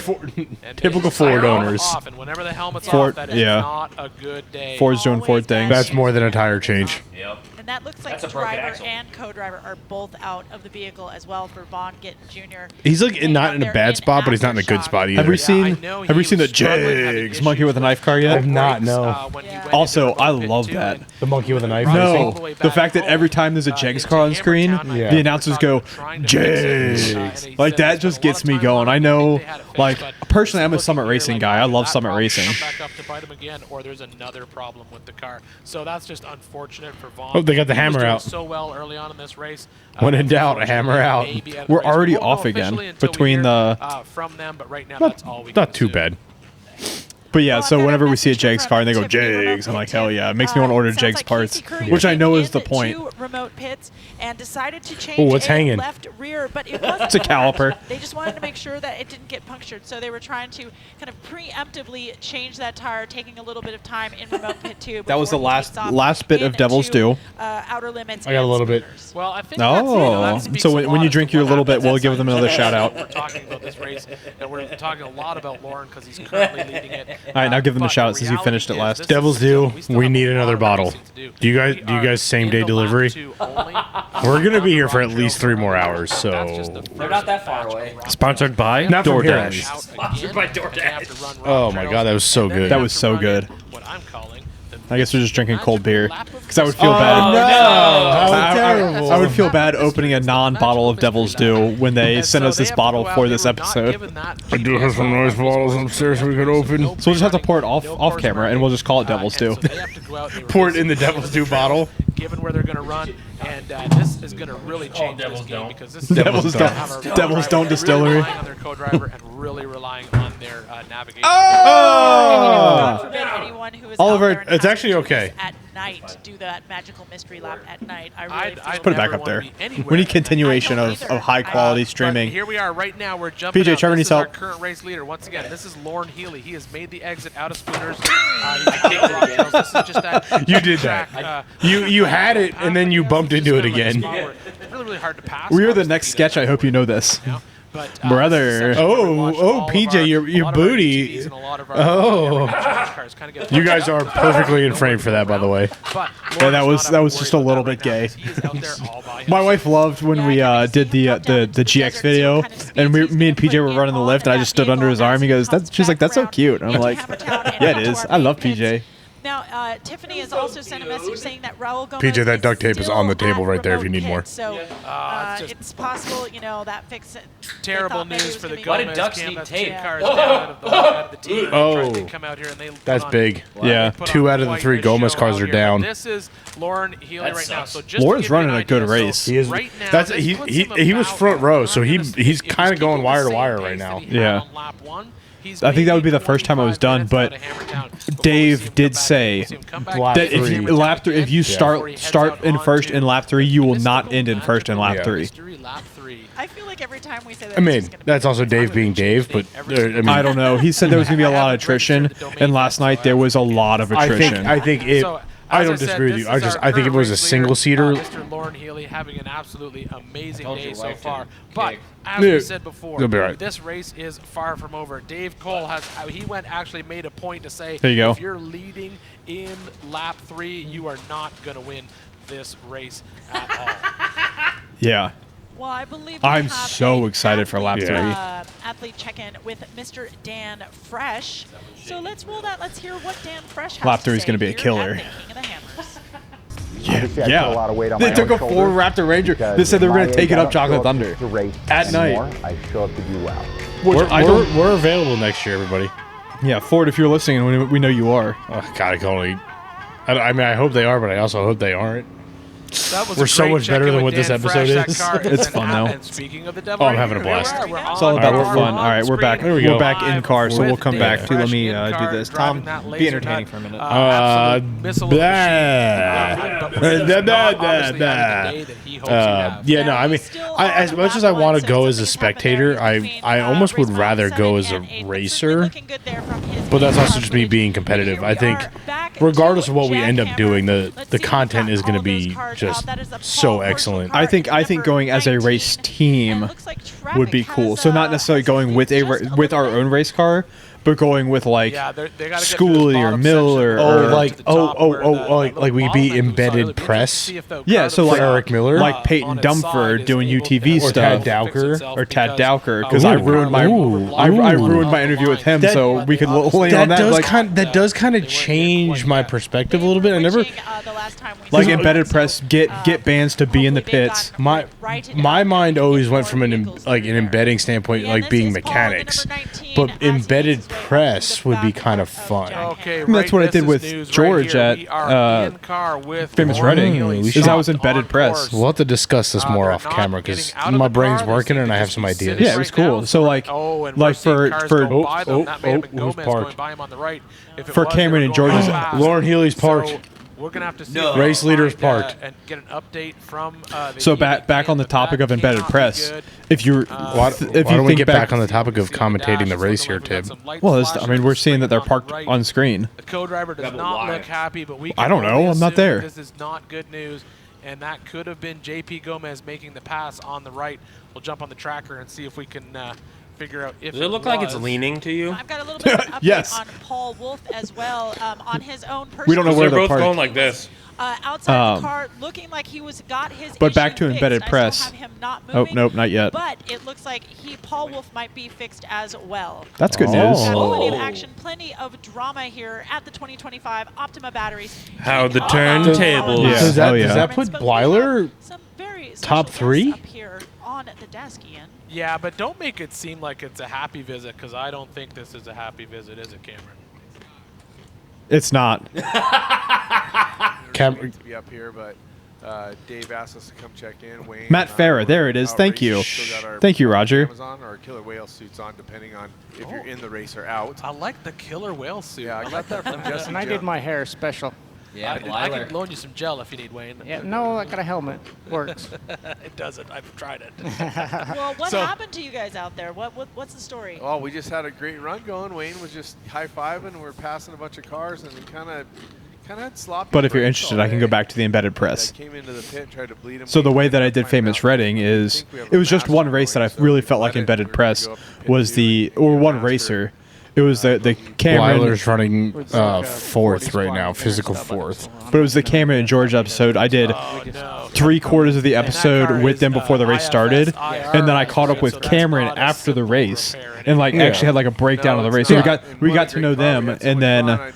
typical Ford owners. Whenever the helmet's Ford, off, that is yeah. not a good day. Ford's doing Ford things. That's more than a tire change. Yep. And that looks like That's a broken driver axle. and co-driver are both out of the vehicle as well for Vaughn Gittin Jr. He's like not in a bad spot, but he's not in a good spot either. Have we seen know Have we he seen the was struggling, having Jigs monkey with a knife car yet? I've not, no. when he went Also, into I remote pit love two, that. and The monkey with a knife. All No, the way the back fact that home, every time there's a Jigs car on screen, Yeah. the announcers go, Jigs. Like, that just gets me going. I know, like, personally, I'm a Summit Racing guy. I love Summit Racing. Come back up to bite him again, or there's another problem with the car. So that's just unfortunate for Vaughn. Oh, they got the He was hammer doing out. So well early on in this race. When in doubt, a hammer out. maybe at We're race. already We won't off know again officially until we between hear, the- from them, but right now that's all we Not can too assume. bad. But yeah, Well, so I've got a whenever we see a message Jigs from car and they go Tiffany Remote Jigs, I'm Pit like, hell 2. yeah. It makes me want to order Sounds Jigs like parts, Casey Curry which I know came is the in point. to remote pits and decided to change Oh, what's a hanging? left rear, but it wasn't It's a caliper. They just wanted to make sure that it didn't get punctured, so they were trying to kind of preemptively change that tire, taking a little bit of time in remote pit 2. That was the before he last- takes off last bit of into, Devil's Due. Outer limits. I got a and little bit. spooners. Well, I think Oh, that speaks so a when lot you as drink to your what little bit, happens we'll give them another shout out. We're talking about this race, and we're talking a lot about Lauren because he's currently leading it. All right, now give them a But shout out the since you finished it reality last. is this Devil's is still- due. still We have a need lot another of bottle. racing to do. Do you guys We do you are guys same day in the lap delivery? two only. We're gonna be here for at Rock least Trail 3 more Rock hours, Trail. That's so just the They're first not that far batch of away. Rock Sponsored by Not from here. DoorDash. out Sponsored again. by They DoorDash. have to run Oh Rock my Trails, God, that was so and then good. they That have was to so run good. in what I'm calling the I guess we're just drinking cold beer lap of because I would feel Oh, bad. no. I- How terrible. I would feel bad opening a non-bottle of Devil's Due when they send us this bottle for this episode. I do have some nice bottles upstairs we could open. So we'll just have to pour it off camera and we'll just call it Devil's Due. Pour it in the Devil's Due bottle. Given where they're going to run, and this is going to really change this game because this is Devil's gonna Don't. have a Devil's co-driver Don't Distillery. really relying on their co-driver and really relying on their navigation. God forbid anyone who is Oliver, out there and it's has actually to do okay. this at night do that magical mystery lap at night. I really I'd feel Put it that. back up there. We need continuation of high quality But streaming. here we are right now. We're jumping PJ out. Trevor This needs is our help. current race leader. Once again, this is Lauren Healy. He has made the exit out of Spooners. He's kicked Rock Trails. This is just that You did that. track, You had it and then you bumped into it again. It's really, really hard to pass. We are the next sketch. I hope you know this. But, Brother. PJ, your booty. Oh. You guys are perfectly in frame for that, by the way. Yeah, that was just a little bit gay. My wife loved when we did the GX video, and me and PJ were running the lift, and I just stood under his arm. He goes, she's like, that's so cute. And I'm like, yeah, it is. I love PJ. Now, Tiffany has also sent a message saying that Raul Gomez PJ, that duct tape is on the still table at right there if you remote need more. pit. So it's possible, that fix it. Terrible news for the Why did Gomez ducks camp. need That's tape? two cars down out of the team. Oh, They come out here and they that's put on- big. Yeah. they put 2 on out of the quite 3 a Gomez show cars out are here. down. This is Lauren Healy That right now. sucks. So just to Lauren's give you an running a good idea, race. so He is. right now, That's this he. puts He, him he was about front row, so where he's if he kind of keeps going keeping wire the to wire same right pace now. that he had Yeah. on lap 1, he's I think that would be the maybe first time it was done, 25 but minutes out of Hammertown before we see Dave him did come back. say We see him come back Lap to that if three. you lap 3, if you before he start heads in out first onto in lap 3, you will the not mystical end in first in lap Yeah. 3. mystery lap 3. I feel like every time we say that, I mean, it's just gonna that's be also Dave being Dave, but I don't know. He said there was gonna be a lot of attrition, and last night there was a lot of attrition. I think it. So, I as don't said, disagree with this you. is our I think if it current was a race leader, single seater. Mr. Lauren Healy having an absolutely amazing told day your so wife far. to But kick. as we said before, You'll be right. this race is far from over. Dave Cole actually made a point to say, There you go. if you're leading in lap 3, you are not going to win this race at all. Yeah. Well, I believe we I'm have so a excited for lap 3. athlete check-in with Mr. Dan Fresh. So let's roll that. Let's hear what Dan Fresh has Lap to 3 is say gonna be a here killer. at the King of the Hammers. Yeah. They took a full Raptor Ranger. They said they were going to take it up Chocolate Thunder at night. I show up to do well. We're available next year, everybody. Yeah, Ford, if you're listening, and we know you are. Oh, God, I can only. I mean, I hope they are, but I also hope they aren't. That was We're a so great much better check-in than with what this Dan episode Fresh. is. That car It's an fun, app. though. And speaking of the devil, Oh, I'm having a blast. It's all about the fun. All right, we're back. There we go. We're back in car, so we'll come back to. Let Fresh me in do car, this. driving Tom, that be laser entertaining nut, for a minute. absolute missile of a machine. But with this not obviously having the day that he hopes he'd have. Yeah, no, I mean, as much as I want to go as a spectator, I almost would rather go as a racer. But that's also just me being competitive. I think, regardless of what we end up doing, the content is going to be just so excellent. I think going as a race team would be cool. So not necessarily going with our own race car, but going with like Yeah, they gotta get to this Schoolie or bottom Miller. section. or like we be embedded press. Yeah, so like Eric Miller, like Peyton Dumford doing UTV or stuff, Tad Dowker, because I ruined my I ruined my interview with him, so we could lean on that. That does kind of change my perspective a little bit. I never like embedded press get bands to be in the pits. My mind always went from an embedding standpoint, like being mechanics, but embedded press would be kind of fun. Okay, That's what I did with George at Famous Reading. Is I was embedded press. We'll have to discuss this more off camera because my brain's working and I have some ideas. Yeah, it was cool. So like for Cameron and George's, Lauren Healy's parked. We're gonna have to see race leaders parked and get an update from. The so back on the topic of embedded press, if you why don't we get back on the topic of commentating the race here, Tim? Well, I mean, we're seeing that they're parked on screen. The co-driver does not look happy, but we. I don't know. I'm not there. This is not good news, and that could have been JP Gomez making the pass on the right. We'll jump on the tracker and see if we can. Figure out if Does it look like it's leaning to you? I've got a little bit of an update Yes. on Paul Wolf as well. On his own personal. We don't know where they're they're both parked. going like this. Outside the car, looking like he got his. But back issue to embedded fixed. press. I still have him not Oh, moving, nope, not yet. But it looks like Paul Wolf might be fixed as well. That's good news. Got plenty of action, plenty of drama here at the 2025 Optima batteries. How the And turntables. Yeah. Does Oh, yeah. that put Blyler some very top special 3? guests up here on the desk, Ian. Yeah, but don't make it seem like it's a happy visit, because I don't think this is a happy visit, is it, Cameron? It's not. To be up here, but Dave asked us to come check in. Wayne Matt Farah, there it is. Thank you. Thank you, Roger. Amazon or killer whale suits on, depending on if you're in the race or out. I like the killer whale suit. Yeah, I got that from Jesse. And I did my hair special. Yeah, I can loan you some gel if you need, Wayne. Yeah, no, I got a helmet. Works. It doesn't. I've tried it. Well, what happened to you guys out there? What's the story? Well, we just had a great run going. Wayne was just high-fiving. We're passing a bunch of cars, and we kind of had sloppy. But if you're brakes interested, all I can day. go back to the embedded press. I came into the pit and tried to bleed him. So the way that I did Famous Reading is, it was just one race that I really felt like embedded press was one racer. It was the Cameron. Blyler's running 4th right now, physical 4th. But it was the Cameron and George episode. I did 3/4 of the episode with them before the race started, and then I caught up with Cameron after the race, and actually had like a breakdown of the race. So we got to know them, and then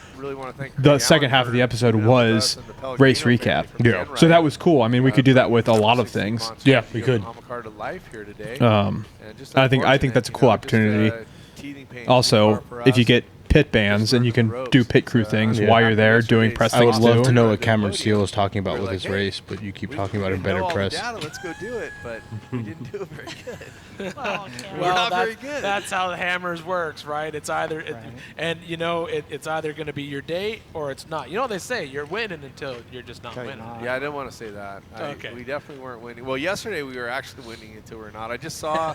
the second half of the episode was race recap. Yeah. So that was cool. I mean, we could do that with a lot of things. Yeah, we could. I think that's a cool opportunity. Also, if you get pit bands and you can do pit crew things while you're there doing press I things would love too. to know what Cameron Steele is talking about with his race, but you keep talking about embedded press. Let's go do it, but we didn't do it very good. Well, very good. That's how the hammers works, right? It's either, it's either going to be your day or it's not. You know what they say? You're winning until you're just not winning. Yeah, I didn't want to say that. Okay. We definitely weren't winning. Well, yesterday we were actually winning until we're not. I just saw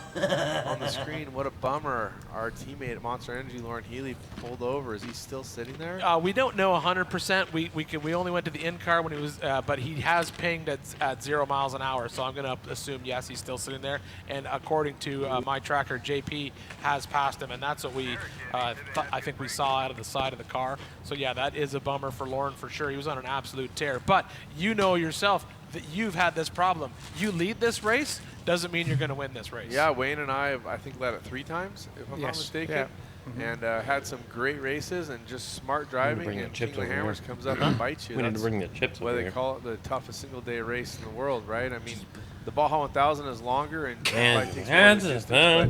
on the screen what a bummer our teammate at Monster Energy, Lauren Healy, pulled over. Is he still sitting there? We don't know 100%. We only went to the in-car when he was, but he has pinged at 0 miles an hour. So I'm going to assume, yes, he's still sitting there. And according to my tracker, JP has passed him, and that's what I think we saw out of the side of the car. So yeah, that is a bummer for Lauren for sure. He was on an absolute tear. But you know yourself that you've had this problem. You lead this race doesn't mean you're going to win this race. Yeah, Wayne and I think led it 3 times, if I'm not mistaken. Yeah. And had some great races and just smart driving. And King of the Hammers comes up and bites you. We need to bring the chips why over they here. call it the toughest single-day race in the world, right? I mean, the Baja 1000 is longer and probably takes more distance, but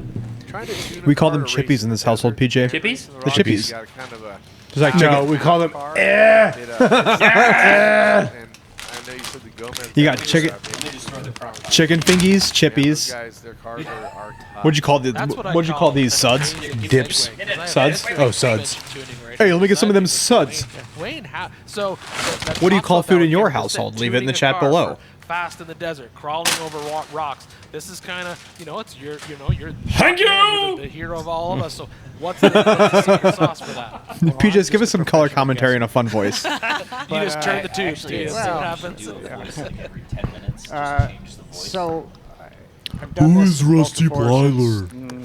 trying to tune a We call car them to chippies race in this household, PJ. Chippies? The chippies. Got kind of a Just like No, chicken. we call them. and I know you said the Gomez. You got guys, chicken fingies, chippies. those guys, their cars are tough. What'd you call What'd you call these suds? Dips. Suds? Oh, suds. Hey, let me get some of them suds. Wayne, What do you call food in your household? Leave it in the chat below. Fast in the desert, crawling over rocks. This is kind of, it's you're Thank you! you're the hero of all of us. So what's the secret sauce for that? PJ, just give us some color commentary in a fun voice. You just turn the tubes, see what happens. Every 10 minutes, So I've done Who this is Rusty multiple Blyler? courses.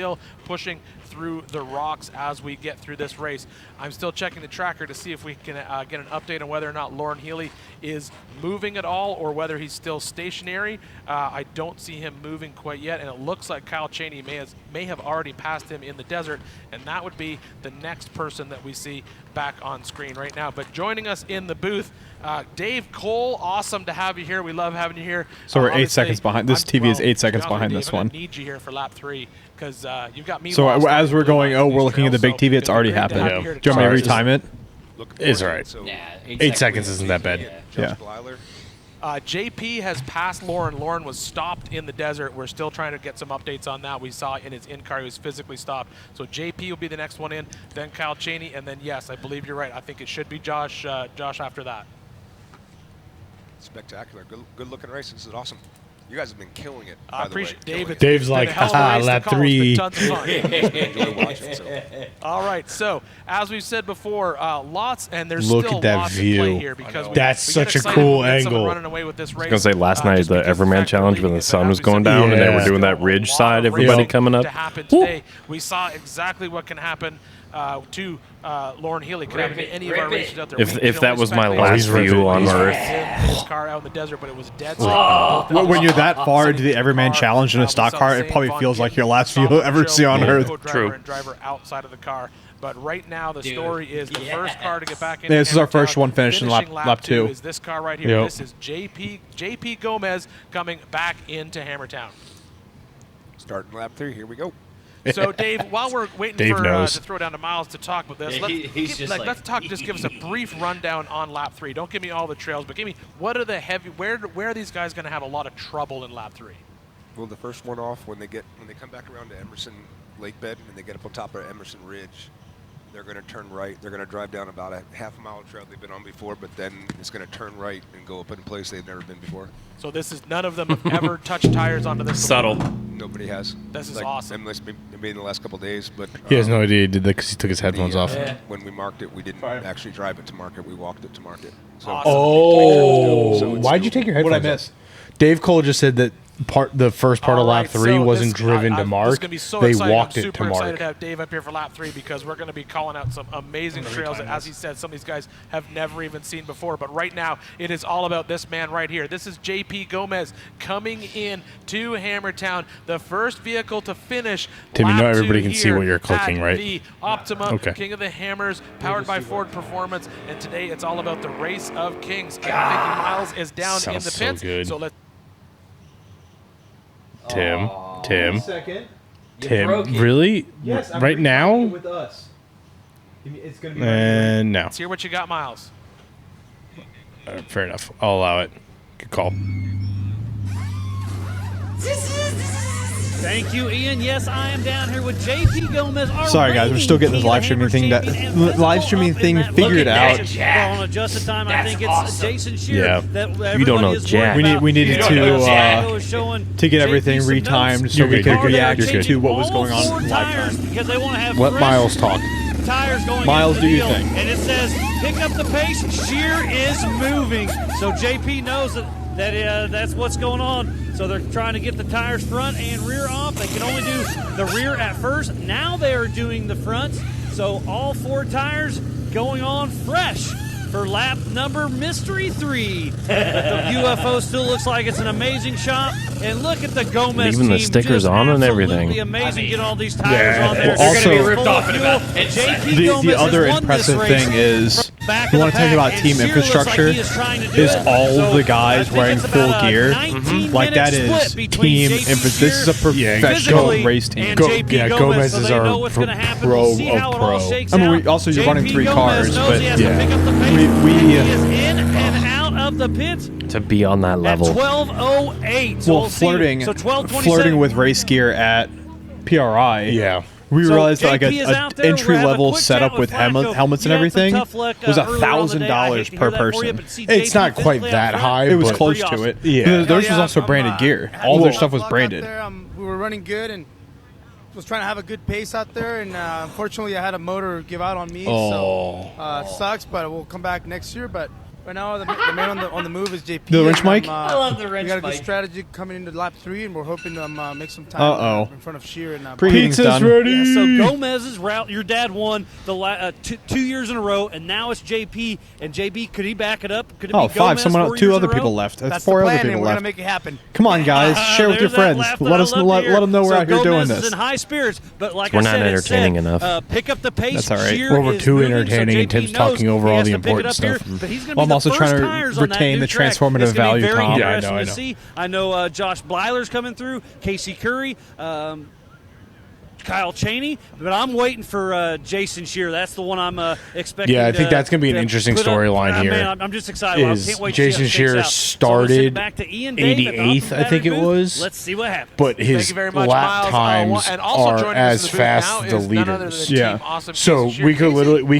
still pushing through the rocks as we get through this race. I'm still checking the tracker to see if we can get an update on whether or not Lauren Healy is moving at all or whether he's still stationary. I don't see him moving quite yet, and it looks like Kyle Cheney may have already passed him in the desert, and that would be the next person that we see back on screen right now. But joining us in the booth, Dave Cole, awesome to have you here. We love having you here. So we're 8 seconds behind. This TV is 8 seconds behind this one. I need you here for lap 3 because you've got me. So as we're going, we're looking at the big TV. It's already happened. Do you want me to retime it? It's all right. Yeah, 8 seconds isn't that bad. Yeah. JP has passed Lauren. Lauren was stopped in the desert. We're still trying to get some updates on that. We saw in his in-car he was physically stopped. So JP will be the next one in, then Kyle Cheney, and then, yes, I believe you're right. I think it should be Josh after that. Spectacular. Good looking race. This is awesome. You guys have been killing it. I appreciate David. Dave's like, haha, lap 3. All right, so as we've said before, lots, and there's Look still at that lots view. to play here because That's we such get a excited cool when we get someone angle. running away with this I was race, gonna say last night the Everman challenge when the sun was going down and they were doing that ridge side, everybody coming up. To happen today, we saw exactly what can happen to Lauren Healy. Could happen to any of our racers out there. If that was my last view on Earth. His car out in the desert, but it was dead. When you're that far into the Everman challenge in a stock car, it probably feels like your last view you'll ever see on Earth. True. And driver outside of the car. But right now, the story is the first car to get back in. Yeah, this is our first one finishing lap 2. Is this car right here? Yep. This is JP Gomez coming back into Hammertown. Starting lap 3. Here we go. So, Dave, while we're waiting to throw down to Miles to talk about this, let's give us a brief rundown on lap 3. Don't give me all the trails, but give me what are the where are these guys going to have a lot of trouble in lap 3? Well, the first one off when they come back around to Emerson Lake Bed and they get up on top of Emerson Ridge, they're going to turn right. They're going to drive down about a half-mile trail they've been on before, but then it's going to turn right and go up in a place they've never been before. So this is none of them have ever touched tires onto this. Subtle. Nobody has. This is awesome. Maybe in the last couple of days, but He has no idea he did that because he took his headphones off. When we marked it, we didn't actually drive it to market. We walked it to market. So Oh, why'd you take your headphones off? What'd I miss? Dave Cole just said that the first part of lap 3 wasn't driven to mark. They walked it to super excited mark. to have Dave up here for lap 3 because we're going to be calling out some amazing trails that, as he said, some of these guys have never even seen before. But right now, it is all about this man right here. This is JP Gomez coming in to Hammertown, the first vehicle to finish. Tim, you know lap 2 everybody can see what you're clicking, at right? The Optima, Okay. King of the Hammers, powered by Ford Performance. And today, it's all about the race of kings. I'm thinking Miles is down in Sounds the so pits. good. So let's. Tim, Second. really? Yes, I'm right now? with us. It's going to be And no. Let's hear what you got, Miles. Fair enough. I'll allow it. Good call. Thank you, Ian. Yes, I am down here with JP Gomez. Sorry, guys, we're still getting this live streaming thing figured out. On adjusted time, I think it's Jason Shearer. Yeah. That You don't know everybody is Jack. worried about. We needed to get everything retimed so we could react to what was going on in live time. Because they want to have Let fresh Miles talk. tires going Miles, into the do your field. thing. And it says, pick up the pace. Shear is moving. So JP knows that's what's going on. So they're trying to get the tires front and rear off. They can only do the rear at first. Now they are doing the fronts. So all 4 tires going on fresh for lap number Mystery 3. But the UFO still looks like it's an amazing shot. And look at the Gomez Even the team, stickers just on and absolutely everything. amazing. Get all these tires on there. Well, They're also, going to be ripped off in about 10 seconds. The other impressive thing is, you want to talk about team infrastructure, is all of the guys wearing full gear. Like, that is team infrastructure. This is a professional race team. Gomez is our pro of pro. I mean, you're running 3 cars, but we is in and out of the pits. To be on that level. 12:08. So well, flirting with race gear at PRI. Yeah. We So realized that like JP is out there. a We're entry having a level quick setup chat with Flacco. helmets and You had everything some tough luck, was earlier on the day. I hate $1,000 to per hear that for you, person. but see It's JP not quite physically that up front. high. It was but close to it. Yeah. Theirs was also branded gear. All their stuff was branded. We were running good and was trying to have a good pace out there, and unfortunately I had a motor give out on me, so it sucks, but we'll come back next year. But right now the man on the move is JP. The wrench mic? I love the wrench We got a good mic. strategy coming into lap 3, and we're hoping to make some time in front of Shear. And Pizza's ready. Yeah, so Gomez's route, your dad won the 2 years in a row, and now it's JP. And JB, could he back it up? Could it be 5. Gomez 2 years other in a row? people left. That's the 4 plan, other people and we're left. gonna make it happen. Come on, guys, share with your There's that friends. laugh that Let I us love let to hear. them know we're So out here doing Gomez is this. in high spirits, but like We're I not said, entertaining it said, enough. Pick up the pace. That's all right. Shear Well, we're is too moving, entertaining, so and Tim's JP knows talking over he all has the to pick it important up here, stuff. but he's gonna Well, be I'm also the trying first to tires on that retain new the track. transformative It's gonna be value, very Tom. Yeah, I interesting know. to see. I know Josh Blyler's coming through. Casey Curry. Kyle Chaney, but I'm waiting for Jason Shear. That's the one I'm expecting. Yeah, I think that's going to be an interesting storyline here. Man, I'm just excited. I can't wait Jason to see how it Shear shakes out. started back to Ian Dave at the 88th, I think it booth. was. Let's see what happens. But his lap times are as fast as the leaders. So we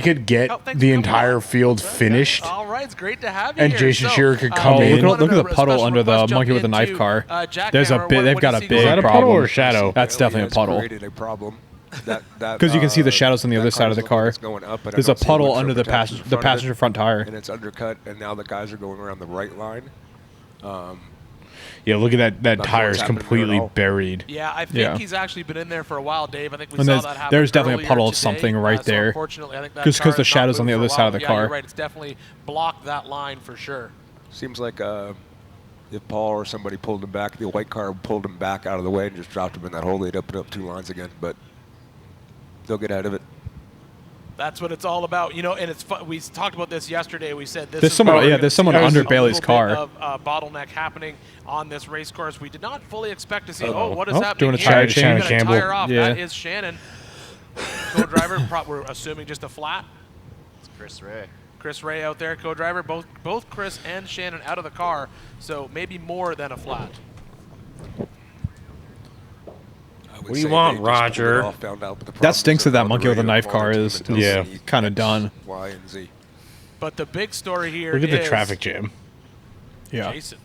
could get the entire field finished. All right, it's great to have you and here. Jason Shearer could come in. Look at the puddle under the monkey with the knife car. There's a bit. They've got a big problem. Puddle or shadow? That's definitely a puddle. A problem. Because you can see the shadows on the other side of the car. There's a puddle under the passenger front tire. And it's undercut, and now the guys are going around the right line. Yeah, look at that tire is completely buried. Yeah, I think he's actually been in there for a while, Dave. I think we and saw that happen. There's definitely a puddle of today. something right there. Unfortunately, I think that because the shadows on the other side of the car. You're right. It's definitely blocked that line for sure. Seems like if Paul or somebody pulled him back, the white car pulled him back out of the way and just dropped him in that hole, they'd open up 2 lines again. But they'll get out of it. That's what it's all about, and it's fun. We talked about this yesterday. We said there's someone under Bailey's car. Of bottleneck happening on this race course. We did not fully expect to see. What is happening doing a here? Shannon Campbell. Tire off. That is Shannon, co-driver. We're assuming just a flat. It's Chris Ray. Chris Ray out there, co-driver. Both Chris and Shannon out of the car, so maybe more than a flat. What do you want, Roger? That stinks that monkey with a knife car is kind of done. Y and Z. But the big story here Look at the is traffic jam. Yeah. Jason.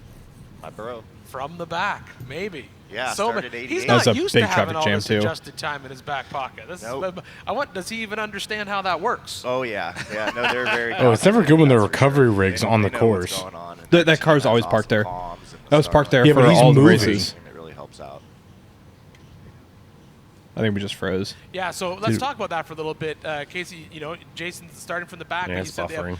My bro. From the back, maybe. Yeah, so started 88. he's That's not a used big to having traffic all jam, this too. adjusted time in his back pocket. Does he even understand how that works? Oh yeah, no, they're very. It's never good when the recovery rig's on the course. That car's always parked there. That was parked there Yeah, for but he's all the moving. races. It really helps out. I think we just froze. Yeah, so let's talk about that for a little bit. Casey, Jason's starting from the back. Yeah, but it's you said buffering.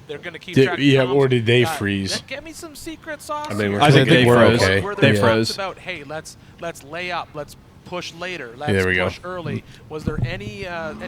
they're going to keep track of Yeah, comms. or did they freeze? Get me some secret sauce. I think they froze. Okay. Were They there froze. talks about, hey, let's lay up, let's push later, let's there we go. push early. Was there any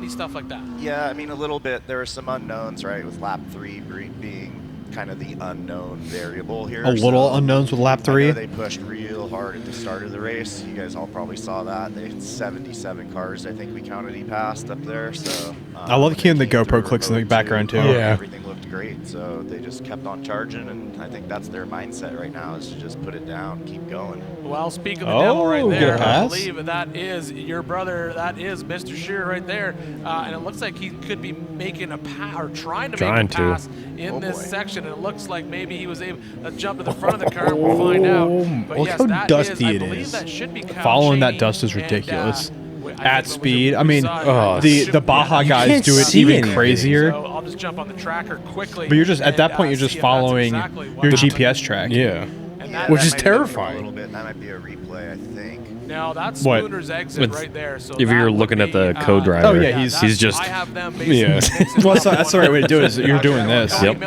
stuff like that? Yeah, I mean a little bit. There were some unknowns, right? With lap 3 being kind of the unknown variable here. A little unknowns with lap 3. I know they pushed real hard at the start of the race. You guys all probably saw that. They had 77 cars, I think we counted he passed up there. So I love hearing the GoPro clicks in the background too. Yeah. Everything looked great. So they just kept on charging, and I think that's their mindset right now is to just put it down, keep going. Well, speak of the devil right get a there. I pass? believe that is your brother. That is Mr. Shearer right there. And it looks like he could be making a pass or trying to make a pass in this section. And it looks like maybe he was able to jump to the front of the car. We'll find out. But Look yes, how that dusty I it believe is. that should be Kyle Following that Cheney, dust is and, ridiculous. I At think speed, we I mean, saw the Baja You guys can't do it see even anything. crazier. So I'll just jump on the tracker quickly. But you're just at that point, you're see just if that's following exactly what your happened. GPS track. Yeah. And that- Which that is might be terrifying. A little bit. That might be a replay, I think. Now that's What? Spooner's exit right there. So If that you're would looking at be, the co-driver, Oh, yeah, he's just I have them Yeah. basically Well, that's the right way to do it. Is you're doing this. Yep.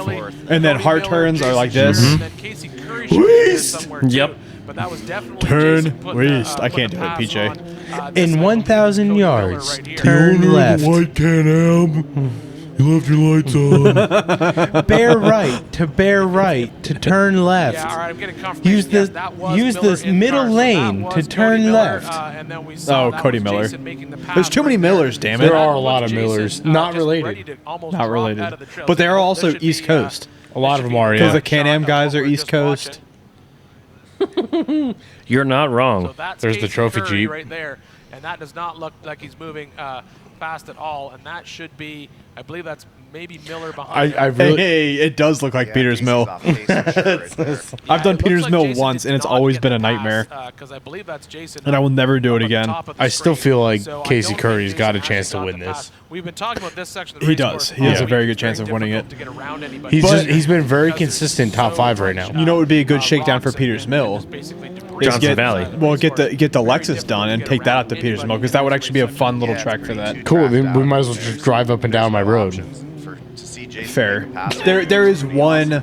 And then hard turns are like this. And then Casey Curry should be there somewhere too. Yep. But that was definitely Turn Jason putting west. I putting can't the do it, pass PJ. on, this In guy, 1,000 Cody Miller yards, right here. turn left. White Can-Am. You left your lights on. Bear right to bear right to turn left. Yeah, all right, I'm getting confirmation. Use Yes, the that was use Miller the in middle car. So that lane was to Cody turn Miller, left. and then we saw Oh, that Cody was Miller. Jason making the pass There's too many right there. Millers, damn So it. There that are a was lot of Jason, Millers. Not just related. ready to almost Not drop related. out of the trail. But they So are this also should East be, Coast. A lot of them are, Because yeah. the Can-Am guys are We're East just Coast. you're not So wrong. that's There's the Casey trophy Curry Jeep. right there, and that does not look like he's moving fast at all. And that should be, I believe that's maybe Miller behind. I him. really Hey, it does look like Yeah, Peters Casey's Mill. off pace for sure right there. I've done it looks Peters like Mill Jason once, did and it's not always get been the a nightmare. pass, 'cause I believe that's Jason. And I will never do up it at the again. top of the I still screen. feel like So I Casey don't think Curry's got a Jason chance to actually win got the this. pass. We've been talking about this section of the He race does. course He has all a very week. good It's chance of winning difficult it. to get around anybody. He's been very because it's consistent top so 5 right much, now. You know what would be a good rocks shakedown for and Peters Mill? just basically debris. Is Johnson Valley. Well, get the Lexus done and take that out to Peters Mill because that would actually be a fun little track for that. Cool. Then we might as well just drive up and down my road. To see Jason Fair. make a pass, There is one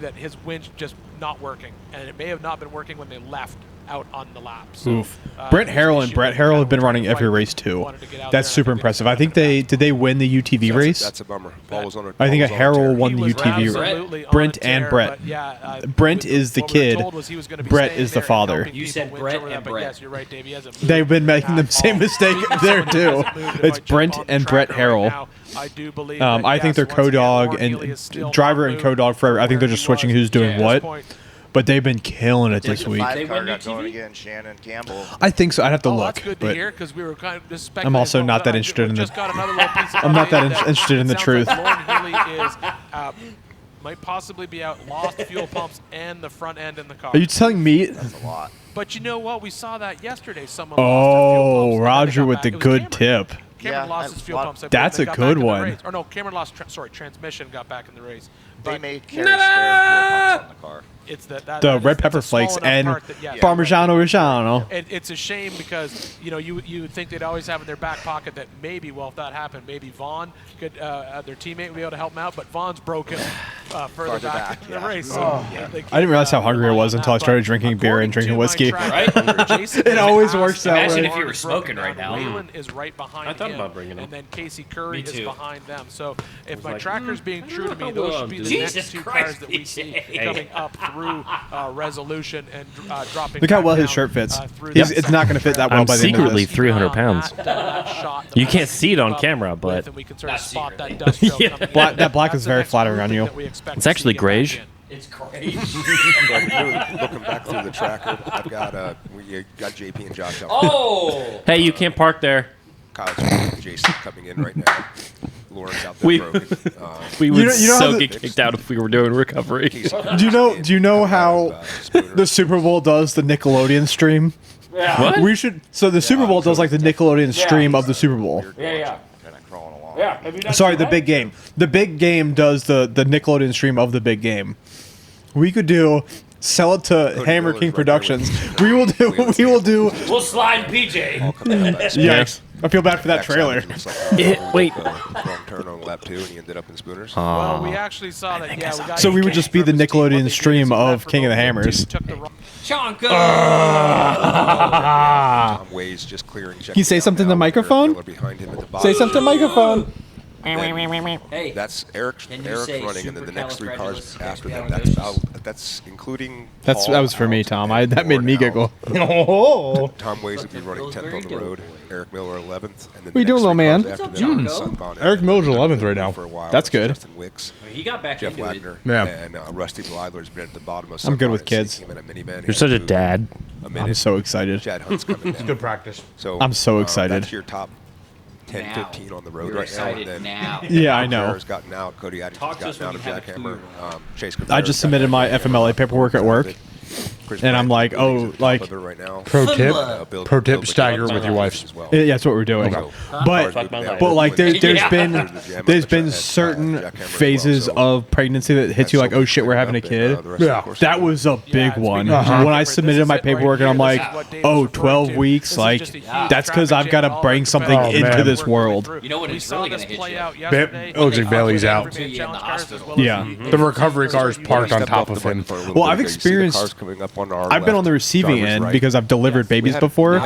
that his winch just not working, and it may have not been working when they left out on the lap. So, Oof. Brent Harrell and Brett Harrell have been running every race too. That's super impressive. I think did they win the UTV race? That's a bummer. Paul was on a, I think Paul was on a Harrell tear. won the UTV. Brent and Brett. Brent is the kid. Brett is the father. You said Brett and Brett. Yes, you're right, Dave. He hasn't They've been making the same mistake there too. It's Brent and Brett Harrell. I do believe. I think they're co-dog and driver and co-dog forever. I think they're just switching who's doing what. But they've been killing it this week. Car got going again, Shannon Campbell. I think so. I'd have to look. That's good to hear because we were kind of just I'm also not that interested in the. I'm not that interested in the truth. Lauren Healy is might possibly be out, lost fuel pumps and the front end in the car. Are you telling me? That's a lot. But you know what? We saw that yesterday. Someone lost their fuel pumps. Roger with the good tip. Cameron lost his fuel pumps. That's a good one. Or no, Cameron lost. Transmission got back in the race. They made carry spare fuel pumps on the car. It's the red pepper flakes and Parmigiano Reggiano. It's a shame because you would think they'd always have in their back pocket that maybe, well, if that happened, maybe Vaughn could their teammate would be able to help them out. But Vaughn's broken further back in the race. So I didn't realize how hungry I was until I started drinking beer and drinking whiskey. It always works that way. Imagine if you were smoking right now. Waylon is right behind him. I thought about bringing him. And then Casey Curry is behind them. So if my tracker's being true to me, those should be the next two cars that we see coming up through resolution and dropping. Look how well his shirt fits. It's not going to fit that well. I'm by the end of secretly this. 300 pounds. You can't see it on camera, but we can sort of spot that dust trail coming in. That black is very flattering on you. It's actually grayish. It's great. Looking back through the tracker, I've got we got JP and Josh out. Oh! Hey, you can't park there. Kyle's and Jason coming in right now. Lauren's out there broken. We would so get kicked out if we were doing recovery. Do you know how the Super Bowl does the Nickelodeon stream? Yeah. What? We should. So the Super Bowl does like the Nickelodeon stream of the Super Bowl. Yeah. Sorry, the big game. The big game does the Nickelodeon stream of the big game. We could sell it to Hammer King Productions. We will do. We'll slide PJ. Yikes! I feel bad for that trailer. Wait. Wrong turn on lap 2, and he ended up in Spooners. Well, we actually saw that. Yeah, we got So we would just be the Nickelodeon stream of King of the Hammers. Chonka! Tom Wade's just clearing. Can you say something to the microphone? Say something to the microphone. Hey, that's Eric's running, and then the next 3 cars after them. That's including. That was for me, Tom. That made me giggle. Oh. Tom Wade's will be running 10th on the road. Eric Miller 11th, and then what are you doing, little man? Eric Miller's 11th right now. For a while. That's good. Justin Wicks, he got back Jeff into Wagner, it. and Rusty Blyler's been at the bottom of. I'm good with kids. You're such a dad. I'm so excited. Chad Hunt's coming down. Good practice. So I'm so excited. That's your top 10, now. 15 on the road We're right excited now. And then now. Yeah, I know. Has gotten out. Cody Addington's gotten out of Jackhammer. Chase I just submitted my FMLA paperwork at work. And I'm like, pro tip, stagger with your wife. Yeah, that's what we're doing. Okay. But like, there's been certain phases of pregnancy that hits you like, oh shit, we're having a kid. Yeah, that was a big one. When I submitted my paperwork and I'm like, 12 weeks, like that's because I've got to bring something into this world. You know what is really going to hit you? It looks like Bailey's out. Yeah, the recovery car is parked on top of him. Well, I've experienced. I've been on the receiving end because I've delivered babies before,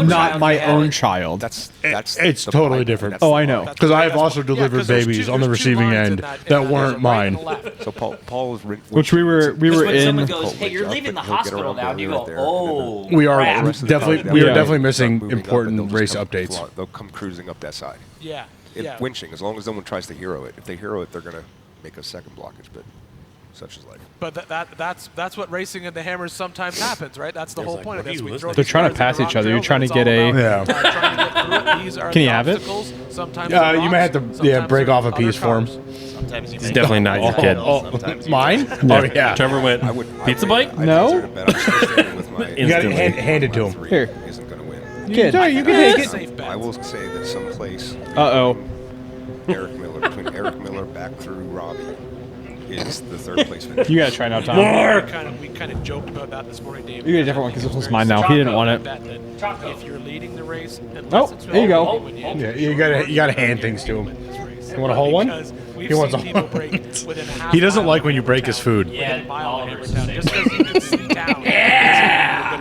not my own child. It's totally different. Oh, I know. Because I have also delivered babies on the receiving end that weren't mine. So Paul was which we were when in. someone goes, hey, you're leaving the hospital now, and you go, oh, we are crap. definitely missing important race updates. They'll come cruising up that side. Yeah. Winching, as long as no one tries to hero it. If they hero it, they're going to make a second blockage, but such is life. But that's what racing in the Hammers sometimes happens, right? That's the whole point of this. They're trying to pass each other. You're trying to get a. Can you have it? You might have to break off a piece for him. It's definitely not your kid. Mine? No. Oh yeah. Trevor went pizza bite? No. You got to hand it to him. Here. Kid. Sorry, you can take it. I will say that someplace. Uh-oh. Between Eric Miller back through Robbie is the third place finish. You gotta try now, Tom. We kind of joked about that this morning, Dave. You get a different one because this one's mine now. He didn't want it. If you're leading the race, there you go. Yeah, you gotta hand things to him. You want a whole one? He wants a whole one. He doesn't like when you break his food. Yeah, just because you can see down. Yeah.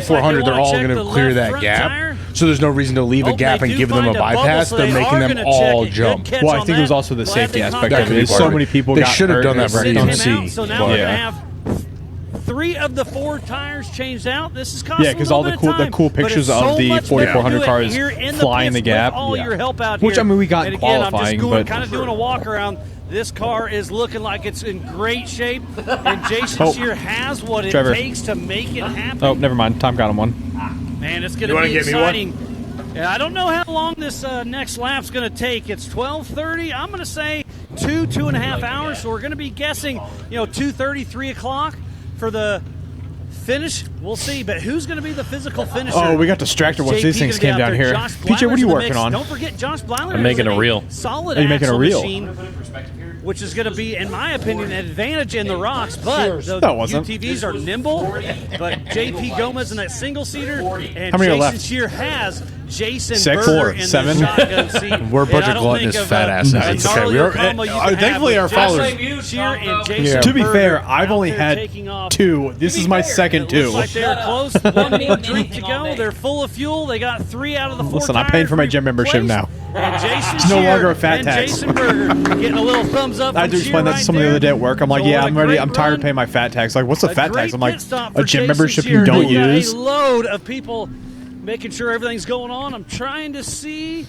4,400, they're all going to clear that gap. So there's no reason to leave a gap and give them a bypass. They're making them all jump. Well, I think it was also the safety aspect of it. So many people They got should have hurt done that and right on on C. C. So now we're going to have 3 of the 4 tires changed out. This is costing Yeah, because all the cool pictures of the 4400 cars flying the gap. All your help out Which here. I mean, we got and in again, qualifying, I'm just but kind of doing a walk around. This car is looking like it's in great shape, and Jason Shear has what it takes to make it happen. Oh, never mind. Tom got him one. Man, it's going to be exciting. Yeah, I don't know how long this next lap's going to take. It's 12:30. I'm going to say 2.5 hours. So we're going to be guessing, 2:30, 3 o'clock for the finish. We'll see. But who's going to be the physical finisher? Oh, we got distracted once these things came down here. PJ, what are you working on? Don't forget, Josh Blyler. I'm making a reel. Solid Are you making a reel? machine, which is going to be, in my opinion, an advantage in the rocks. But the UTVs are nimble. But JP Gomez in that single-seater, and How many are Jason left? Shear has Jason 6, Berger 4, in 7. the shotgun seat. We're a bunch of gluttonous fat asses. Okay, we are. Thankfully, our followers. To be fair, I've only had 2. This is my second 2. Looks like they're close. One more drink to go. They're full of fuel. They got 3 out of the 4 Listen, I'm paying for my gym membership now. And Jason It's no Shear longer a fat and tax. Jason Berger getting a little thumbs up. I had to explain that to someone the other day at work. I'm like, yeah, I'm ready. I'm tired of paying my fat tax. Like, what's a fat tax? I'm like, a gym membership you don't use. A load of people making sure everything's going on. I'm trying to see.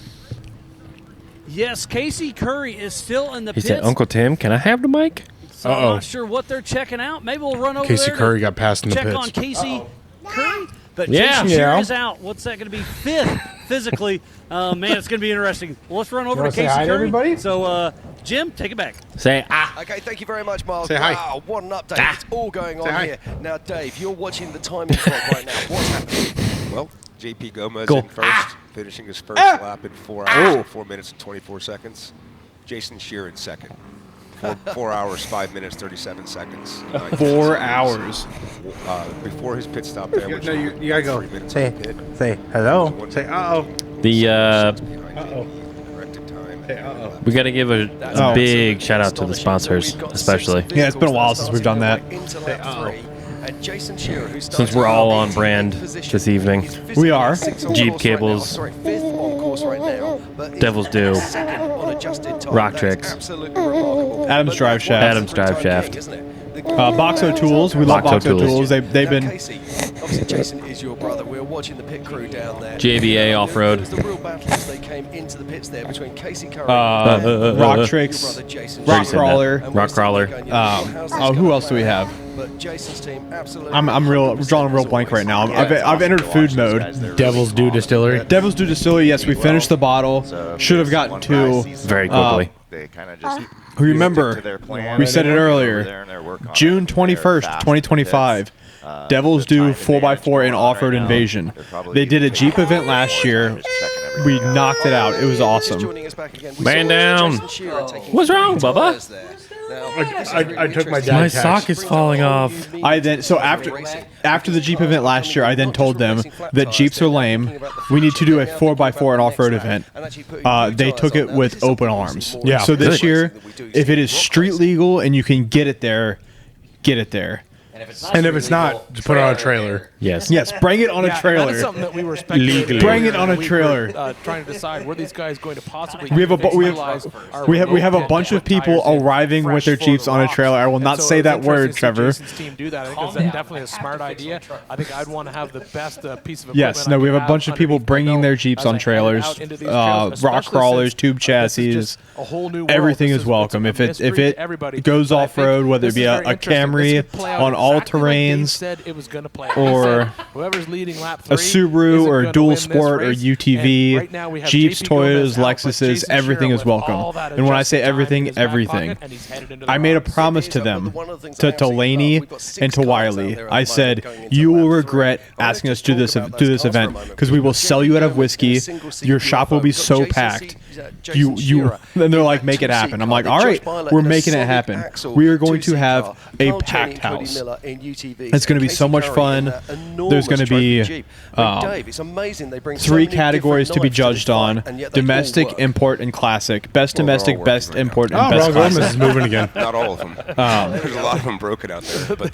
Yes, Casey Curry is still in the He pits. said, Uncle Tim, can I have the mic? So I'm not sure what they're checking out. Maybe we'll run over Casey there Curry to got passed in the check pits. on Casey Curry. But Yeah. Jason Shear Yeah. is out. What's that going to be? 5th physically. Man, it's going to be interesting. Well, let's run over to wanna say Casey hi to Curry. everybody? So, Jim, take it back. Say Okay, thank you very much, Miles. Say hi. Wow, what an update. It's all going on hi. here. Now, Dave, you're watching the timing clock right now. What's happening? Well, JP Gomez Go. in first, finishing his first lap in 4 hours and 4 minutes and 24 seconds. Jason Shear in second. 4 hours, 5 minutes, 37 seconds. 4 hours. Before his pit stop there, which you gotta go. 3 minutes Say, on the pit. say hello. Say uh-oh. The Uh-oh. Corrected time. Say uh-oh. we got to give a big shout out to the sponsors, especially Yeah, it's been a while since we've done that. And Jason Shearer, who since we're all on brand this evening. We are. Jeepcables, Sorry, 5th on course right now. But Devil's Due, second on adjusted time. Rocktrix, That's absolutely remarkable. Adam's Driveshaft. Adam's Driveshaft. Boxo Tools. We love Boxo Boxo Tools. They've been. Casey, obviously Jason is your brother. We're watching the pit crew down there. JBA Offroad. There was the real battle as they came into the pits there between Casey Curry Rocktrix, your brother Jason Rock Shearer. Crawler. And where's the Rockcrawler. leg on you? How's this Who going else do we now? have? But Jason's team absolutely. I'm drawing a real blank right now. I've entered food mode. Devil's Due Distillery. Devil's Due Distillery. Yes, we finished the bottle. Should have gotten 2 very quickly. They kind of just Remember, we said it earlier. June 21st, 2025. Devil's Due 4x4 in Off-Road Invasion. They did a Jeep event last year. We knocked it out. It was awesome. Man down. What's wrong, Bubba? I took my dad's My tax. sock is falling off. After the Jeep event last year, I then told them that Jeeps are lame. We need to do a 4x4 and off-road event. They took it with open arms. Yeah. So this Good. year, if it is street legal and you can get it there, get it there. And if it's not, just put it on a trailer. Yes. Yes, bring it on a That is trailer. something that we were speculating. Legally. Bring it on a We were, trailer. trying to decide were these guys going to possibly. We have utilize our we have a remote bunch pit of to put people tires in arriving with fresh their for Jeeps the on a rocks. trailer. I will And not so say it's that interesting word, to see Trevor. Jason's team do that. I think that's definitely a smart idea. I think I'd want to have the best piece of equipment. Yes, no, we have a bunch of people bringing their Jeeps on trailers, rock crawlers, tube chassis. Everything is welcome. If it goes off road, whether it be a Camry on all terrains, or whoever's leading lap a 3 Subaru isn't or gonna dual win this sport or race. UTV, And right now we have Jeeps, JP Toyotas, Gomez out, but Lexuses, Jason everything Shearer is with all welcome. that And when I say adjusted time in everything, his back everything. pocket, and he's headed into the I made a rocks. promise to them, to Laney and to Wiley. I said, you will regret asking us to do this event because we will sell you out of whiskey. Your shop will be so packed. And they're like, make it happen. I'm like, all right, we're making it happen. We are going to have a packed house. It's going to be so much fun. There's going to be 3 categories to be judged on: domestic, import, and classic. Best domestic, best import, and best Ron classic. Gomez is moving again. Not all of them. There's a lot of them broken out there, but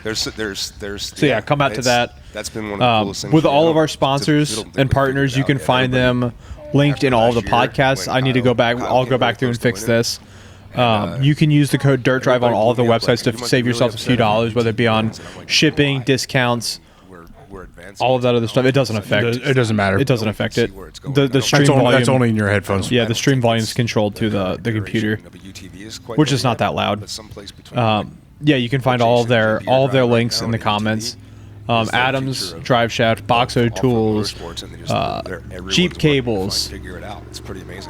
there's. So yeah, come out to that. That's been one of the coolest things. With we all know. of our It's a sponsors little thing and we partners, figured you out. can Yeah, find everybody- them linked in all of the last year podcasts. when I need to go back. Kyle I'll go came back in through and first to fix win it, this. You can use the code DirtDrive on all of the websites to save yourself a few dollars, whether it be on shipping, discounts, all of that other stuff. It doesn't affect. It doesn't matter. It doesn't affect it. The stream volume. That's only in your headphones. Yeah, the stream volume is controlled through the computer, which is not that loud. Yeah, you can find all of their links in the comments. Adams, Driveshaft, Boxo Tools, Jeepcables,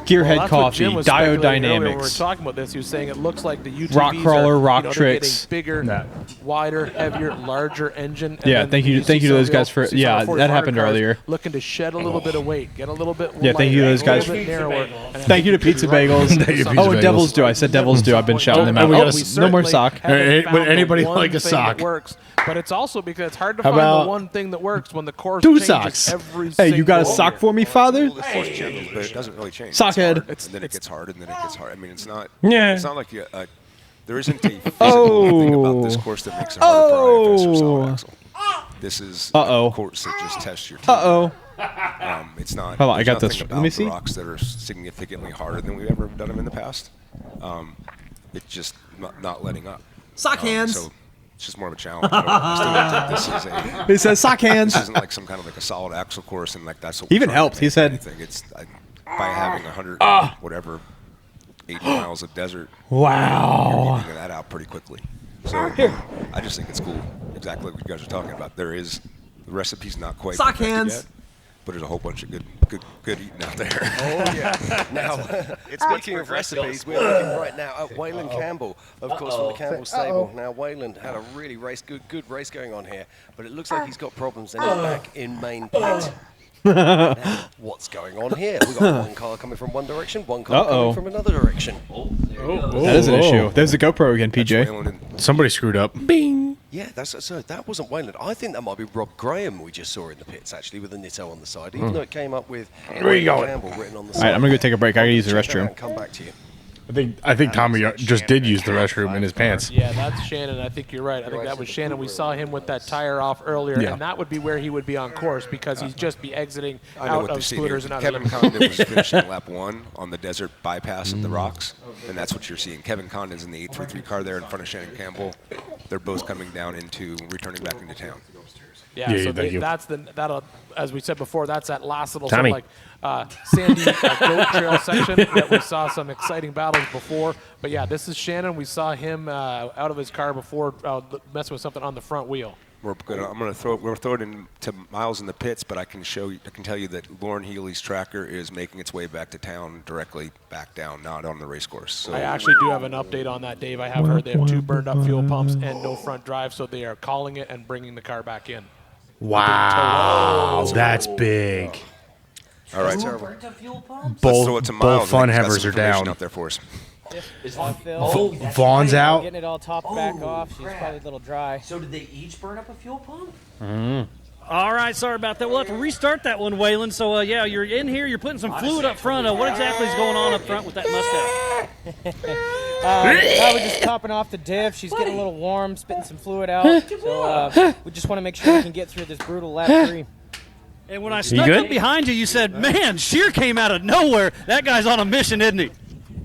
Gearhead Coffee, Diode Dynamics. We were talking about this. He was saying it looks like the UTVs Rock Crawler, are, Rocktrix. Bigger, wider, heavier, larger engine. Yeah, thank you to those guys for. Yeah, that happened earlier. Looking to shed a little bit of weight, get a little bit. Yeah, thank you to those guys. Thank you to Pizza Bagels. Oh, and Devil's Due. I said Devil's Due. I've been shouting them out. No more sock. Would anybody like a sock? Works, but it's also because it's hard to find the one thing that works when the course two changes socks. Every hey, you got a sock year. for me, father? But it doesn't really change. Sockhead. And then it gets hard, and then it gets hard. I mean, it's not. Yeah. It's not like there isn't a physical thing about this course that makes it harder for IFS or solid axle. This is a course that just tests your team. It's not. Hold on, I got this. Let me see. The rocks that are significantly harder than we've ever done them in the past. It's just not letting up. Sock hands. So it's just more of a challenge. I still think this is He says sock hands. This isn't like some kind of like a solid axle course, and like that's what even helped. He said it's by having 100 whatever 80 miles of desert. Wow. You're eating that out pretty quickly. So I just think it's cool. Exactly what you guys are talking about. There is the recipe's not quite sock perfected hands. yet, but there's a whole bunch of good eating out there. Oh yeah. Now, speaking of recipes, we're looking right now at Waylon Campbell, of course, from the Campbell stable. Now, Waylon had a really good race going on here, but it looks like he's got problems and he's back in main plate. Now, what's going on here? We've got one car coming from one direction, one car coming from another direction. That is an issue. There's the GoPro again, PJ. Somebody screwed up. Bing. Yeah, so that wasn't Waylon. I think that might be Rob Graham we just saw in the pits, actually, with the Nitto on the side, even though it came up with Waylon Campbell written on the side. All right, I'm going to go take a break. I got to use the restroom. Come back to you. I think Tommy just did use the restroom in his pants. Yeah, that's Shannon. I think you're right. I think that was Shannon. We saw him with that tire off earlier, and that would be where he would be on course because he'd just be exiting out of splitters and out Kevin of Condon was finishing lap 1 on the desert bypass of the rocks, and that's what you're seeing. Kevin Condon's in the 833 car there in front of Shannon Campbell. They're both coming down returning back into town. Yeah, so that'll, as we said before, that's that last little Tommy. sort of like sandy goat trail section that we saw some exciting battles before. But yeah, this is Shannon. We saw him out of his car before messing with something on the front wheel. We're gonna throw it into Miles in the pits, but I can tell you that Lauren Healy's tracker is making its way back to town, directly back down, not on the race course. So I actually do have an update on that, Dave. I have heard they have 2 burned up fuel pumps and no front drive, so they are calling it and bringing the car back in. Wow, that's big. All right, both fun havers are down. Out there for us. Vaughn's out. Getting it all topped back off. She's probably a little dry. So did they each burn up a fuel pump? All right, sorry about that. We'll have to restart that one, Waylon. So, yeah, you're in here. You're putting some fluid up front. What exactly is going on up front with that mustache? We're just topping off the diff. She's getting a little warm, spitting some fluid out. So we just want to make sure we can get through this brutal lap 3. And when I snuck up behind you, you said, man, Sheer came out of nowhere. That guy's on a mission, isn't he?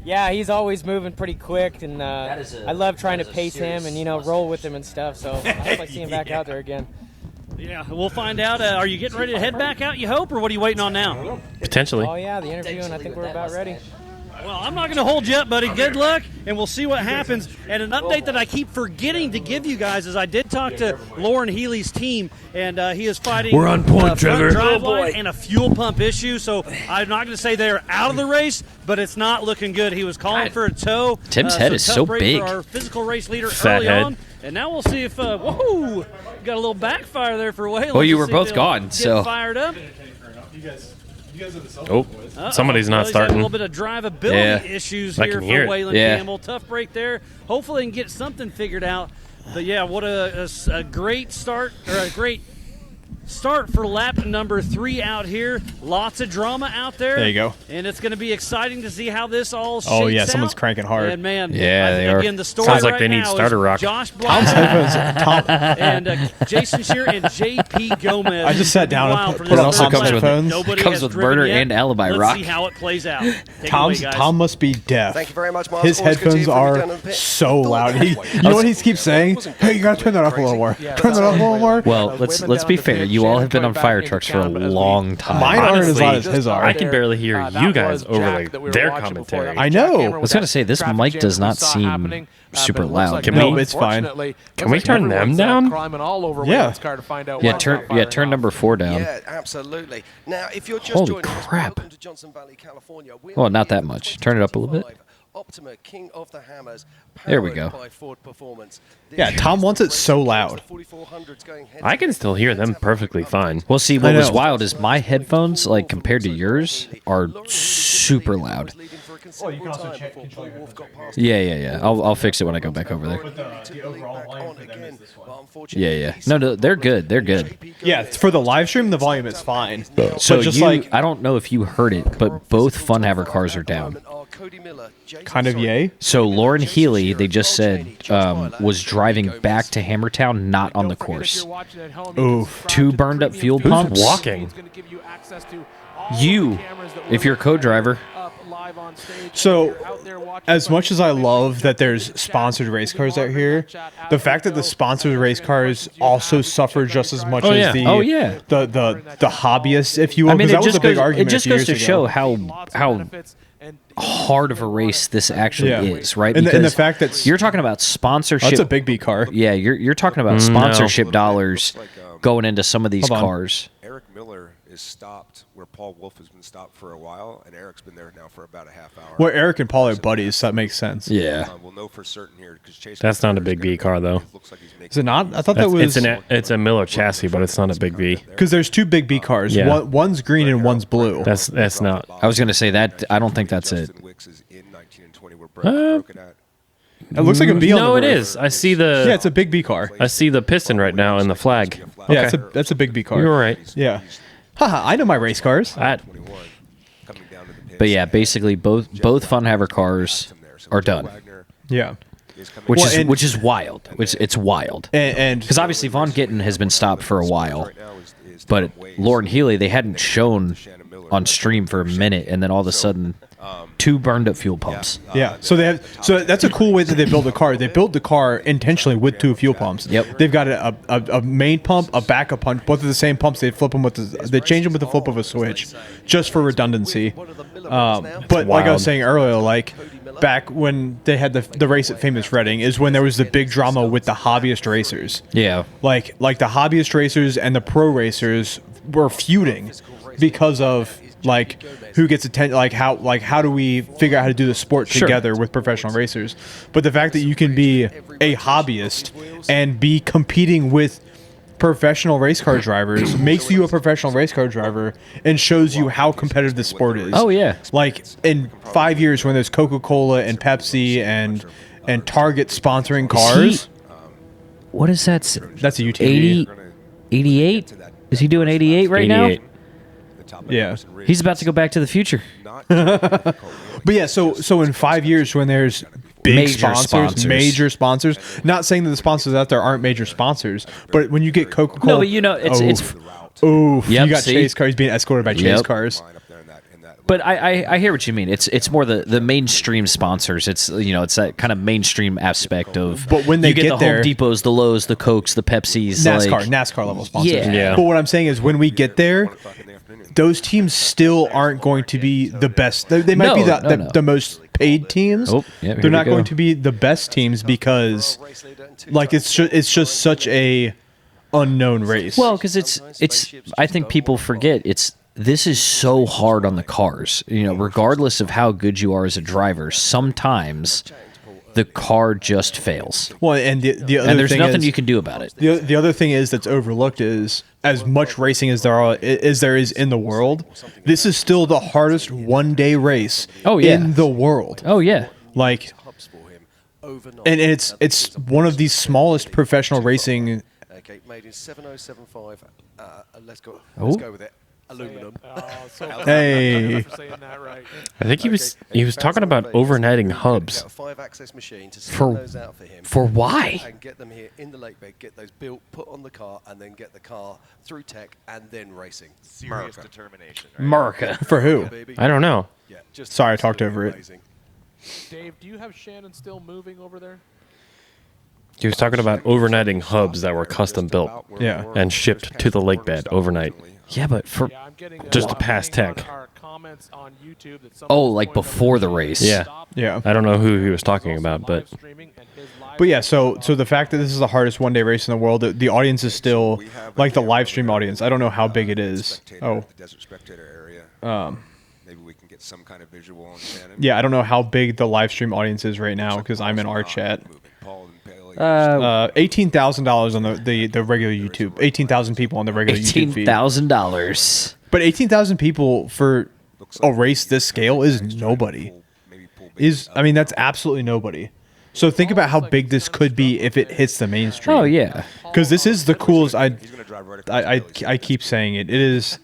Yeah, he's always moving pretty quick, and I love trying to pace him and, roll with him and stuff. So I hope I see him back out there again. Yeah, we'll find out. Are you getting ready to head back out, you hope, or what are you waiting on now? Potentially. Oh, yeah, the interview, and I think we're about ready. Well, I'm not going to hold you up, buddy. Good luck, and we'll see what happens. And an update that I keep forgetting to give you guys is I did talk to Lauren Healy's team, and he is fighting We're on point, Trevor. driveline and a fuel pump issue. So I'm not going to say they're out of the race, but it's not looking good. He was calling for a tow. Tim's head is so big. For our physical race leader Fat early head. on. And now we'll see if, whoa, got a little backfire there for Waylon. Well, you were both gone, so. Fired up. Oh, somebody's not He's starting. had a little bit of drivability issues I here can for hear it. Waylon Campbell. Tough break there. Hopefully, he can get something figured out. But yeah, what a great start or a great start for lap number 3 out here. Lots of drama out there. There you go. And it's going to be exciting to see how this all shakes out. Oh, yeah, someone's cranking hard. And, man, Yeah, they are. again, the story Sounds like right they need now starter is rock. Josh Tom's Black headphones. and Jason Shear and JP Gomez. I just sat down and Wow, put for on this Tom's first lap. headphones. Nobody Comes has with driven burner yet. and alibi Let's rock. see how it plays out. Take it away, guys. Tom must be deaf. Thank you very much, Miles. His Always good to headphones hear from you down are in the pit. so loud. You know what he keeps saying? Hey, you gotta turn that up a little more. Turn that up a little more. Well, let's be fair. You all have been on fire trucks for a long time. Mine aren't as Honestly, loud as his are. I can barely hear you guys over their commentary. I know. I was going to say, this mic does not seem super loud. Can No, we- it's fine. Can we turn them down? Yeah. Yeah, turn number 4 down. Yeah, absolutely. Now, if you're just Holy joining us, crap. welcome to Johnson Valley, California. We're Well, not that much. Turn it up a little bit. Optima, King of the Hammers, There we powered go. by Ford Performance. Yeah, Tom wants it so loud. I can still hear them perfectly fine. Well, see, what I was know. wild is my headphones, like compared to yours, are super loud. Well, you can also control your headphones. Yeah. I'll fix it when I go back over there. Yeah. No, they're good. They're good. Yeah, for the live stream, the volume is fine. So But just you, like I don't know if you heard it, but both Funhaver cars are down. kind of yay. So Lauren Healy, they just said, was driving back to Hammertown, not on the course. Oof. 2 burned up fuel Who's pumps. walking? You, if you're a co-driver. So, as much as I love that there's sponsored race cars out here, the fact that the sponsored race cars also suffer just as much as the the hobbyists, if you will, I mean, because that it was just a big goes, argument. it just a few goes to years show ago. how hard of a race this actually is, right? And the Because fact that you're talking about sponsorship. That's a big B car. Yeah, you're talking about sponsorship dollars going into some of these Hold on. cars. Eric Miller is stopped where Paul Wolf has been stopped for a while, and Eric's been there now for about a half hour. Well, Eric and Paul are buddies, so that makes sense. Yeah. We'll know for certain here because Chase. That's not a big V car though. Is it not? I thought that was It's a Miller chassis, but it's not a big V. because there's 2 big B cars. Yeah. One's green and one's blue. That's not. I was going to say that. I don't think that's it. It looks like a B on the No, it roof. is. I see the. Yeah, it's a big B car. I see the piston right now and the flag. Yeah, Okay. that's a big B car. You're right. Yeah. Haha, I know my race cars. But yeah, basically both Funhaver cars are done. Yeah. Which is wild. It's wild. And because obviously Von Gittin has been stopped for a while, but Lauren Healy they hadn't shown on stream for a minute, and then all of a sudden, 2 burned up fuel pumps. Yeah, so they have. So that's a cool way that they build a car. They build the car intentionally with 2 fuel pumps. Yep. They've got a main pump, a backup pump. Both of the same pumps. They flip them with they change them with the flip of a switch, just for redundancy. But like I was saying earlier, like back when they had the race at Famous Reading is when there was the big drama with the hobbyist racers. Yeah. Like the hobbyist racers and the pro racers were feuding because of like who gets attention, like how do we figure out how to do the sport together with professional racers. But the fact that you can be a hobbyist and be competing with professional race car drivers makes you a professional race car driver and shows you how competitive the sport is. Oh yeah. Like in 5 years when there's Coca-Cola and Pepsi and Target sponsoring cars. What is that? That's a UTV. 88? Is he doing 88 right 88. now? Yeah. He's about to go back to the future. But yeah, so in 5 years when there's big major sponsors, not saying that the sponsors out there aren't major sponsors, but when you get Coca-Cola, No, but you know, it's you got see? Chase cars being escorted by Chase cars. But I hear what you mean. It's more the mainstream sponsors. It's it's that kind of mainstream aspect of. But when they you get the there, Home Depots, the Lowe's, the Cokes, the Pepsis, NASCAR level sponsors. Yeah. But what I'm saying is when we get there, those teams still aren't going to be the best. They might be the most paid teams. Oh, yeah, they're not going to be the best teams because, like, it's just such a unknown race. Well, because it's. I think people forget this is so hard on the cars. Regardless of how good you are as a driver, sometimes the car just fails. Well, and the other and there's thing nothing is, you can do about it. The other thing is that's overlooked is as much racing as there is in the world, this is still the hardest one-day race in the world. Oh yeah. Like, and it's one of the smallest professional racing Okay, made in 7075. Let's go Oh. with it. Aluminum. Hey. I think he was talking about overnighting hubs. A 5-axis machine to send For- those out for him. for why? And get them here in the lake bed, get those built, put on the car, and then get the car through tech and then racing. Serious determination. America. For who? I don't know. Yeah, just Sorry, I talked over it. amazing. Dave, do you have Shannon still moving over there? He was talking about overnighting hubs that were custom built, Yeah. and shipped to the lake bed overnight. Yeah, but for just to pass tech. oh, like before the race. Yeah, Yeah. I don't know who he was talking about, but But yeah, so the fact that this is the hardest one-day race in the world, the audience is still like the live stream audience. I don't know how big it is. Oh, The desert spectator area. Maybe we can get some kind of visual on Shannon. yeah, I don't know how big the live stream audience is right now because I'm in our chat. $18,000 on the regular YouTube. 18,000 people on the regular YouTube feed. $18,000. But 18,000 people for a race this scale is nobody. I mean, that's absolutely nobody. So think about how big this could be if it hits the mainstream. Oh, yeah. Because this is the coolest. I keep saying it. It is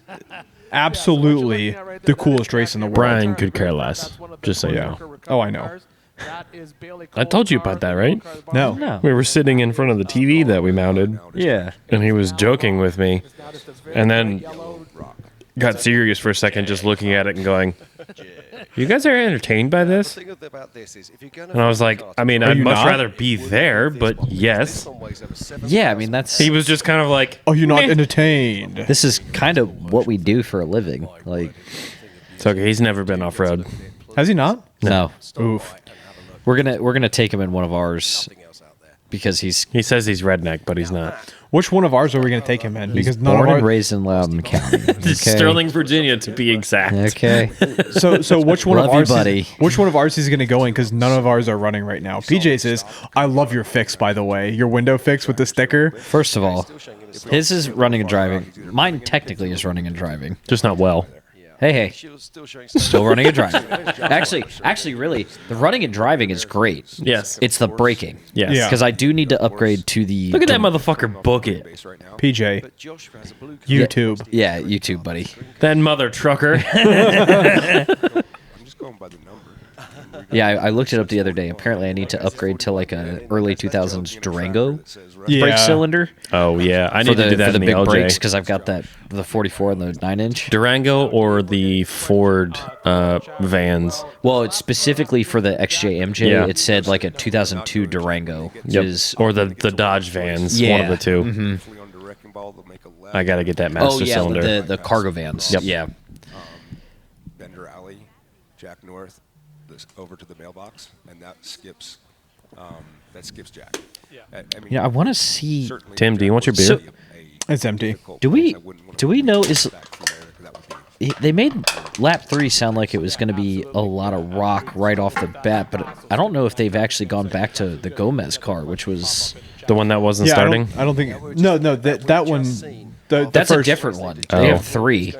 absolutely the coolest race in the world. Brian could care less. Just so you know. Oh, I know. I told you about that, right? No. We were sitting in front of the TV that we mounted. Yeah. And he was joking with me. And then got serious for a second, just looking at it and going, "You guys are entertained by this?" And I was like, "I mean, I'd much rather be there, but yes." Yeah, I mean, that's... He was just kind of like, "Oh, you're not meh." entertained. This is kind of what we do for a living. Like, It's okay. He's never been off road. Has he not? no. Oof. We're gonna take him in one of ours because he says he's redneck, but he's not. Which one of ours are we going to take him in? He's Because none of born and our, raised in Loudon County. Okay. Sterling, Virginia, to be exact. Okay. So which one Love of you, ours? buddy. Which one of ours is going to go in? Because none of ours are running right now. PJ says, "I love your fix, by the way. Your window fix with the sticker." First of all, his is running and driving. Mine technically is running and driving. Just not well. Hey. Still running and driving. Actually, really, the running and driving is great. Yes. It's the braking. Yes. Yeah. Because I do need to upgrade to the... Look at that motherfucker book it. PJ. YouTube. Yeah, YouTube, buddy. That mother trucker. Yeah, I looked it up the other day. Apparently, I need to upgrade to like a early 2000s Durango brake cylinder. Oh yeah, I need to do that for the in the big LJ. brakes because I've got the 44 and the 9-inch Durango or the Ford vans. Well, it's specifically for the XJ/MJ. Yeah. It said like a 2002 Durango, which is or the Dodge vans. One of the two. Mm-hmm. I gotta get that master cylinder. the cargo vans. Yep. Yeah. Bender Alley, Jack North, over to the mailbox, and that skips Jack. Yeah. I mean, Yeah, I want to see. Tim, do you want your beer? So, It's empty. do we know they made lap 3 sound like it was going to be a lot of rock right off the bat, but I don't know if they've actually gone back to the Gomez car, which was the one that wasn't starting. I don't think. No, that one. That's a different one. They have 3.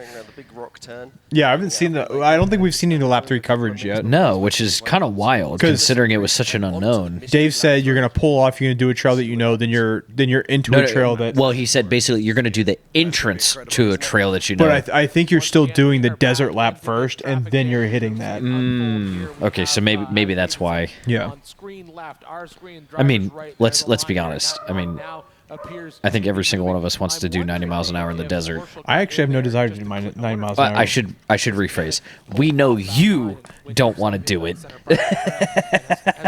Yeah, I haven't seen the. I don't think we've seen any lap 3 coverage yet. No, which is kind of wild considering it was such an unknown. Dave said you're gonna pull off. You're gonna do a trail that you know. Then you're into a trail that. Well, he said basically you're going to do the entrance to a trail that you know. But I think you're still doing the desert lap first, and then you're hitting that. Okay, so maybe that's why. Yeah. I mean, let's be honest. I mean, I think every single one of us wants to do 90 miles an hour in the desert. I actually have no desire to do 90 miles an hour. I should rephrase. We know you don't want to do it.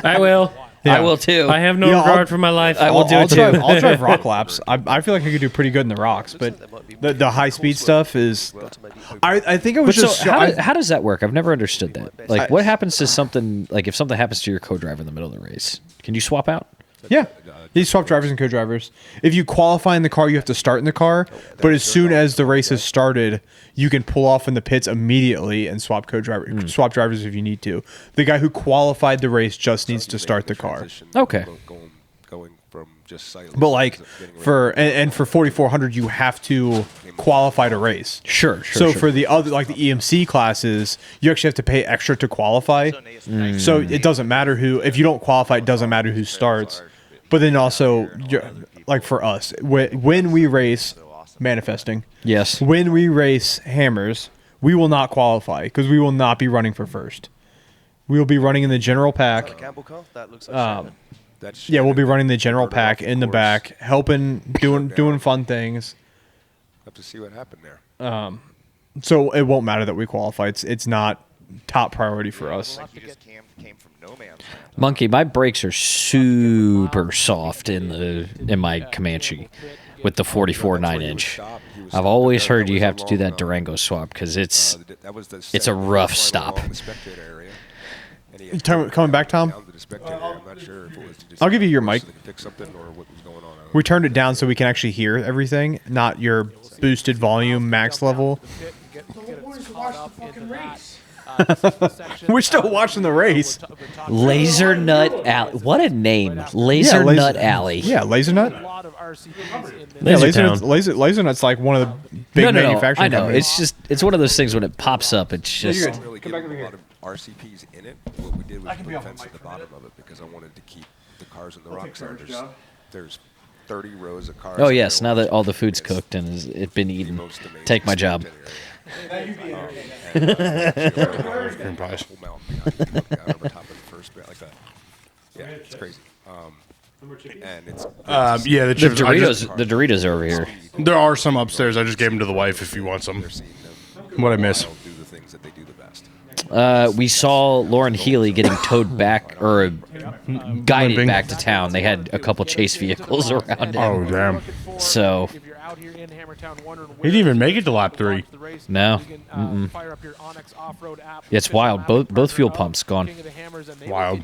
I will. Yeah. I will too. I have no regard for my life. I will do it too. I'll drive rock laps. I feel like I could do pretty good in the rocks, but the high speed stuff is. I think it was But just. so how does that work? I've never understood that. Like, what happens to something like if something happens to your co-driver in the middle of the race? Can you swap out? Yeah. You swap drivers and co-drivers. If you qualify in the car, you have to start in the car. But as soon as the race has started, you can pull off in the pits immediately and swap swap drivers if you need to. The guy who qualified the race just needs to start the car. Okay. Going from just But like for 4400, you have to qualify to race. Sure. So for the other like the EMC classes, you actually have to pay extra to qualify. So it doesn't matter if you don't qualify, it doesn't matter who starts. But then also, like for us, when we race manifesting, yes, when we race hammers, we will not qualify because we will not be running for first. We will be running in the general pack. Yeah, we'll be running the general pack in the back, helping, doing fun things. Have to see what happened there. So it won't matter that we qualify. It's not top priority for us. Monkey, my brakes are super soft in my Comanche with the 44 9-inch. I've always heard you have to do that Durango swap because it's a rough stop. Coming back, Tom? I'll give you your mic. We turned it down so we can actually hear everything, not your boosted volume max level. We're still watching the race. Laser Nut Alley. What a name. Laser Nut Alley. Yeah, Laser Nut. Laser Nut's like one of the big manufacturing I know. companies. It's one of those things when it pops up, it's just... Come back over here. RCPs in it. What we did was put a fence at the bottom of it because I wanted to keep the cars in the rocks there. There's 30 rows of cars. Oh, yes. Now that all the food's cooked and it's been eaten, take my job. Yeah, it's crazy. And it's yeah, the Doritos are over here. There are some upstairs. I just gave them to the wife if you want some. What I miss. We saw Lauren Healy getting towed back or guided back to town. They had a couple chase vehicles around him. Oh, damn. So he didn't even make it to lap 3. No. It's wild. Both fuel pumps gone. Wild.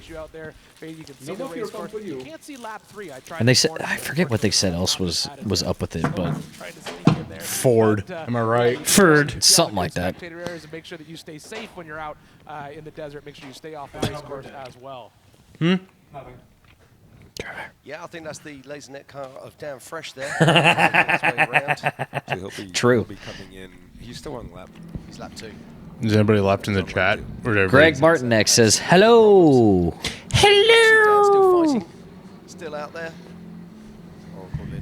And they said, I forget what they said else was up with it, but Ford. Am I right? Ford. Something like that. Make sure that you stay safe when you're out in the desert. Make sure you stay off the race course as well. Yeah, I think that's the LaserNet car of Damn Fresh there. So True. He'll be coming in. He's still on lap. He's lap 2. Is anybody left in the chat? Greg Martinek says, hello. Hello. Still out there.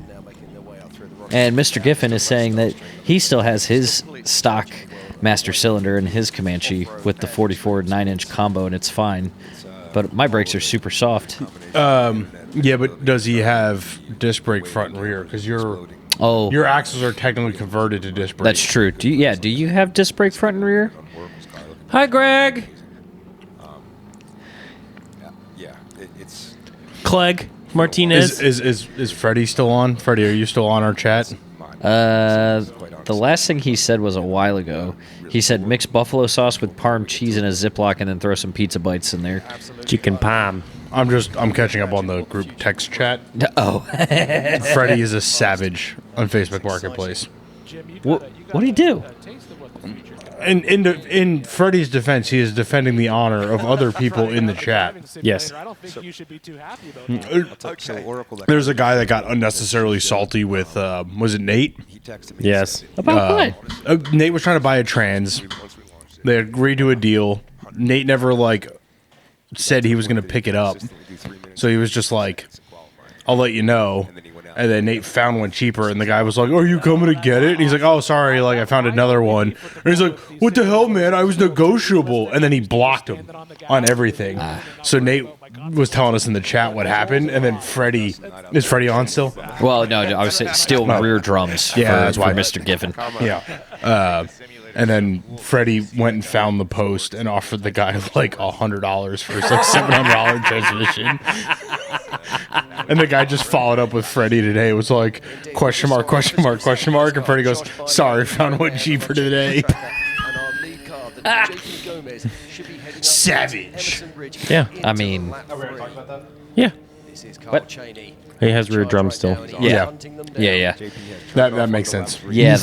Now making their way out through the rocks. And Mr. Giffen is saying that he still has his stock master cylinder in his Comanche with the 44 9-inch combo, and it's fine. But my brakes are super soft. Yeah, but does he have disc brake front and rear? Because your axles are technically converted to disc brake. That's true. Do you have disc brake front and rear? Hi, Greg. Yeah, it's Clegg Martinez. Is Freddie still on? Freddie, are you still on our chat? The last thing he said was a while ago. He said mix buffalo sauce with parm cheese in a Ziploc and then throw some pizza bites in there. Chicken parm. I'm catching up on the group text chat. Oh. Freddie is a savage on Facebook Marketplace. What do you do? In Freddie's defense, he is defending the honor of other people in the chat. Yes. I don't think you should be too happy about There's a guy that got unnecessarily salty with, was it Nate? Yes. About what? Nate was trying to buy a trans. They agreed to a deal. Nate never, said he was going to pick it up. So he was just like, I'll let you know. And then Nate found one cheaper, and the guy was like, "Are you coming to get it?" And he's like, "Oh, sorry, I found another one." And he's like, "What the hell, man? I was negotiable." And then he blocked him on everything. So Nate was telling us in the chat what happened, and then Freddie, is Freddie on still? Well, no, I was saying still rear drums for Mr. Giffen. Yeah. And then Freddie went and found the post and offered the guy $100 for his $700 transmission. And the guy just followed up with Freddie today. It was like, question mark. And Freddie goes, sorry, found one cheaper today. Savage. Yeah. I mean, yeah. What? He has rear drums still. Yeah. That makes sense. Yeah,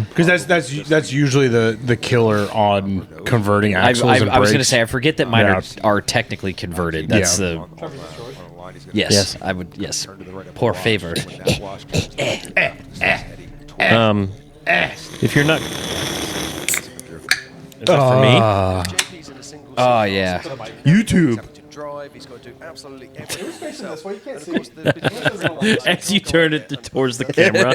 because that's usually the killer on converting axles and brakes. I was going to say, I forget that mine are technically converted. That's the... Yes, I would. Yes, poor favor. If you're not, is that for me? Oh yeah. YouTube. drive. He's got to do absolutely everything himself. And of course, As you turn it towards the camera.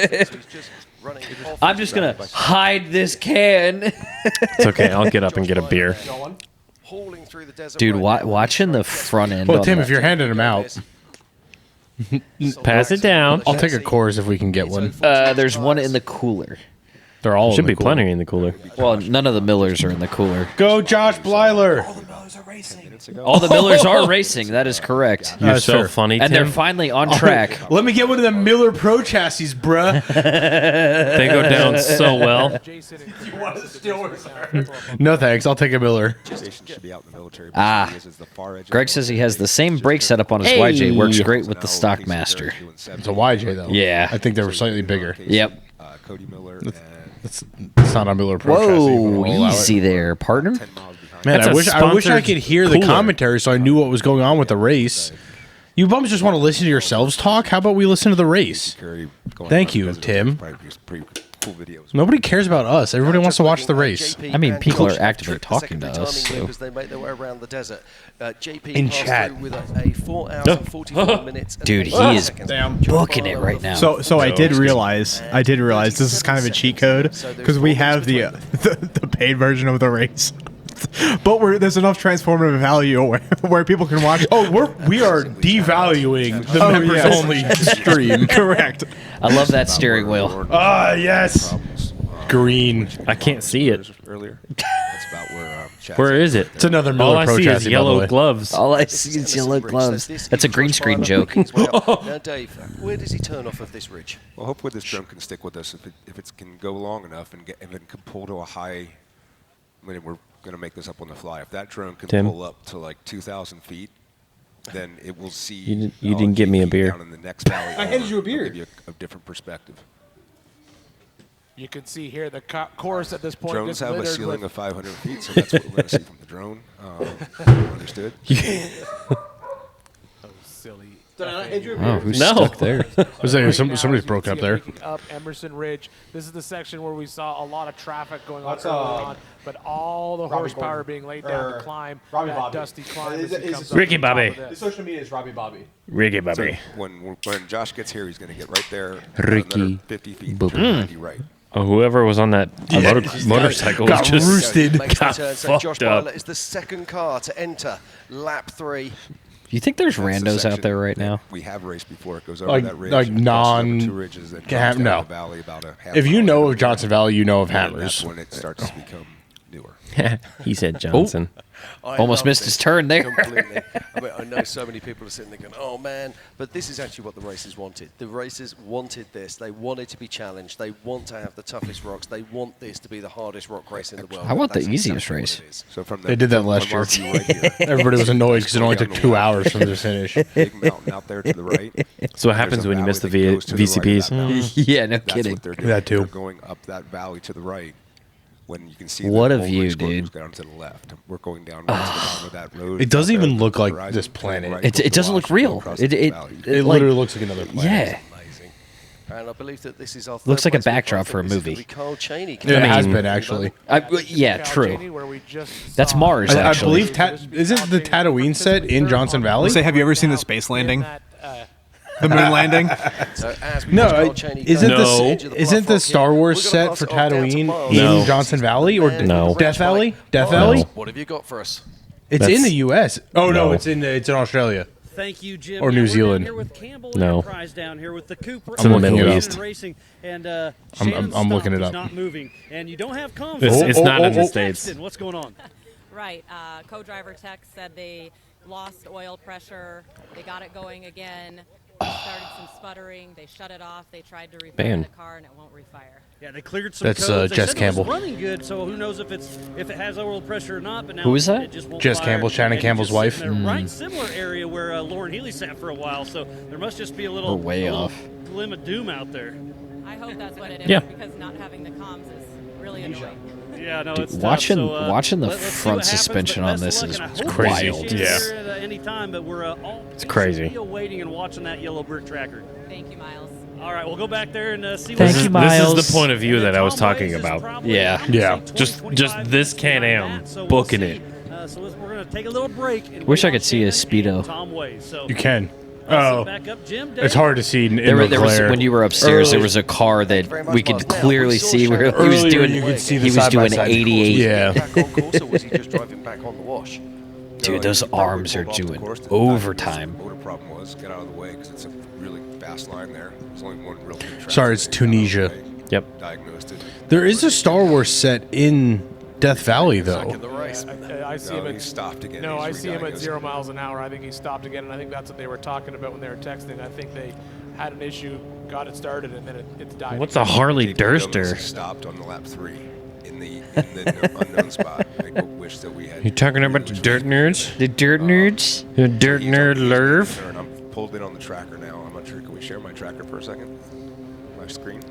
I'm just gonna hide this can. It's okay. I'll get up and get a beer. Dude, watching the front end. Well, on Tim, that- if you're handing them out, pass it down. I'll take a Coors if we can get one. There's one in the cooler. They're all Should in the be cooler. plenty in the cooler. Well, none of the Millers are in the cooler. Go, Josh Blyler. All the Millers are racing. That is correct. You're That's so fair. funny, And Tim. they're finally on track. Let me get one of the Miller Pro chassis, bruh. They go down so well. No thanks. I'll take a Miller. Ah, Greg says he has the same brake setup on his YJ. Works great with the Stockmaster. It's a YJ though. Yeah. I think they were slightly bigger. Yep. Cody Miller. It's not a Miller Pro chassis. Whoa, We'll allow it. easy there, partner. Man, That's I a wish I sponsored could hear the cooler. commentary so I knew what was going on with the race. You bums just want to listen to yourselves talk? How about we listen to the race? Thank you, Tim. Nobody cares about us. Everybody wants to watch the race. I mean, people are actively talking to us. So. As they make their way around the desert. JP In passed chat. through with a 4 hours and 44 minutes. And Dude, he 8 is seconds. booking it right now. So I did realize this is kind of a cheat code because we have the paid version of the race. But there's enough transformative value where people can watch. Oh, we are devaluing the members only stream. Correct. I love that steering wheel. Ah, yes. Green. I can't see it. Earlier. That's about where Where is it? It's another All Miller I Pro see chassis, is by the yellow way. gloves. All I see is yellow gloves. That's a green screen joke. Now, Dave, where does he turn off of this ridge? Well, hopefully this drone can stick with us if it can go long enough and it can pull to a high. I mean, we're going to make this up on the fly. If that drone can Tim? pull up to like 2,000 feet, then it will see. You didn't give me a JP beer. Down in the next valley. I handed you a beer. It'll give you a different perspective. You can see here the course at this point. Drones gets have a littered ceiling with of 500 feet, so that's what we're going to see from the drone. Understood? silly. Oh, who's No. stuck there? Was there Right somebody's now, you broke can up see it there? picking Up Emerson Ridge. This is the section where we saw a lot of traffic going on earlier on, but all the horsepower being laid down to climb that dusty climb. as he comes up Ricky to the top Bobby. of this. The social media is Robbie Bobby. Ricky So Bobby. when Josh gets here, he's going to get right there. Ricky another 50 feet. Bobby. Turn 90 right. Oh, whoever was on that motorcycle got was just roosted. Makes the got turn, so fucked Josh up. Byler is the second car to enter lap 3. You think there's That's the randos out section there right now? We have raced before. It goes over Like- that ridge. like crosses over non- 2 ridges, then Yeah, comes down no. the valley about a half If you mile know down. of Johnson Valley, you know of And Hammers. that's when it starts to become newer. He said Johnson. Almost missed his turn there. Completely. I mean, I know so many people are sitting there going, oh man, but this is actually what the racers wanted. The racers wanted this. They wanted to be challenged. They want to have the toughest rocks. They want this to be the hardest rock race in the world. I want the That's easiest exactly race. what it is. So from They did that last year. Everybody was annoyed because it only took 2 hours from the finish. Big mountain out there to the right. So what happens when you miss the VCPs? Yeah, no That's kidding. what they're doing. That too. They're going up that valley to the right. When you can see What the a whole view, race course dude. goes down to the left. We're going down right to the bottom of that road. It doesn't Out there even look on the like horizon, this to the planet. right, It doesn't look across real. the It valley. It like- literally looks like another planet. Yeah. Amazing. And I believe that this is our Looks third like a place we've backdrop got. for a This is gonna movie. be Carl Cheney. It has mean- been actually. Yeah, Cal true. Cheney, where we just That's saw- Mars, I actually. believe isn't the Tatooine set in Johnson Valley? Say, have you ever seen the space landing? The moon landing? So as we No, watch Carl Cheney go isn't to the edge of isn't bluff the rock Star here, Wars we're gonna set pass for it off down to Tatooine Miles. in No. Johnson Valley or No. Death Valley? Death No. Valley? What have you got for us? It's That's- in the U.S. Oh no, No. it's in Australia. Thank you, Jim. Or New We're Zealand. Down here with Campbell No. Enterprise down here with the Cooper. It's in the I'm looking Middle it up. East. Racing, and I'm Shannon's looking it stop is up. not moving, and you don't have comms. It's not in the oh. States. Paxton, what's going on? Right. Co-driver tech said they lost oil pressure. They got it going again. They started some sputtering. They shut it off. They tried to refire Man. the car, and it won't refire. Yeah, they cleared some That's, codes. They Jess said Campbell. It was running good, so who knows if it has oil pressure or not. But now Who is that? It just won't Jess fire, Campbell, Shannon and it's Campbell's just wife. sitting there, right, similar area where Lauren Healy sat for a while. So there must just be a little, We're way a little off. glim of doom out there. I hope that's what it is, Yeah. because not having the comms is really annoying. Yeah, no, Dude, it's tough. watching So, watching the let's see front what happens, suspension but on best this of luck, is and I hope we crazy. see you Yeah. here at any time, but we're all It's crazy. still waiting and watching that yellow brick tracker. Thank you, Miles. All right, we'll go back there and see Thank what you, This Miles. is the point of view And that then I was Tom talking Blaze is about. probably, Yeah. I'm gonna Yeah. say Just 20, 25 this minutes behind Can-Am that, so we'll booking see. it. So we're going to take a little break. And Wish wait I could on see his Shannon and Speedo. Tom Ways. So You can. sit Oh, back up, Jim, it's Dave. hard to see in There the was glare. when you were upstairs. There was a car that we could clearly see where he was Earlier, doing. you could see the He was side by doing side. 88. Yeah. Back on course, or was he just driving back on the wash? Dude, those arms are doing overtime. Motor problem was get out of the way because it's a really fast line there. There's only one real big track. Sorry, it's Tunisia. Yep. Diagnosed it. There is a Star Wars set in Death Valley, though. I see him he at stopped again. No, I He's see him at re-diagnosed. 0 miles an hour. I think he stopped again, and I think that's what they were talking about when they were texting. I think they had an issue, got it started, and then it died. What's a Harley Durster? Stopped on the lap 3 in the unknown spot. I wish that we had. You talking about the dirt nerds? The dirt nerds? The dirt nerd lurv? I'm pulled in on the tracker now. I'm not sure. Can we share my tracker for a second? My screen.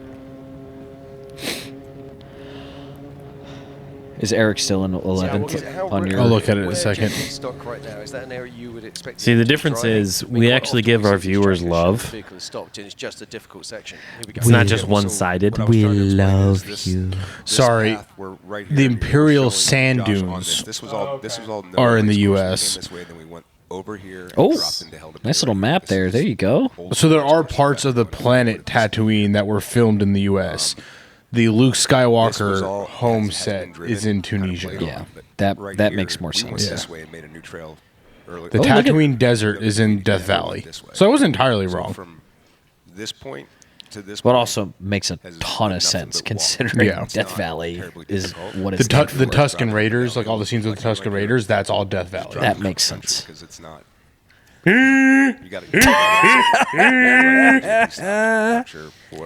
Is Eric still in 11th on your? I'll look at it in a second. Stock right now. Is that an area you would expect? See, the difference is we actually give our viewers love. Vehicle is stopped, and it's just a difficult section. Here we go. It's not just one-sided. We love you. Sorry, path, we're right here. the We were Imperial showing Sand Josh on Dunes This was all. This was all. are in the We U.S. came this way, then we went over here. And Oh, dropped into Hell to nice Pay. little map there. There you go. So there are parts of the planet Tatooine that were filmed in the U.S. The Luke This was Skywalker all- home has been set driven, is in kind of Tunisia. played Yeah, on, but that right that here, makes more we went sense. this way and made a new trail earlier. The Oh, look at- Tatooine Desert is in Death Valley. So I wasn't entirely So wrong. From this point to this But point also makes a has ton been of nothing sense but walk. considering Yeah. Death Valley terribly is difficult. what The, it's named the for. Tuscan Raiders, like all the scenes with the Tuscan Raiders, that's all Death Valley. That makes sense. because it's not. You got to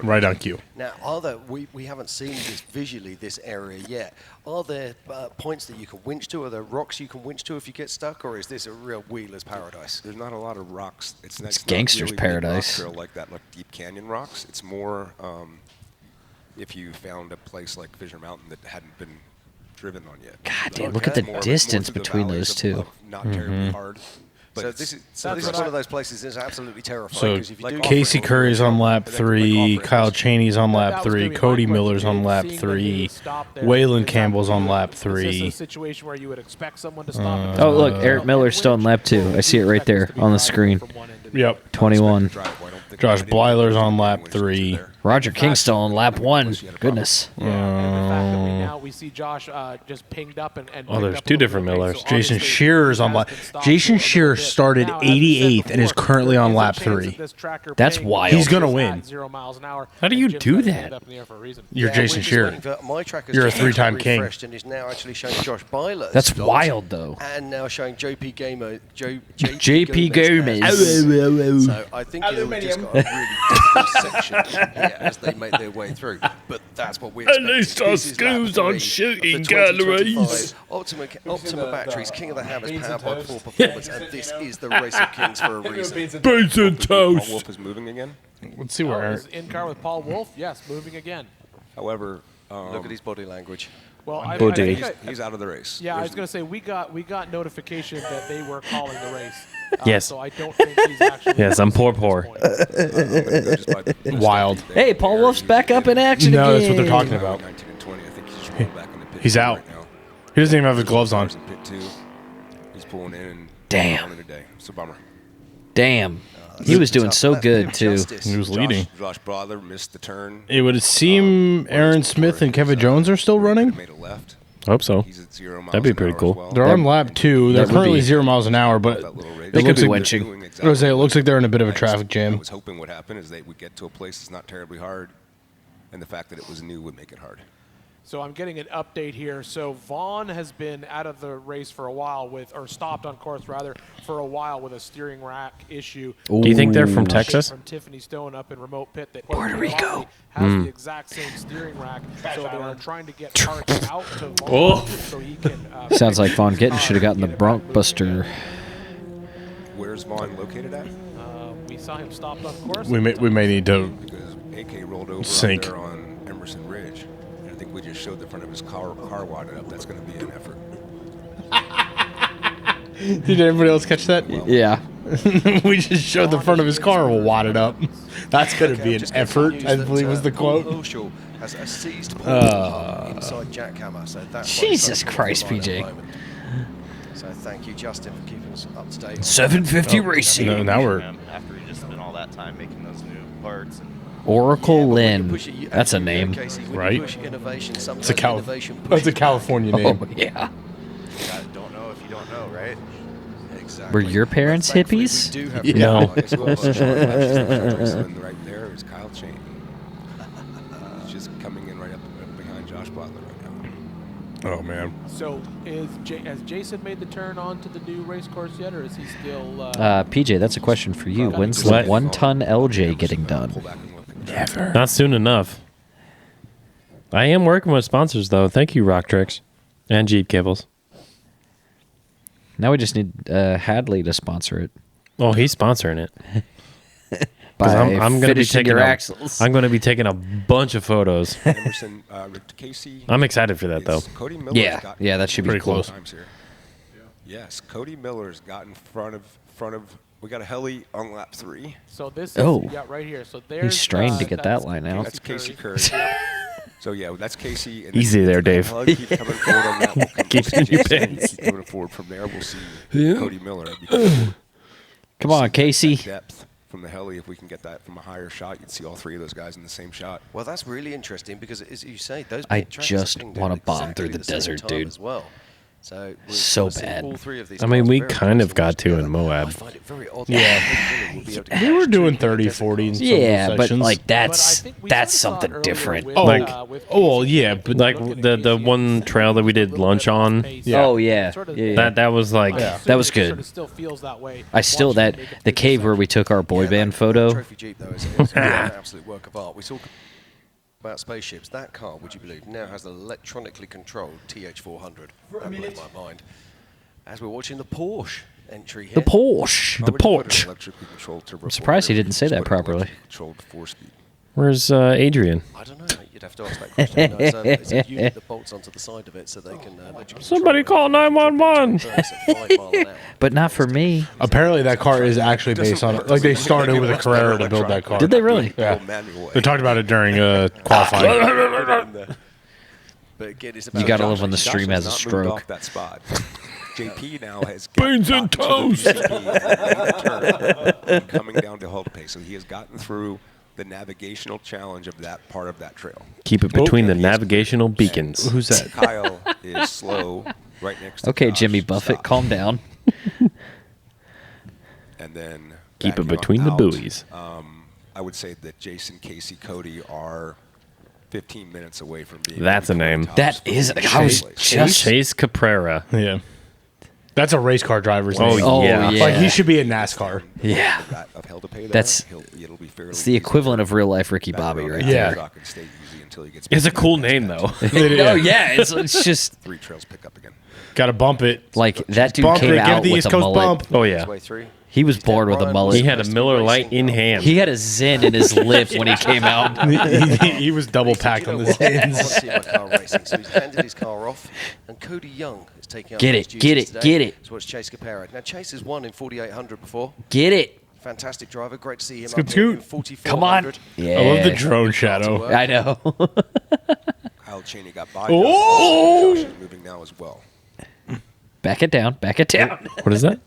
Right on cue. Now, we haven't seen this visually, this area yet. Are there points that you can winch to? Are there rocks you can winch to if you get stuck, or is this a real wheeler's paradise? There's not a lot of rocks. It's gangster's not really big rock paradise. trail like that, like deep canyon rocks. It's more if you found a place like Fissure Mountain that hadn't been driven on yet. God damn, look at the distance between those two. Not terribly hard. But So this is one of those places that's absolutely terrifying. So 'cause if you do Casey off-road, Curry's on lap 3, Kyle Cheney's on lap That was 3, gonna be my Cody question, Miller's on Dave, lap seeing that 3, he stopped there, Waylon is that- Campbell's on lap Is 3. this a situation where you would expect someone to stop? Oh, look, Eric Miller's still in lap 2. I see it right there on the screen. Yep. 21. Josh Blyler's on lap 3. Roger King's still on lap 1. Goodness. And the fact that now we see Josh just pinged up and Oh, there's two different Millers. Jason Shearer's on lap. Jason Shearer started 88th and is currently on lap 3. That's wild. He's gonna win. How do you do that? You're Jason Shearer. You're a 3-time king. And is now actually showing Josh Byler. That's wild, though. And now showing JP JP Gomez. So I think we've just got a really difficult section here as they make their way through. But that's what we expect. At least our schools on shooting galleries. Optima Batteries, King of the Hammers, powered by Full Performance, and this is the Race of Kings for a reason. Beans and toast. Wolf is moving again. Let's see where Eric. In car with Paul Wolf, yes, moving again. However, Look at his body language. Well, I Body. think he's out of the race. Yeah, I was going to say we got notification that they were calling the race. Yes. So I don't think he's actually. Yes, I'm poor. Wild. Hey, Paul Wolf's back up in action No, again. that's what they're talking about. 19 and 20. I think he's just rolling back into pit He's two out. right now. He doesn't even have his gloves on. Cars in pit 2. He's pulling in and Damn. calling it a day. It's a bummer. Damn. He was doing so good, too. He was leading. Josh Brodler missed the turn. It would seem Aaron Smith and Kevin Jones are still running. Made a left. Hope so. He's at 0 miles That'd be an pretty hour cool. as well. They're on lap 2. They're that would currently be- 0 miles an hour, but That little race. They it could looks be like winching. I was saying, it looks like they're in a bit of a traffic jam. I was hoping what happened is that we get to a place that's not terribly hard, and the fact that it was new would make it hard. So I'm getting an update here. So Vaughn has been out of the race for a while or stopped on course rather, for a while with a steering rack issue. Do you think they're from Update Texas? From Tiffany Stone up in remote pit that Puerto Rico. has the exact same steering rack. So they are trying to get parts out to Vaughn Oh. so he can. Sounds like Von Gittin should have gotten the Bronc Buster. Where's Vaughn located at? We saw him stopped on course. We may need to Because AK rolled over Sink. out there on Emerson Ridge. And I think we just showed the front of his car wadded up. That's going to be an effort. Did everybody else catch that? Yeah. We just showed the front of his car wadded up. That's going to be an effort, I believe was the quote. Herschel has a seized inside jackhammer, so that's why Jesus he's Christ, on the line PJ. at the moment. So thank you, Justin, for keeping us up to date. 750 Racing. No, now we're after we just spent all that time making those new parts. And Oracle Lynn. That's a name. right. It's a That's a California name. Oh, yeah. Don't know if you don't know, right? Exactly. Were your parents hippies? No. Right there is Kyle Cheney. He's just coming in right up behind Josh Butler right now. Oh man. So has Jason made the turn onto the new race course yet, or is he still? PJ, that's a question for you. When's the 1-ton LJ getting done? Never. Not soon enough. I am working with sponsors though. Thank you, Rocktrix and Jeepcables. Now we just need Hadley to sponsor it. Oh, he's sponsoring it. By I'm going to be taking your axles. I'm going to be taking a bunch of photos. Emerson, Casey. I'm excited for that though. Cody Miller's got Yeah, that should be pretty cool. close. Times here. Yes, Cody Miller's got in front of. We got a heli on lap 3. So this Oh. is right here. So there's He's strained to get that line out. That's Casey Curry. So yeah, that's Casey. And Easy there, Dave. Keep coming forward on that. We'll Keep it in your Jason, pants. keep coming forward from there. We'll see Cody Miller. Come on, Casey. Depth from the heli. If we can get that from a higher shot, you'd see all 3 of those guys in the same shot. Well, that's really interesting because, as you say, those I big tracks just are spinning wanna down bomb exactly through the the same desert, time dude. As well. So, we're So gonna see bad. all 3 of these I mean, cars we very kind of close got to in together. Moab. I find it very odd. Yeah. We'll be able to We were catch doing 2 30, desert 40 in cars. some Yeah, but sections. like But I that's think we that's sort of saw it something earlier different. with, Like, oh well, yeah, but Like the one trail that we did lunch on. Yeah. Oh yeah, yeah. That was like That was good. Still feels that way. I still that the cave where we took our boy band photo. Trophy Jeep, though, is an absolute work of art. We talk about spaceships. That car, would you believe, now has an electronically controlled TH400. That blows my mind. As we're watching the Porsche entry here. The Porsche. Why The would you put an Porsche. electrically controlled turbo I'm surprised he four-wheeler? didn't say Just that put an properly. electrically controlled 4-speed. Where's Adrian? I don't know. You'd have to ask that question. No, it's a unit that bolts onto the side of it so they can Somebody call 911. But not for me. apparently that car is actually based on like they started with a Carrera to build that car. Did they really? Yeah. They talked about it during qualifying. But again, it's You about gotta Josh. live when the Josh stream has a not moved stroke. off that spot. JP now has Beans and toast. coming down to hold pace, so he has gotten through the navigational challenge of that part of that trail. Keep it between the navigational beacons. Who's that? Kyle is slow right next to Okay, Josh. Jimmy Buffett, Stop. calm down. And then Keep it backing between the out, buoys. I would say that Jason, Casey, Cody are 15 minutes away from being. That's a name. That is. I was just. Chase Caprera. Yeah. That's a race car driver's Oh, name. Oh, yeah. yeah. Like he should be in NASCAR. Yeah. Of hell to pay there, That's it'll be fairly it's the easy. equivalent of real life Ricky Bobby right Yeah. there. Rock and stay easy until he gets It's a back cool in the name next though. patch. No, yeah, it's just 3 trails pick up again. Got to bump it. like that dude Bump came it. Give out the with East a Coast mullet. bump. Oh yeah. Way through. He was born with a mullet. He had a Miller Lite in hand. He had a Zen in his lip when he came out. he was double packed on the I Zins. want to see my car racing. So he's handed his car off, and Cody Young is taking up Get his it, duties get it, today. get it. So it's Chase Capera. Now Chase has won in 4800 before. Get it. Fantastic driver. Great to see him Scoot, up here in scoot. 4400. Come on. Yeah. I love the drone shadow. I know. Kyle Cheney got by. Oh! Josh is moving now as well. Back it down. Back it down. What is that?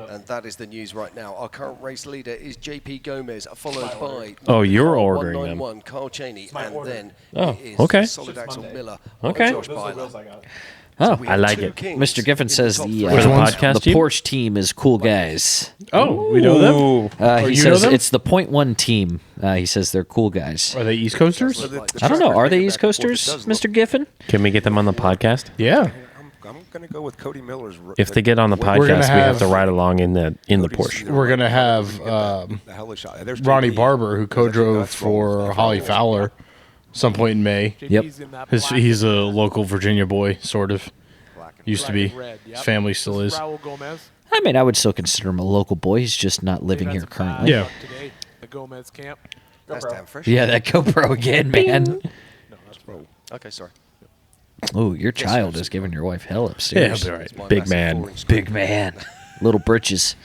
And that is the news right now. Our current race leader is JP Gomez, followed by Oh, you're ordering them. 191 Carl Cheney, and then Oh, it is okay. Solid Axle Miller, Okay. Josh Byler. Oh, We I have like 2 it. kings Mr. Giffen in the says top the 3. For the podcast, the Jeep? Porsche team is cool guys. Oh, we know them? Or He you know says them? it's the .1 team. He says they're cool guys. Are they East Coasters? I don't know. Are they East Coasters, Mr. Giffen? Can we get them on the podcast? Yeah. I'm going to go with Cody Miller's. If they get on the We're gonna podcast, we have to have- ride along in the Porsche. We're going to have the hell of a shot. There's Ronnie JP. Barber, who co-drove for Holly Fowler some point in May. Yep. He's a local Virginia boy, sort of. Used to be. Red, yep. His family still is. Raul Gomez. I mean, I would still consider him a local boy. He's just not living here currently. Yeah. Today, the Gomez camp. That's damn fresh. Yeah, that GoPro again, man. No, that's pro. Okay, sorry. Oh, your child is giving your wife hell upstairs. Yeah, he'll be all right. It's my Big massive man. 4-inch screen. Big man. Little britches.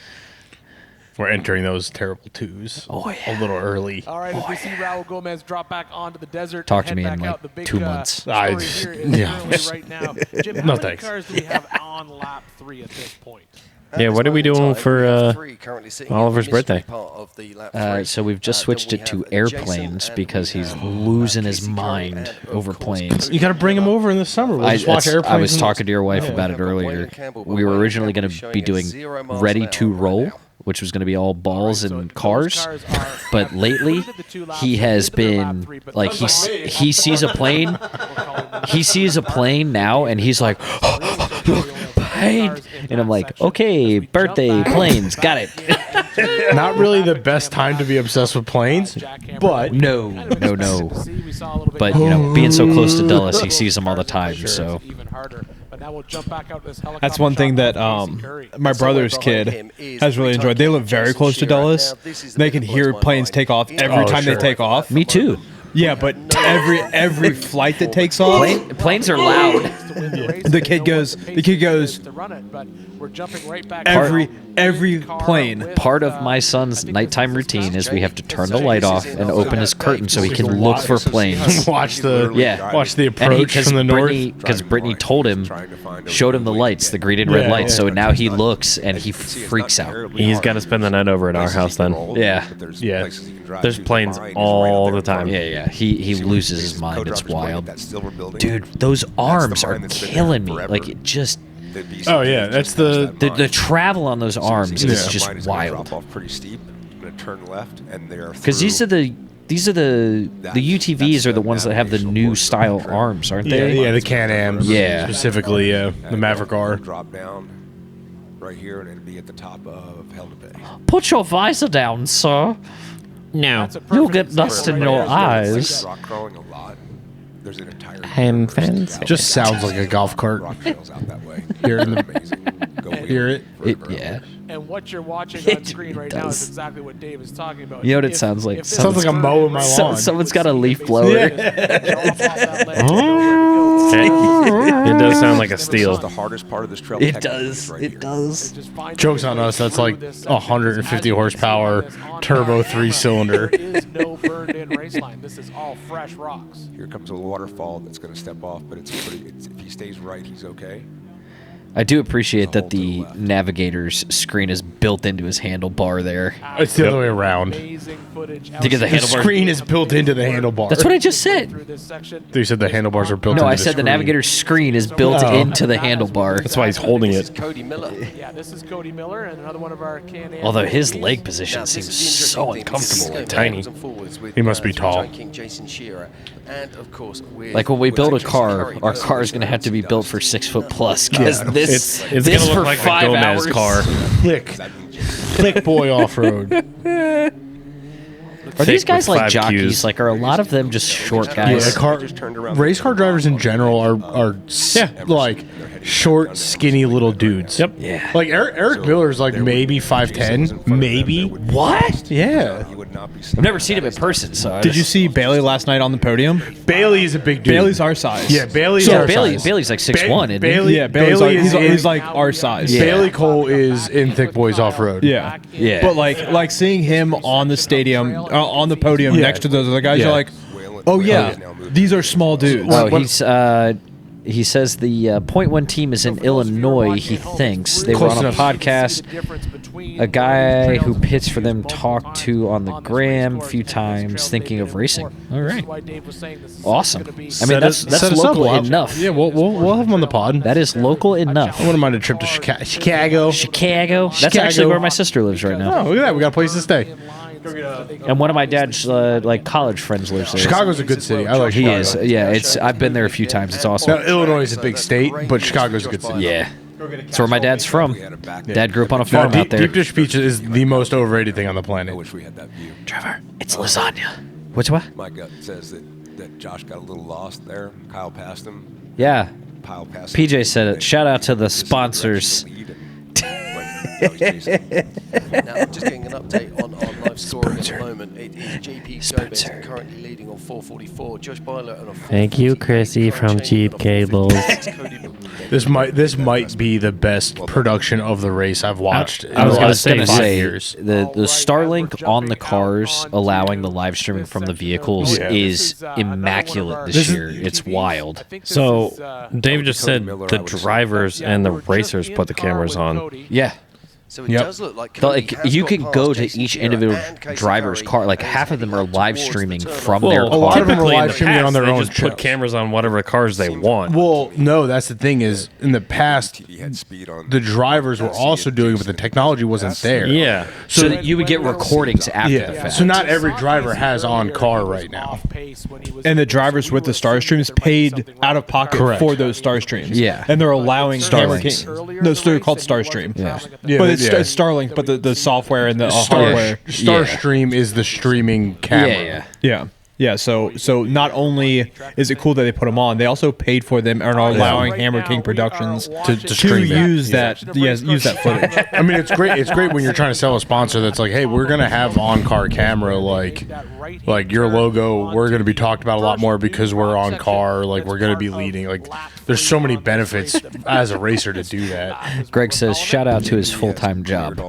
We're entering those terrible 2s. Oh, yeah. A little early. All right, as we see Raul Gomez drop back onto the desert. Talk and to me head in back like out, the big, 2 months. Story here is currently right now. Jim, how No, many thanks. cars do we have on lap 3 at this point? Yeah, what are we doing for Oliver's birthday? So we've just switched it to airplanes because he's losing his mind over planes. You got to bring him over in the summer. We'll just watch airplanes. I was talking to your wife about it earlier. We were originally going to be doing Ready to Roll, which was going to be all balls and cars. But lately, he has been like he sees a plane. He sees a plane now, and he's like, plane. And I'm like, okay, birthday planes, got it. Not really the best time to be obsessed with planes, but no. But you know, being so close to Dulles, he sees them all the time. So that's one thing that my brother's kid has really enjoyed. They live very close to Dulles. They can hear planes take off every time they take off. Me too. Yeah, but every flight that takes off, planes are loud. The kid goes. Every plane. Part of my son's nighttime routine is we have to turn the light off and open his curtain so he can look for planes. watch the approach from the north. Because Brittany told him, showed him the lights, the green and red lights. So now he looks and he freaks out. He's got to spend the night over at our house then. Yeah. There's planes all the time. Yeah. He loses his mind. It's wild. Dude, those arms are killing me. Like, it just... Oh yeah, that's the travel on those arms is just wild. Pretty steep. I'm gonna turn left, and they're because these are the UTVs are the ones that have the new style arms, aren't they? Yeah, the Can-Ams. Yeah, specifically, the Maverick R. Drop down right here, and it'll be at the top of Hell to Pay. Put your visor down, sir. No, you'll get dust in your eyes. Rock crawling a lot. There's an entire fancy. Just sounds like a golf cart. Rock trails out that way. Hear it? Yeah. And what you're watching on screen right now is exactly what Dave is talking about. You know what it sounds like? It sounds like I'm mowing my lawn. Someone's got a leaf blower. It does sound like a steel. The hardest part of this trail. It does. Right it does. Joke's on us. That's like 150 horsepower turbo 3-cylinder. There is no burned-in race line. This is all fresh rocks. Here comes a waterfall that's going to step off, but if he stays right, he's okay. I do appreciate that the navigator's screen is built into his handlebar there. It's the other way around. To get the handlebar. Screen is built into the handlebar. That's what I just said. You said the handlebars are built into the screen. No, I said the navigator's screen is built into the handlebar. That's why he's holding it. Cody Miller. Yeah, this is Cody Miller and another one of our Can-Am. Although his leg position seems so uncomfortable and tiny. He must be tall. Like when we build a car, our car is going to have to be built for 6 foot plus because this it's this gonna for look like 5 a Gomez hours. car. Click boy off road. Are these guys like 5 jockeys? Qs. Like, are a lot of them just short guys? Race car drivers in general are like short, skinny little dudes. Yep. Yeah. Like Eric Miller's like maybe 5'10", maybe. What? Yeah. I've never seen him in person. So Did you see Bailey last night on the podium? Bailey is a big dude. Bailey's our size. Yeah, Bailey's our size. Bailey's like 6'1", isn't Bailey, he? Yeah, Bailey he's like our size. Yeah. Bailey Cole is in Thick Boys Off Road. Yeah. Yeah. But like seeing him on the stadium, on the podium Yeah. next to those other guys, Yeah. you're like, oh yeah, these are small dudes. Oh, he says the .1 team is in Illinois, he thinks. They were Close on a enough. podcast. A guy who pits for them talked to on the gram a few times, thinking of racing. All right. Awesome. I mean, that's Set us up, local Bob. enough. Yeah, we'll have him on the pod. That is local enough. I wouldn't mind a trip to Chicago. That's actually where my sister lives right now. Oh, look at that. We got a place to stay. And one of my dad's like college friends lives there. Chicago's a good city. I like He Chicago. is. Yeah, I've been there a few times. It's awesome. Now, Illinois is a big state, but Chicago's a good city. Yeah. That's where my dad's from. Dad grew up on a farm out there. Deep dish pizza is the most overrated thing on the planet. I wish we had that view. Trevor, it's lasagna. What's what? My gut says that Josh got a little lost there. Kyle passed him. Yeah. Kyle passed him. PJ said it. Shout out to the sponsors. Now, I'm just getting an update on live scoring at the moment. It is JP Gomez currently leading on 444. Josh Byler on a 440. Thank you, Chrissy from Jeepcables. This might be the best production of the race I've watched. I was going to say years. the Starlink on the cars allowing the live streaming from the vehicles is immaculate this year. It's wild. So Dave just said the drivers and the racers put the cameras on. Yeah. So it does look like you can go to each individual driver's car. Like half of them are live streaming from their car. A lot of them are live streaming on their own. Just put cameras on whatever cars they want. Well, no, that's the thing is in the past, the drivers were also doing it, but the technology wasn't there. Yeah. So that you would get recordings after the fact. So not every driver has on car right now. And the drivers with the Starstreams paid out of pocket for those Starstreams. Yeah. And they're allowing Starlinks. No, they're called Starstream. Yeah. But it's Starlink, but the software and the hardware. Starstream is the streaming camera. Yeah. So not only is it cool that they put them on, they also paid for them and are allowing Hammer King Productions to use that footage. I mean, it's great. It's great when you're trying to sell a sponsor that's like, hey, we're gonna have on-car camera, like your logo. We're gonna be talked about a lot more because we're on car. Like we're gonna be leading. Like there's so many benefits as a racer to do that. Greg says, shout out to his full-time job.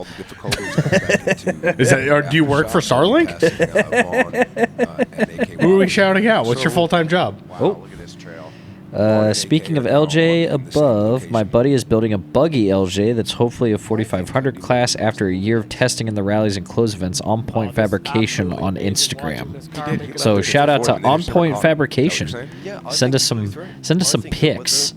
Is that? Or do you work for Starlink? Who are we shouting out? What's your full-time job? Oh. Speaking of LJ above, my buddy is building a buggy LJ that's hopefully a 4500 class after a year of testing in the rallies and close events. On Point Fabrication on Instagram. So shout out to On Point Fabrication. Send us some pics.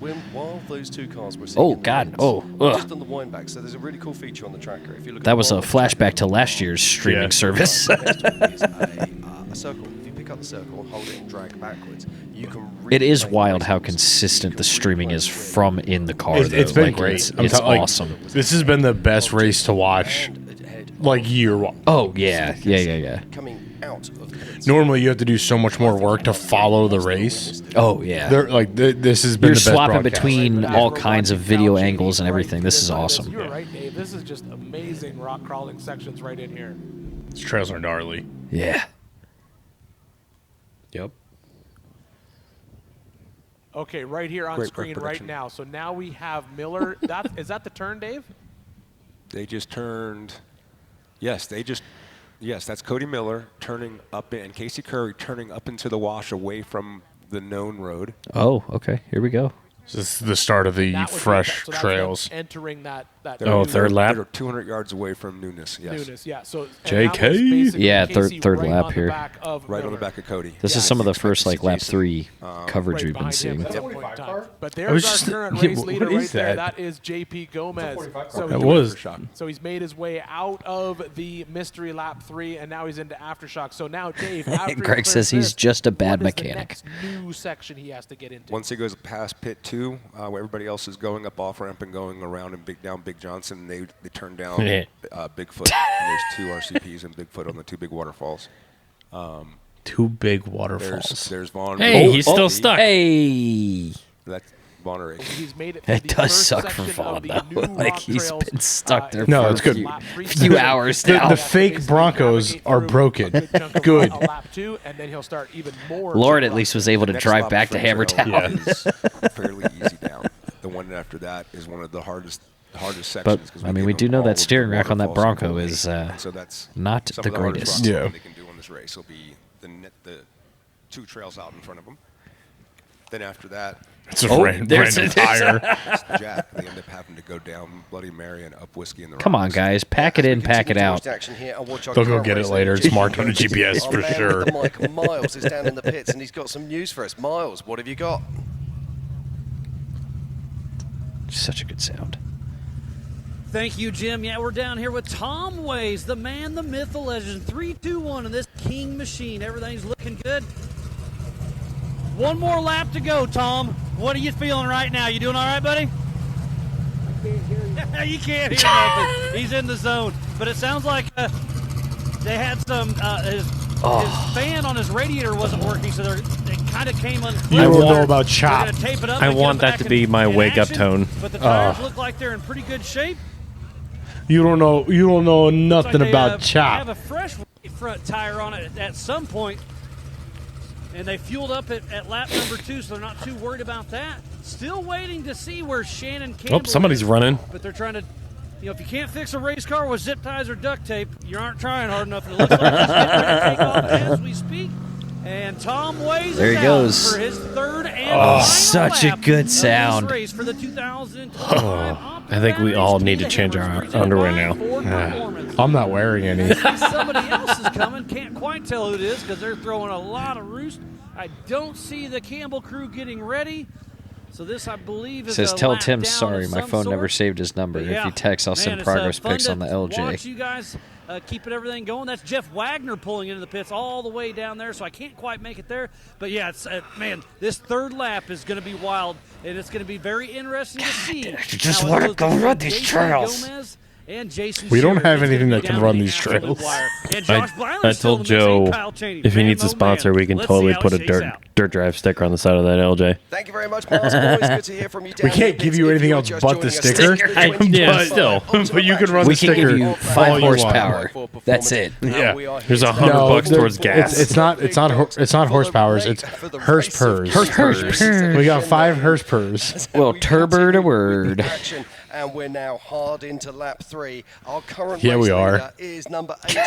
Oh God! Oh, just on the wind back. So there's a really cool feature on the tracker. If you look that was a flashback to last year's streaming service. A circle. If you pick up the circle, hold it, and drag backwards, you can. It is wild how consistent the streaming is from in the car. It's been great. It's awesome. This has been the best race to watch, like year. Oh yeah. Coming out of the pits. Normally, you have to do so much more work to follow the race. Oh yeah. They're like this has been. You're the best swapping broadcast. between all kinds of video angles and everything. This is awesome. You're right, Dave. This is just amazing rock crawling sections right in here. These trails are gnarly. Yeah. Yep. Okay, right here on screen right now. So now we have Miller. Is that the turn, Dave? They just turned. Yes, that's Cody Miller turning up and Casey Curry turning up into the wash away from the known road. Oh, okay. Here we go. This is the start of the fresh trails. Entering that third lap. They're 200 yards away from Newness. Yes. Newness, yeah. So JK. Yeah, third lap here. Right on the back of Cody. This is some of the first lap 3 coverage we've been seeing. But there's our current race leader right there. That is JP Gomez. So he's made his way out of the mystery lap 3, and now he's into aftershock. So now Dave. Greg says he's just a bad mechanic. New section he has to get into. Once he goes past pit 2, where everybody else is going up off ramp and going around and down Big Johnson, they turn down Bigfoot. And there's 2 RCPs and Bigfoot on the 2 big waterfalls. 2 big waterfalls. There's Vaughn. Hey, he's still stuck. Hey. That's Vaughn. He's made it. It does suck for Vaughn though. Like he's been stuck there no, for it's good. a few hours now. The fake Broncos are broken. Good. Lap 2, and then he'll start even more. Lauren at least was able to drive back to Hammertown. Yeah. Fairly easy down. The one after that is one of the hardest sections. But I mean, we do know that steering rack on that Bronco is so that's not the greatest. Yeah. They can do on this race will be the 2 trails out in front of them. Then after that, it's a random tire. Jack, they end up having to go down Bloody Mary and up Whiskey in the Come on, guys, pack it in, pack it out. They'll go get it later. It's marked on the GPS for sure. Miles is down in the pits, and he's got some news for us. Miles, what have you got? Such a good sound. Thank you, Jim. Yeah, we're down here with Tom Ways, the man, the myth, the legend. 3, 2, 1 in this King machine. Everything's looking good. One more lap to go, Tom. What are you feeling right now? You doing all right, buddy? I can't hear you. You can't hear nothing. He's in the zone. But it sounds like they had some his fan on his radiator wasn't working, so they kind of came unclear. You don't know about chop. I want that to be my wake-up tone. But the tires look like they're in pretty good shape. You don't know nothing Like about they chop. have a fresh front tire on it at some point. and they fueled up at lap number 2, so they're not too worried about that. Still waiting to see where Shannon Campbell somebody's is, running. But they're trying to, if you can't fix a race car with zip ties or duct tape, you aren't trying hard enough. It looks like he's getting ready to take off as we speak. And Tom Ways There he is goes. out for his third and final such a lap good of this sound. race for the 2025 I think we all need to change our underwear now. I'm not wearing any. Somebody else is coming. Can't quite tell who it is because they're throwing a lot of roost. I don't see the Campbell crew getting ready. So this, I believe, is Says, a tell lap Tim down sorry, of my some phone sort. never saved his number. But If yeah, you text, I'll send man, progress it's, fun pics to on the LJ. Watch you guys keeping everything going. That's Jeff Wagner pulling into the pits all the way down there, so I can't quite make it there. But yeah, it's man, this third lap is going to be wild, and it's going to be very interesting to see. I just how it want to goes go between run these Jason trails. Gomez and Jason We don't Shearer. have It's anything gonna that be can down run to the these absolute trails. wire. And Josh Byler's I still told in the mix, Joe Kyle Cheney. if he Man, needs a oh, sponsor, man. we can Let's totally see how put a it shakes out. dirt drive sticker on the side of that LJ. Thank you very much, Miles. Always good to hear from you. We can't give you anything else but the sticker. Yeah, still. But you can run We the can sticker give you all 5 you want. horsepower. That's it. Yeah. Here's $100 towards gas. It's not horsepowers. It's Hurst-purs. We got 5 Hurst-purs. Well, turbid a word. And we're now hard into lap 3. Our current Yeah, we race are. leader is number 82,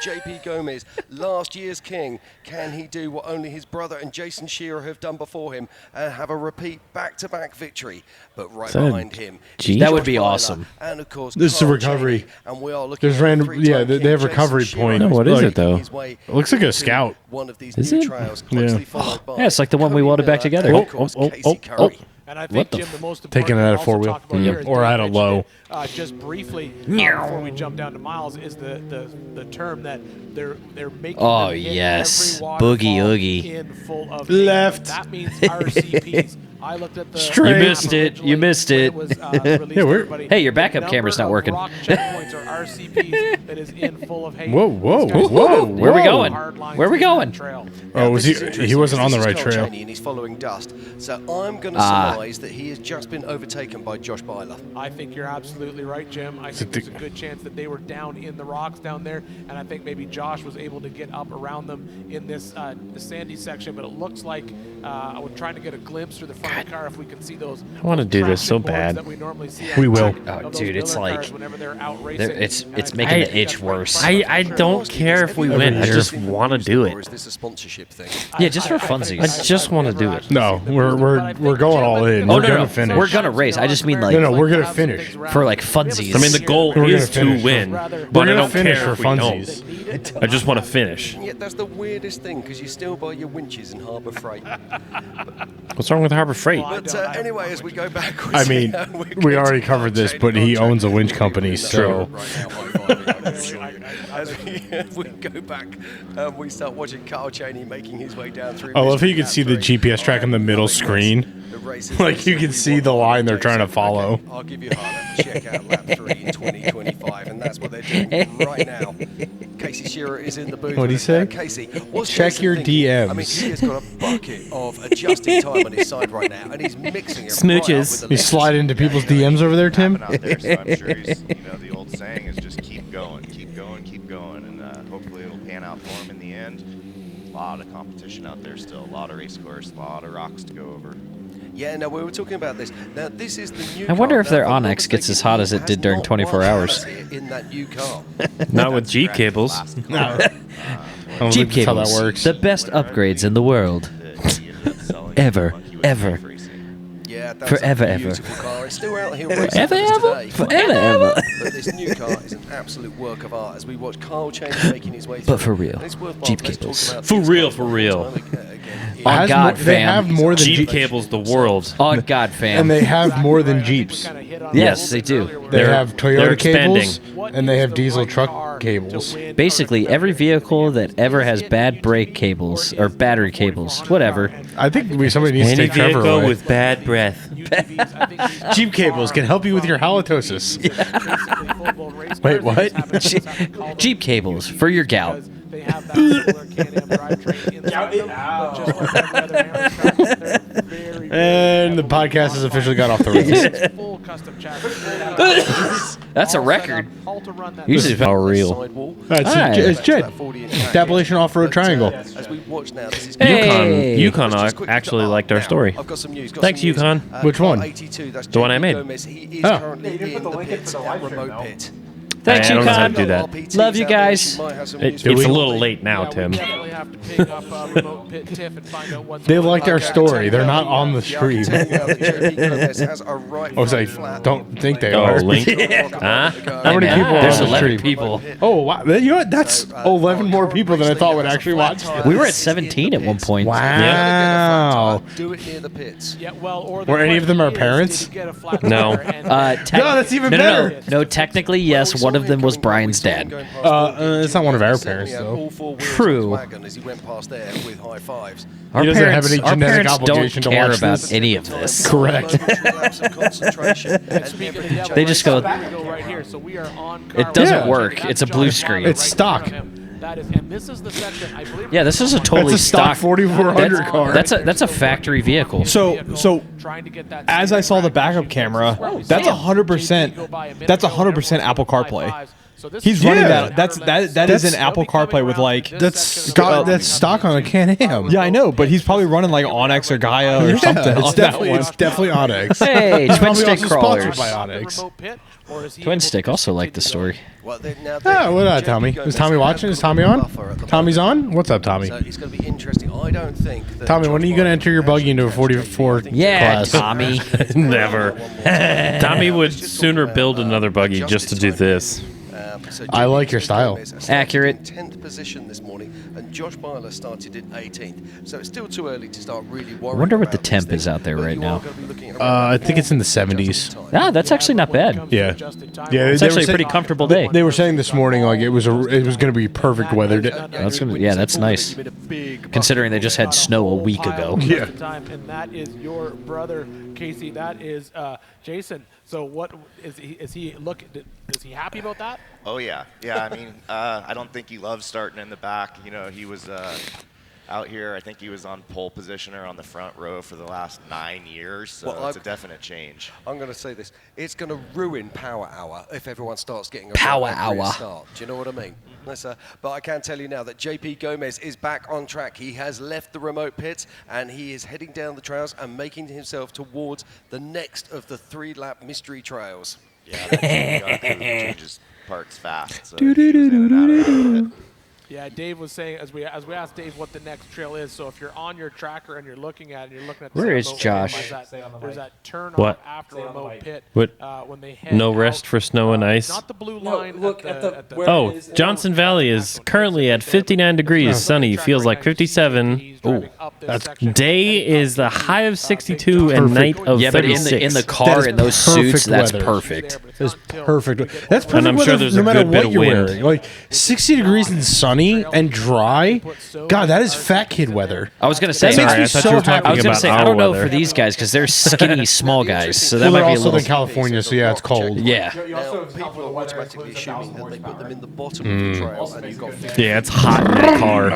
JP Gomez, last year's king. Can he do what only his brother and Jason Shearer have done before him and have a repeat back-to-back victory? But right Is that a behind him, G? That would be awesome. And of course, This is a Carl recovery. Cheney, and we are looking There's at random. three-time Yeah, they king have Jason recovery Shearer point. No, what is it, though? his way It looks like a to scout. One of these Is new it? trails, closely followed by Yeah, it's like the one we Cody welded back Miller together. and, of course, Casey Curry. And I think, Jim, the most important Taking it out of thing to also 4-wheel. talk about here is Or Dave out of mentioned low. it, just briefly before we jump down to Miles is the term that they're making Oh, them hit yes. every Boogie waterfall oogie. in full of Left. That means RCPs. I looked at the Straight. You map missed it. originally You missed when it. was, released to everybody. Hey, your The backup number camera's not of working. rock checkpoints or RCPs that is in full of hate. Whoa, whoa, These guys whoa, have Where are we whoa. going? hard lines Where are we in going? that trail. Oh, was This is he? interesting He wasn't on because the this right is Carl trail. Cheney and he's following Dust. So I'm going to surmise that he has just been overtaken by Josh Byler. I think you're absolutely right, Jim. I think there's a good chance that they were down in the rocks down there, and I think maybe Josh was able to get up around them in this the sandy section. But it looks like I was trying to get a glimpse through the front of the car if we can see those. I want to do this so bad. That we normally see We will. Oh, dude, it's like whenever they're out racing. it's making the itch worse. I don't care if we win. I just want to do Or it. is this a sponsorship thing? Yeah, just for funsies. I just want to do it. No, we're going all in. Oh We're no, gonna no, finish. we're gonna race. I just mean like No, we're gonna finish. for like funsies. I mean, the goal We're is gonna finish. to win, We're but I gonna don't finish care for if we don't. funsies. I just want to finish. And yet that's the weirdest thing because you still buy your winches in Harbour Freight. What's wrong with Harbor Freight? But anyway, as we go backwards, I mean, we already covered this, but he owns a winch company, so. As we go back, we start watching Carl Cheney making his way down through. I love how you can see the GPS track on the middle screen. Like you can see the line they're trying to follow. I'll give you a heart. Check out lap 3 in 2025, and that's what they're doing right now. Casey Shearer is in the booth. What'd he say? Casey, what's Check Jason your thinking? DMs. I mean, he has got a bucket of adjusting time on his side right now, and he's mixing it. Smooches. You slide into people's DMs over there, Tim? Out there, so I'm sure he's, the old saying is just keep going, keep going, keep going, and hopefully it'll pan out for him in the end. A lot of competition out there still, a lot of race course, a lot of rocks to go over. Yeah, no, we were talking about this. Now, this is the new I wonder car. if their Now, I'm Onyx not gets as mistaken, hot as he it did has during not 24 won hours. in that new car. Not with Jeepcables. Jeepcables, works. the best upgrades in the world. Ever, ever. Yeah, that's Forever, a ever. beautiful car. It's still out here racing Ever, for us ever? today. Forever, ever. But this new car is an absolute work of art as we watch Carl Cheney making his way through. But for real, And it's worthwhile. Jeep Let's talk Cables. about For these real, cars for one real. time again. On God, They fam. have more than Jeepcables, the world. On God, fam. And they have more than Jeeps. Yes, they do. They They're- have they're Toyota expanding. cables, and they have diesel truck cables. Basically, every vehicle that ever has bad brake cables or battery cables, whatever. I think somebody needs to Any take Trevor vehicle away. with bad breath. Jeep cables can help you with your halitosis. Wait, what? Jeep cables for your gout. They have that similar Can-Am drivetrain inside them, but just like every other Hammer car, they're very, very And the podcast has officially got off the rails. Full custom chassis. That's a record. Usually Usually how real. It's Jed. The Appalachian Off-Road Triangle. As we watch now, this is Yukon actually liked our story. I've got some news. Thanks, Yukon. Which one? 82, that's The one I made. Gomez. He is Oh. currently in the pit, at remote pit. Thanks, I don't know how to Yukon. do that. Love you guys. It's a little late now, Tim. We definitely have to pick up remote pit Tiff and find out what's They going liked on. our story. They're not on the stream. I was like, don't think they are. Link? Huh? How many people are There's on the 11 stream? people. Oh, wow. You know what? That's 11 more people than I thought would actually watch. We were at 17 at one point. Wow. Do it near the pits. Yeah, well, or Were any of them our parents? No. that's even better. No, technically, yes. One of them was Brian's dad. It's not one of our parents, though. True. As he went past there with high fives. Our He doesn't have parents, any our genetic parents don't obligation to care watch about this. any of this. Correct. They just go, right here. So we are on it doesn't work. It's a blue screen. It's stock. That is, and this is the section, I believe. Yeah, this is a totally That's a stock 4400 car. That's a factory vehicle. So as I saw the backup camera, that's 100%. That's 100% Apple CarPlay. He's running that. That is an Apple CarPlay with like that's stock on a Can-Am. Yeah, I know, but he's probably running like Onyx or Gaia or something. It's definitely Onyx. Hey, He's twin probably stick also crawlers. sponsored by Onyx. Twin stick also liked the story. Oh, what up, Tommy? Is Tommy watching? Is Tommy on? Tommy's on? What's up, Tommy? So it's going to be interesting. I don't think that Tommy, when are you going to enter your buggy into a 44 Yeah, class? Tommy. Never. Tommy would sooner build another buggy just to do this. I like your style. Accurate. 10th position this morning, and Josh Byler started in 18th. So it's still too early to start really worrying. I wonder what the about temp these is out there things, right but you are now. going to be looking at I think it's in the 70s. Ah, that's actually not bad. Yeah, It's actually a pretty comfortable day. They were saying this morning like it was going to be perfect weather. That's nice. Considering they just had snow a week ago. Yeah. And that is your brother, Casey. That is Jason. So what is he? Is he happy about that? Oh yeah, yeah. I mean, I don't think he loves starting in the back. You know, he was out here. I think he was on pole position or on the front row for the last 9 years. So Well, it's a definite change. I'm going to say this: it's going to ruin Power Hour if everyone starts getting a Power accurate Hour. start. Do you know what I mean? But I can tell you now that JP Gomez is back on track. He has left the remote pits and he is heading down the trails and making himself towards the next of the 3-lap mystery trails. Yeah, that changes parts fast. So he's in and out of it. Yeah, Dave was saying as we asked Dave what the next trail is. So if you're on your tracker and you're looking at the Where is remote Josh? pit, there's that turn What? off after remote pit. What? When they head No rest for snow and ice. Not the blue line. Look at the Oh, Johnson Valley is currently at 59 degrees, sunny, feels like 57. Ooh, that's day is the high of 62 and night of Yeah, but 36. in the car in those suits, that's perfect. That's perfect. That's perfect. And I'm sure weather there's no a matter good bit what of you're wind. wearing. Like 60 degrees and sunny and dry. God, that is fat kid weather. I was gonna say, That makes Sorry, me I thought so you were happy. talking I was gonna about say, I our don't know weather. for these guys because they're skinny, small guys, so that Well, they're might be a also little. in California, so yeah, it's cold. Yeah. Now, people are automatically assuming that they put them in the bottom of the trail and you've got Yeah, it's hot in that car.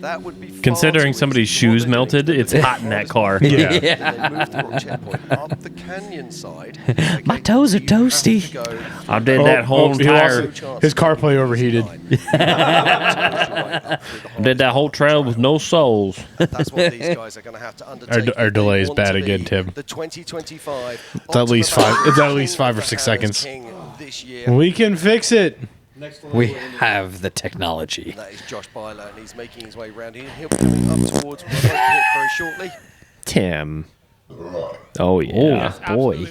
That would be far Considering too somebody's easy. shoes melted, it's hot in that car. Yeah. They move the rock checkpoint up the canyon side. My toes are toasty. I did that whole he entire, lost his CarPlay overheated. did that whole trail with no soles. That's what these guys are going to have to undertake. Our if they delay is want bad to again, be Tim. The 2025. It's at least Ultimate five. It's at least King 5 or of 6 the seconds. King this year. We can fix it. We have the technology. That is Josh Byler, and he's making his way around here. He'll be coming up towards remote pit very shortly. Tim. Oh, yeah. Boy.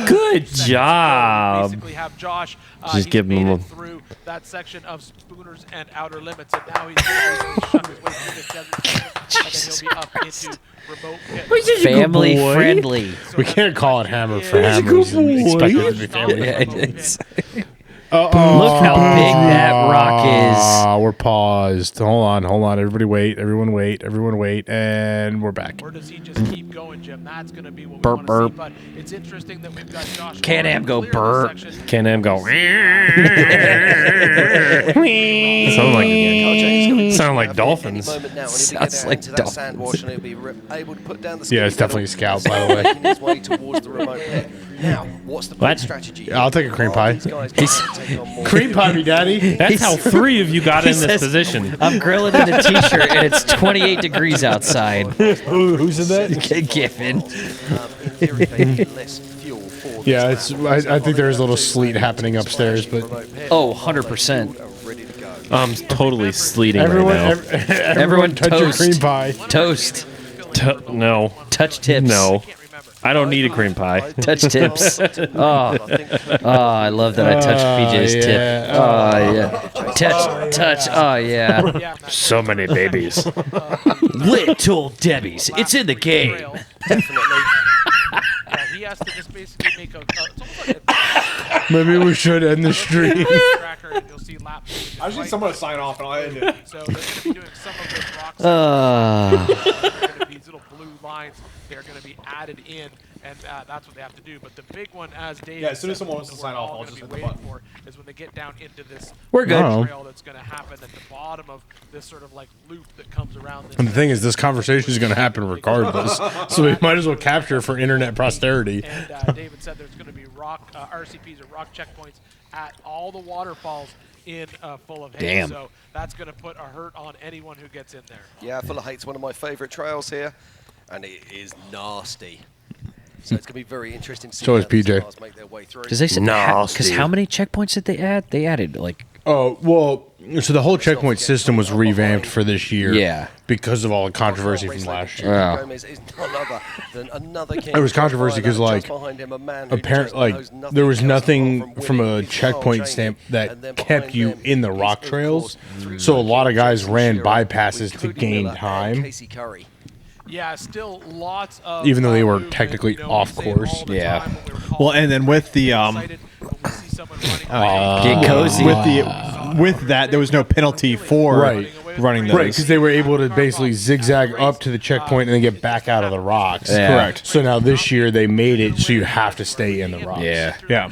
Good job. Basically have Josh. Just he's give him made a- it through that section of Spooners and Outer Limits, and now he's going to shuck his way through this desert, and then he'll be up into remote pit. Family friendly. We can't call it hammer for hammer. Expect it to be family Yeah, it friendly. is. Look how big that rock is. We're paused. Hold on. Everybody wait. Everyone wait. And we're back. Or does he just keep going, Jim? That's going to be what we Burp, want to see. burp. But it's interesting that we've got Josh. Can-Am go burp. Can-Am go. Sound like dolphins. Sounds like dolphins. Yeah, it's definitely a scout, by the way. His way towards the remote pit. Now, what's the What? strategy? I'll take a cream pie. These guys can't take on more. Cream pie me, daddy. That's how 3 of you got in this position. I'm grilling in a t-shirt and it's 28 degrees outside. Who said that? Giffen. In theory, they need less fuel for this Yeah, it's. I think there's a little sleet happening upstairs, but Oh, 100%. I'm totally sleeting everyone, right now. everyone touch your toast. cream pie. Toast. No. Touch tips. No. I don't need a cream pie. Touch tips. Oh, I love that I touched PJ's tip. Oh, yeah. Touch. Oh, yeah. So many babies. Little Debbie's. It's in the game. Definitely. He has to just basically make Maybe we should end the stream. tracker, and you'll see lap. I just need someone to sign off and I'll end it. So they're going to be doing some of those rocks. These little blue lines, they're going to be added in, and that's what they have to do. But the big one, as Dave Yeah, as soon as said, someone wants to sign off, I'll gonna just be hit the waiting button. for is when they get down into this We're good. trail that's going to happen at the bottom of this sort of like loop that comes around. This And the thing is, this conversation is going to happen regardless, so we might as well capture it for internet posterity. And David said there's going to be rock RCPs or rock checkpoints at all the waterfalls in full of hate. Damn. So that's going to put a hurt on anyone who gets in there. Yeah, Full of Hate's one of my favourite trails here, and it is nasty. So it's going to be very interesting to see So how is these PJ. cars make their way through. Because they said, because how many checkpoints did they add? They added like. Oh, well, so the whole checkpoint system was revamped for this year. Yeah. Because of all the controversy from last year. Yeah. Gomez is none other than another king. There was controversy because, like, Just behind him, a man who apparently, just knows there was nothing nothing else from winning a his checkpoint style stamp training, and that then kept behind you them in the is, rock of trails. course, So a lot of guys Jason ran Shearer bypasses with to Cody gain Miller and time, Casey Curry. Yeah, still lots of. even though they were movement, technically you know, off we say it course. all the Yeah. time when we were calling Well, and then with the excited when we see someone running Get cozy. with that, there was no penalty for Right. running those. Right, because they were able to basically zigzag up to the checkpoint and then get back out of the rocks. Yeah. Correct. So now this year they made it so you have to stay in the rocks. Yeah. Yeah.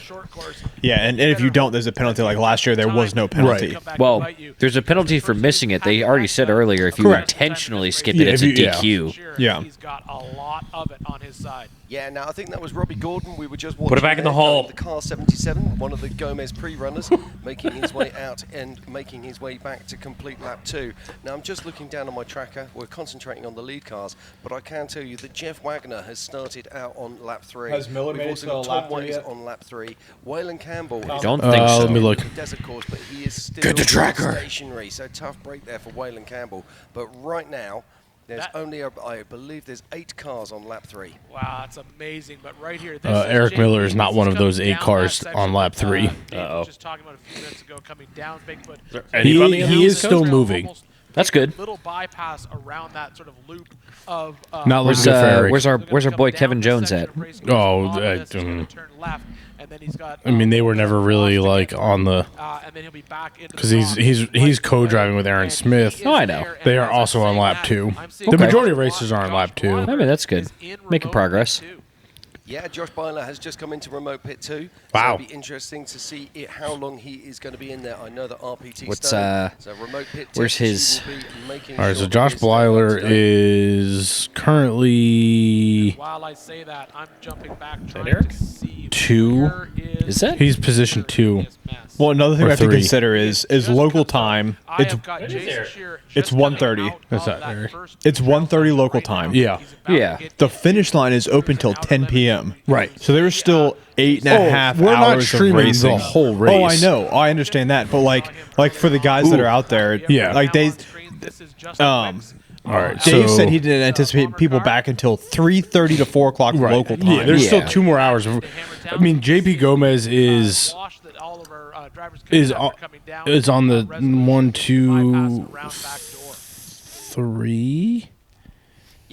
Yeah, and if you don't, there's a penalty. Like last year, there was no penalty. Right. Well, there's a penalty for missing it. They already said earlier if you Correct. intentionally skip Yeah, it, it's if a you- DQ. Yeah. He's got a lot of it on his side. Yeah, now I think that was Robbie Gordon. We were just watching. Put it back in the there, hole. The car 77, one of the Gomez pre-runners, making his way out and making his way back to complete lap 2. Now I'm just looking down on my tracker. We're concentrating on the lead cars, but I can tell you that Jeff Wagner has started out on lap 3. Has Miller We've made it also to got lap Tom 3 Waits yet? on lap 3. Waylon Campbell is Don't think so. Let me look. the desert course, but he is still Get the tracker. stationary. So tough break there for Waylon Campbell. But right now, there's only, I believe, there's 8 cars on lap 3. Wow, that's amazing. But right here, this Eric is Miller is JP. not He's one of coming those 8 down cars that on lap 3. section. Dave was just talking about a few minutes ago, coming down Bigfoot. He is still moving. That's good. Little bypass around that sort of loop of. Not looking Where's, good for Eric. where's our boy Kevin Jones at? Oh, turn left, and then he's got. I mean, they were never really like on the, and then he'll be back into because he's co-driving with Aaron Smith. Oh, I know. They are also on lap 2. The Okay. majority of races are on lap 2. I mean, that's good. Making progress. Yeah, Josh Byler has just come into remote pit 2. Wow. So it'll be interesting to see how long he is going to be in there. I know that RPT What's, Stone, so remote pit where's tip, his- she will be making All right, so sure Josh his Blyler stone is currently While I say that, I'm jumping back trying to see 2. where Is that? He's position 2. Well, another thing Or I have to 3. consider is local time. I It's have got Jason Shearer it's just coming 1:30. out That's of not Eric. first It's trail 1:30 section local right time. now. Yeah. He's about to Yeah. get The finish line is open till 10 p.m. Right. So there's still 8.5 we're not hours of streaming racing. the whole Oh, I race. know. I understand that. But like for the guys that are out there, Yeah. like they, This is just All right. Dave so, said he didn't anticipate people back until 3:30 to 4 o'clock Right. local time. Yeah, there's still Yeah. 2 more hours. I mean, JP Gomez is on the 1, 2, 3.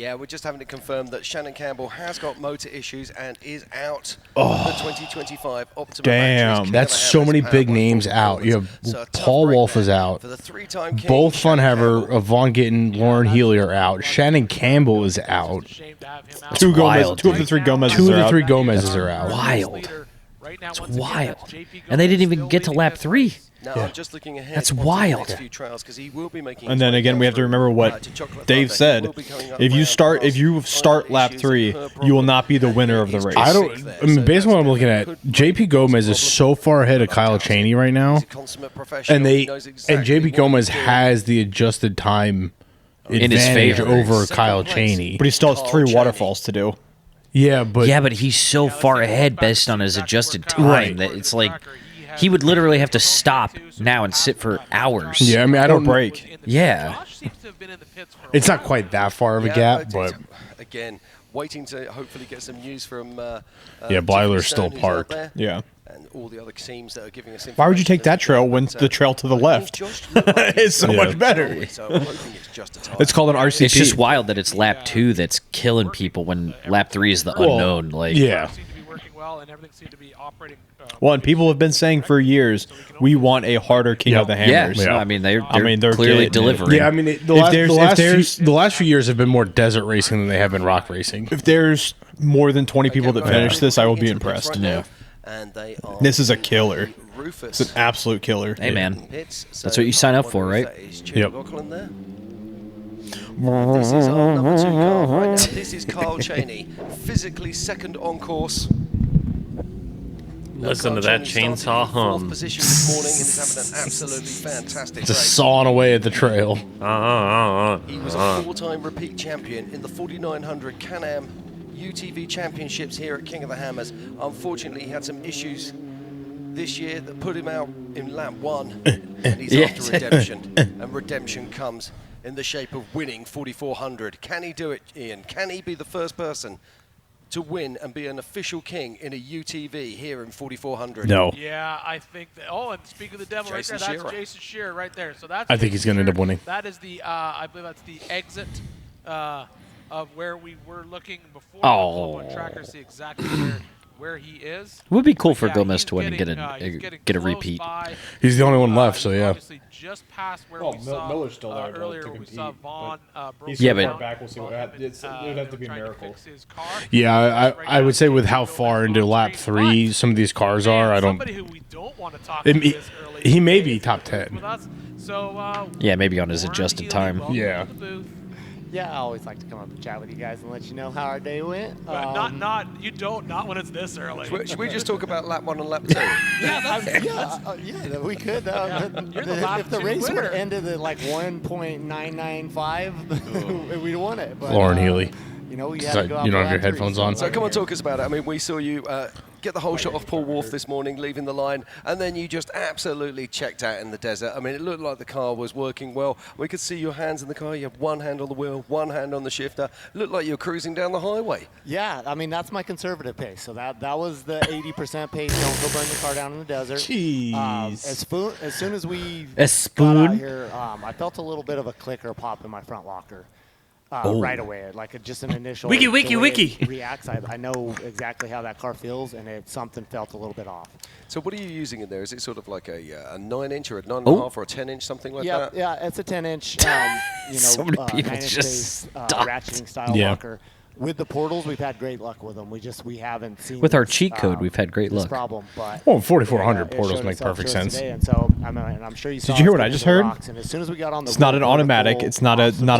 Yeah, we're just having it confirmed that Shannon Campbell has got motor issues and is out of the 2025 Optima Damn, that's so many big names out. You have Paul Wolf is out. Both Funhaver, Vaughn Gittin, Lauren Healy are out. Shannon Campbell is out. Two of the three Gomez's are out. Wild. It's wild. And they didn't even get to lap 3. No, I'm just looking ahead. That's to the wild. next few trials, 'cause he will be making And then again, we have to remember what Dave said. If you start lap 3, you will not be the winner of the race. I mean, based on what I'm looking at, JP Gomez is so far ahead of Kyle Chaney right now, and JP Gomez has the adjusted time in his advantage favor over Kyle Chaney, but he still has 3 waterfalls to do. Yeah, but he's so far ahead based on his adjusted time Right. that it's like he would literally have to stop now and sit for hours. Yeah, I mean, I don't break. Yeah, it's not quite that far of a gap, but again, waiting to hopefully get some news from. Blyler's still parked. Yeah. And all the other teams that are giving us. Why would you take that trail when the trail to the left is so much better? It's called an RCP. It's just wild that it's lap 2 that's killing people when lap 3 is the unknown. Like, yeah. Well, and people have been saying for years, we want a harder King of the Hammers. Yeah, no, I mean, they're clearly delivering. Yeah, I mean, the last few years have been more desert racing than they have been rock racing. If there's more than 20 people that finish this, I will be impressed. Yeah. And they are This is a killer. It's an absolute killer. Hey, man. That's what you sign up for, right? Yep. This is our number 2 car right now. This is Kyle Chaney, physically second on course. Listen to that chainsaw hum. Position this morning and is having an absolutely fantastic Just race. sawing away at the trail. He was a 4-time repeat champion in the 4900 Can-Am UTV Championships here at King of the Hammers. Unfortunately, he had some issues this year that put him out in lap 1, and he's after redemption. And redemption comes in the shape of winning 4400. Can he do it, Ian? Can he be the first person to win and be an official king in a UTV here in 4400? No. Yeah, I think that. Oh, and speak of the devil Jason right there. That's Shearer. Jason Shearer right there. So that's. I think he's going to end up winning. That is the. I believe that's the exit of where we were looking before. Oh. On tracker, see exactly where he is. It would be cool for Yeah, Gomez he's to win and getting, get a repeat. He's the only one left, so yeah. Obviously just past where we saw Miller's still there earlier. to We compete, saw Vaughn. He's Yeah, so but- far back. We'll see what happens. It would have to be a miracle. Yeah, I would say with how far into lap 3 some of these cars are, I don't. Somebody who we don't want to talk to He, this early he may be top 10. with us. So Yeah, maybe on his adjusted time. Yeah. Yeah, I always like to come up and chat with you guys and let you know how our day went. not when it's this early. Should we just talk about lap 1 and lap 2? Yeah, we could. If the race would have ended at like 1.995, we'd won it. But, Lauren Healy. You know, we So had to go out you don't for have your lap 3, headphones so- on? So come on, talk us about it. I mean, we saw you get the whole shot off Paul Wolf this morning, leaving the line, and then you just absolutely checked out in the desert. I mean, it looked like the car was working well. We could see your hands in the car. You have one hand on the wheel, one hand on the shifter. Looked like you were cruising down the highway. Yeah, I mean, that's my conservative pace. So that was the 80% pace. Don't go burn your car down in the desert. Jeez. As soon as we A spoon? got out here, I felt a little bit of a clicker pop in my front locker. Right away, like just an initial. Wiki, the wiki, way wiki. it reacts. I know exactly how that car feels, and something felt a little bit off. So what are you using in there? Is it sort of like a 9-inch or a 9.5 or a 10-inch, something like that? Yeah, it's a 10-inch. So many people 9-inch just base, stopped. ratcheting style Yeah. locker. With the portals, we've had great luck with them. We haven't seen With our this, cheat code, we've had great this luck. problem. But Well, 4400 it portals showed make itself perfect to us sense. today, and so I'm sure you saw. Did you hear us what I get just to the heard? rocks, and as soon as we got on the It's not an vertical automatic. It's not a It's a spool.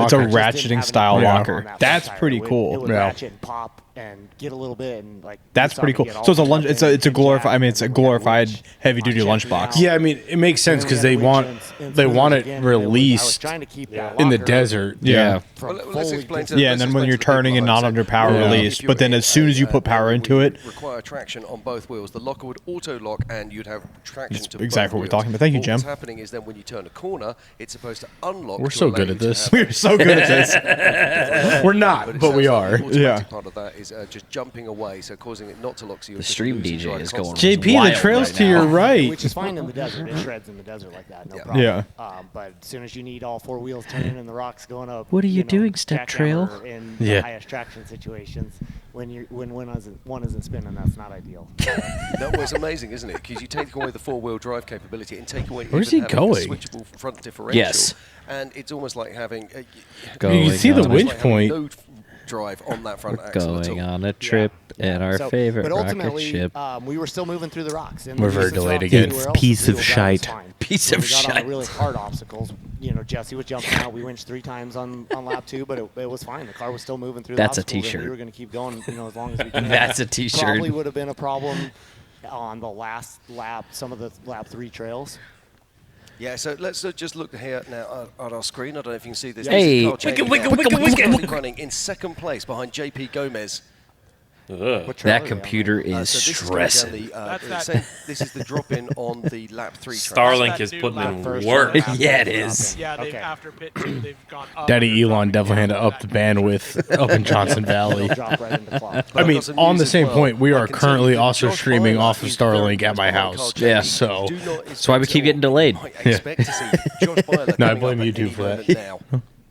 It's a locker. ratcheting style Yeah. locker. That's pretty cool. It would Yeah. ratchet and pop and get a little bit and like. That's you saw pretty me cool. get all So it's a the lunch. stuff It's a in, glorified. I mean, jack, it's a and we had glorified winch, heavy-duty check lunchbox. out. Yeah, I mean, it makes sense And because then they we had want winch and they spoons want it again, and I was released trying to keep that in the locker desert. Yeah. Well, let's explain to Yeah, and then when you're turning and not under power Yeah. release, but then as soon as you put power into it, require traction on both wheels. The locker would auto lock, and you'd have traction That's to exactly both what we're talking wheels. about. Thank you, What's Jim. happening is then when you turn a corner, it's supposed to unlock. We're to so allow good you at to this. have- We're so good at this. We're not, it but we sounds like are. the automatic Yeah. part of that is just jumping away, so causing it not to lock. So you're The just stream losing DJ drive is going constantly. JP, the wild trail's right to now. your right. Which is fine in the desert. It shreds in the desert like that, no problem. Yeah. But as soon as you need all four wheels turning and the rocks going up, What are you know, doing, Step Trail? jackhammer In Yeah. the highest traction situations, when one isn't spinning, that's not ideal. That was amazing, isn't it? Because you take away the four-wheel drive capability and take away Where's even he having a going? switchable front differential. Yes. And it's almost like having You can see the winch point. No drive on that front We're axle at going all. on a trip in our favorite but rocket ultimately, ship. We were still moving through the rocks. We're very delayed again. Piece of shite. Piece When of we got on shite. the really hard obstacles, Jesse was jumping out. We winched 3 times on lap 2, but it was fine. The car was still moving through That's the a obstacles. And t-shirt. we were going to keep going, as long as we could. That's a t-shirt. Probably would have been a problem on the last lap, some of the lap 3 trails. Yeah, so let's just look here now at our screen. I don't know if you can see this. Hey. This is Wicca running in second place behind JP Gomez. That computer is So this is stressing. going down this is the drop-in on the lap 3 track. Starlink is putting in work. Yeah, it is. Yeah, they've, after pit 2, they've gone up. Daddy Elon definitely had to up the bandwidth up in Johnson Valley. I mean, on the same point, we are currently also streaming off of Starlink at my house. Yeah. So That's why we keep getting delayed. No, I blame YouTube for that.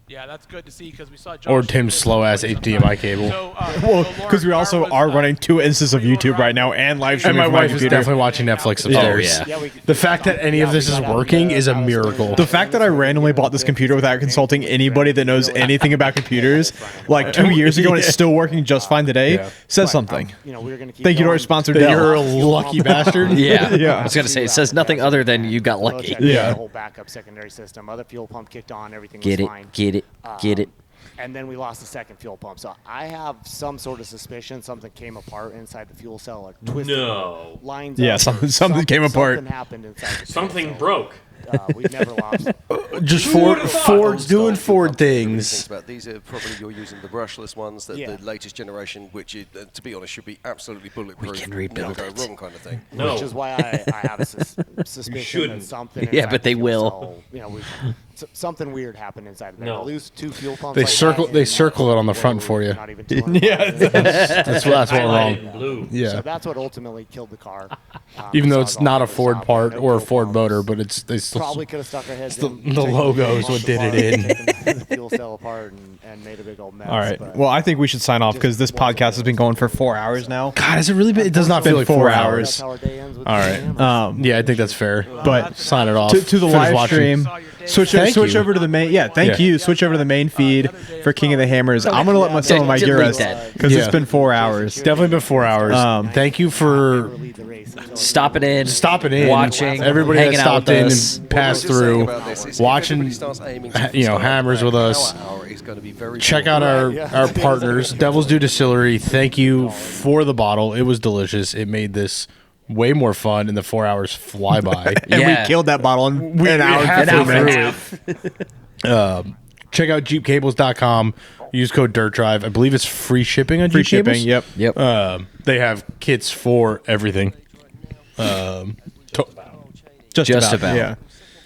Yeah, that's good to see because we saw Josh Or Tim's slow-ass HDMI cable. Well, because we also are running 2 instances of YouTube right now and live And streaming my from wife is computer. definitely watching Netflix upstairs. Oh, yeah. The fact that any of this is working is a miracle. The fact that I randomly bought this computer without consulting anybody that knows anything about computers, like 2 years ago, and it's still working just fine today, says something. Thank you to our sponsor, Dell. You're a lucky bastard. Yeah. Yeah. I was going to say, it says nothing other than you got lucky. Yeah. The whole backup secondary system. Other fuel pump kicked on. Everything Get was it, fine. get it, get it. And then we lost the second fuel pump. So I have some sort of suspicion something came apart inside the fuel cell or twisted lines. Yeah, up. something came apart. Something happened inside the fuel Something cell. broke. We've never lost. Just Ford's doing Ford things. About these are probably you're using the brushless ones, the latest generation, which is, to be honest, should be absolutely bulletproof. We can rebuild never it. go wrong kind of thing. Which is why I have a suspicion that something. Yeah, inside but the they fuel will. cell, something weird happened inside of there. No. I lose 2 fuel pumps. They like circle. that, They and circle it on the front for you. Not even 200 Yeah. miles. That's what Highlighted wrong. in blue. So Yeah. that's what ultimately killed the car. Even though besides it's all not the a other Ford stuff, part no or a fuel Ford pumps. motor, but they still. Probably could have stuck our heads the- in. the taken logo is fuel what did apart, it in. taken the fuel cell apart and made a big old mess. All right. but Well, I think we should sign off because this podcast has been going for 4 hours now. God, has it really been? It does not feel like 4 4 that's hours. how our day ends with All the right. jam. Yeah, I think that's fair. But Sign it off. to the Finish live watching. stream, switch Thank you. over to the main. Yeah, thank Yeah. you. Switch over to the main feed for King of the Hammers. I'm gonna let some of my gear delete rest that. because Yeah. it's been 4 hours. Definitely been 4 hours. Thank you for Stopping in, watching, everybody hanging that out stopped with in us. and passed through, watching, hammers with us. Check out our partners, Devil's Due Distillery. Thank you for the bottle. It was delicious. It made this way more fun, and the 4 hours fly by. And Yeah. we killed that bottle in an hour. halfway and 50 through minutes. it. Check out Jeepcables.com. Use code DirtDrive. I believe it's free shipping on Free Jeepcables. shipping. Yep. Yep. They have kits for everything. Just about. Yeah.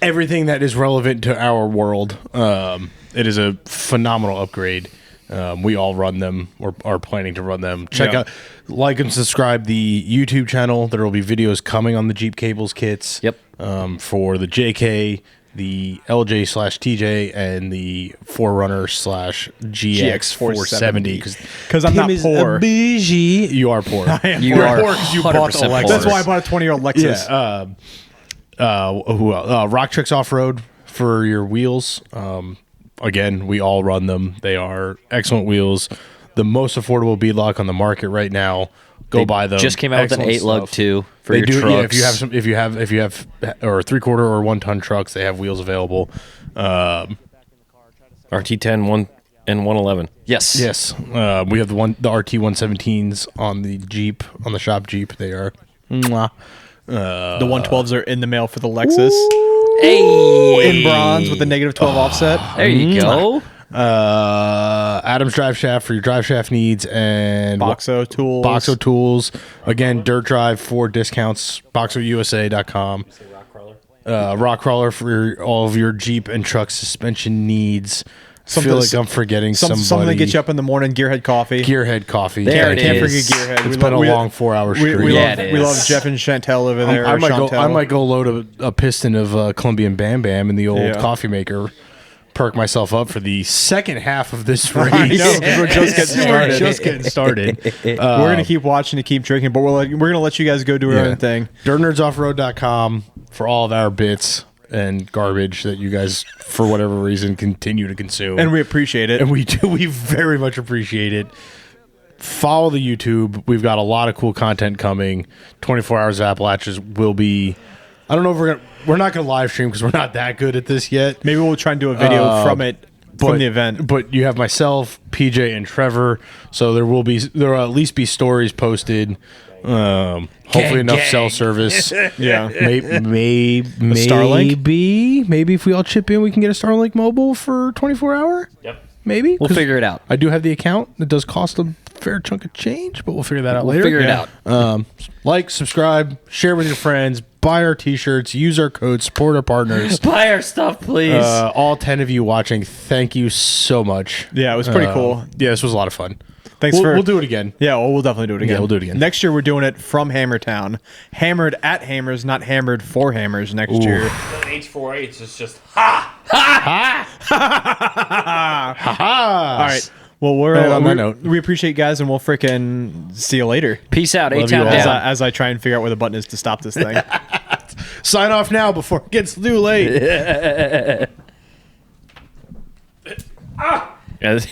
Everything that is relevant to our world. It is a phenomenal upgrade. We all run them or are planning to run them. Check out, like and subscribe the YouTube channel. There will be videos coming on the Jeepcables kits. Yep. For the JK, the LJ/TJ, and the 4Runner/GX 470. Because I'm not poor. bougie. You are poor. You are poor because you bought the 100% Lexus. poor. That's why I bought a 20-year-old Lexus. Yeah. Who else? Rocktrix Off-Road for your wheels. Again, we all run them. They are excellent wheels. The most affordable beadlock on the market right now. Go They buy them. just came out with an Excellent 8 lug stuff. too for They your do. trucks. Yeah, if you have or 3/4 or 1-ton trucks, they have wheels available. RT10 1 and 111. Yes. Yes, we have the RT 117s on the Jeep, on the shop Jeep. They are. Mwah. The 112s are in the mail for the Lexus. Hey. In bronze with the -12 offset. There you go. Adam's Driveshaft for your Driveshaft needs, and Boxo Tools. Boxo Tools. Again, Dirt Drive for discounts. BoxoUSA.com. Rock Crawler for all of your Jeep and truck suspension needs. I feel like I'm forgetting somebody. Something to get you up in the morning. Gearhead Coffee. Gearhead Coffee. There it Can't is. forget Gearhead. It's been a long 4-hour stream. We love Jeff and Chantel over there. I might go load a piston of Colombian Bam Bam in the old coffee maker. Perk myself up for the second half of this race. I know, we're just getting started. We're gonna keep watching and keep drinking, but we're gonna let you guys go do your own thing. DirtNerdsOffroad.com for all of our bits and garbage that you guys, for whatever reason, continue to consume. And we appreciate it. And we do. We very much appreciate it. Follow the YouTube. We've got a lot of cool content coming. 24 Hours of Appalachians will be... I don't know if we're not going to live stream because we're not that good at this yet. Maybe we'll try and do a video from the event. But you have myself, PJ, and Trevor. So there will at least be stories posted. Hopefully enough cell service. Yeah. Maybe Starlink? Maybe if we all chip in, we can get a Starlink mobile for 24 hour. Yep. Maybe. We'll figure it out. I do have the account. It does cost a fair chunk of change, but we'll figure that out later. We'll figure it out. Like, subscribe, share with your friends, buy our t-shirts, use our code, support our partners. Buy our stuff, please. All 10 of you watching, thank you so much. Yeah, it was pretty cool. Yeah, this was a lot of fun. We'll do it again. Yeah, we'll definitely do it again. Yeah, we'll do it again. Next year, we're doing it from Hammertown. Hammered at Hammers, not hammered for Hammers next year. H4H is just ha! Ha! Ha! Ha! All right. Well, on that note, we appreciate you guys, and we'll freaking see you later. Peace out. Love you all. As I try and figure out where the button is to stop this thing. Sign off now before it gets too late. As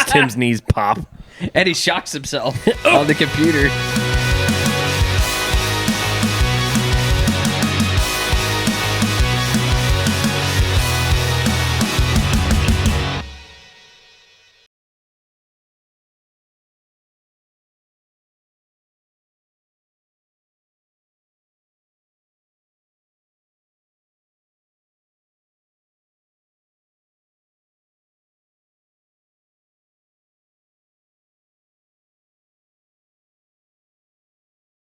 Tim's knees pop. And he shocks himself on the computer.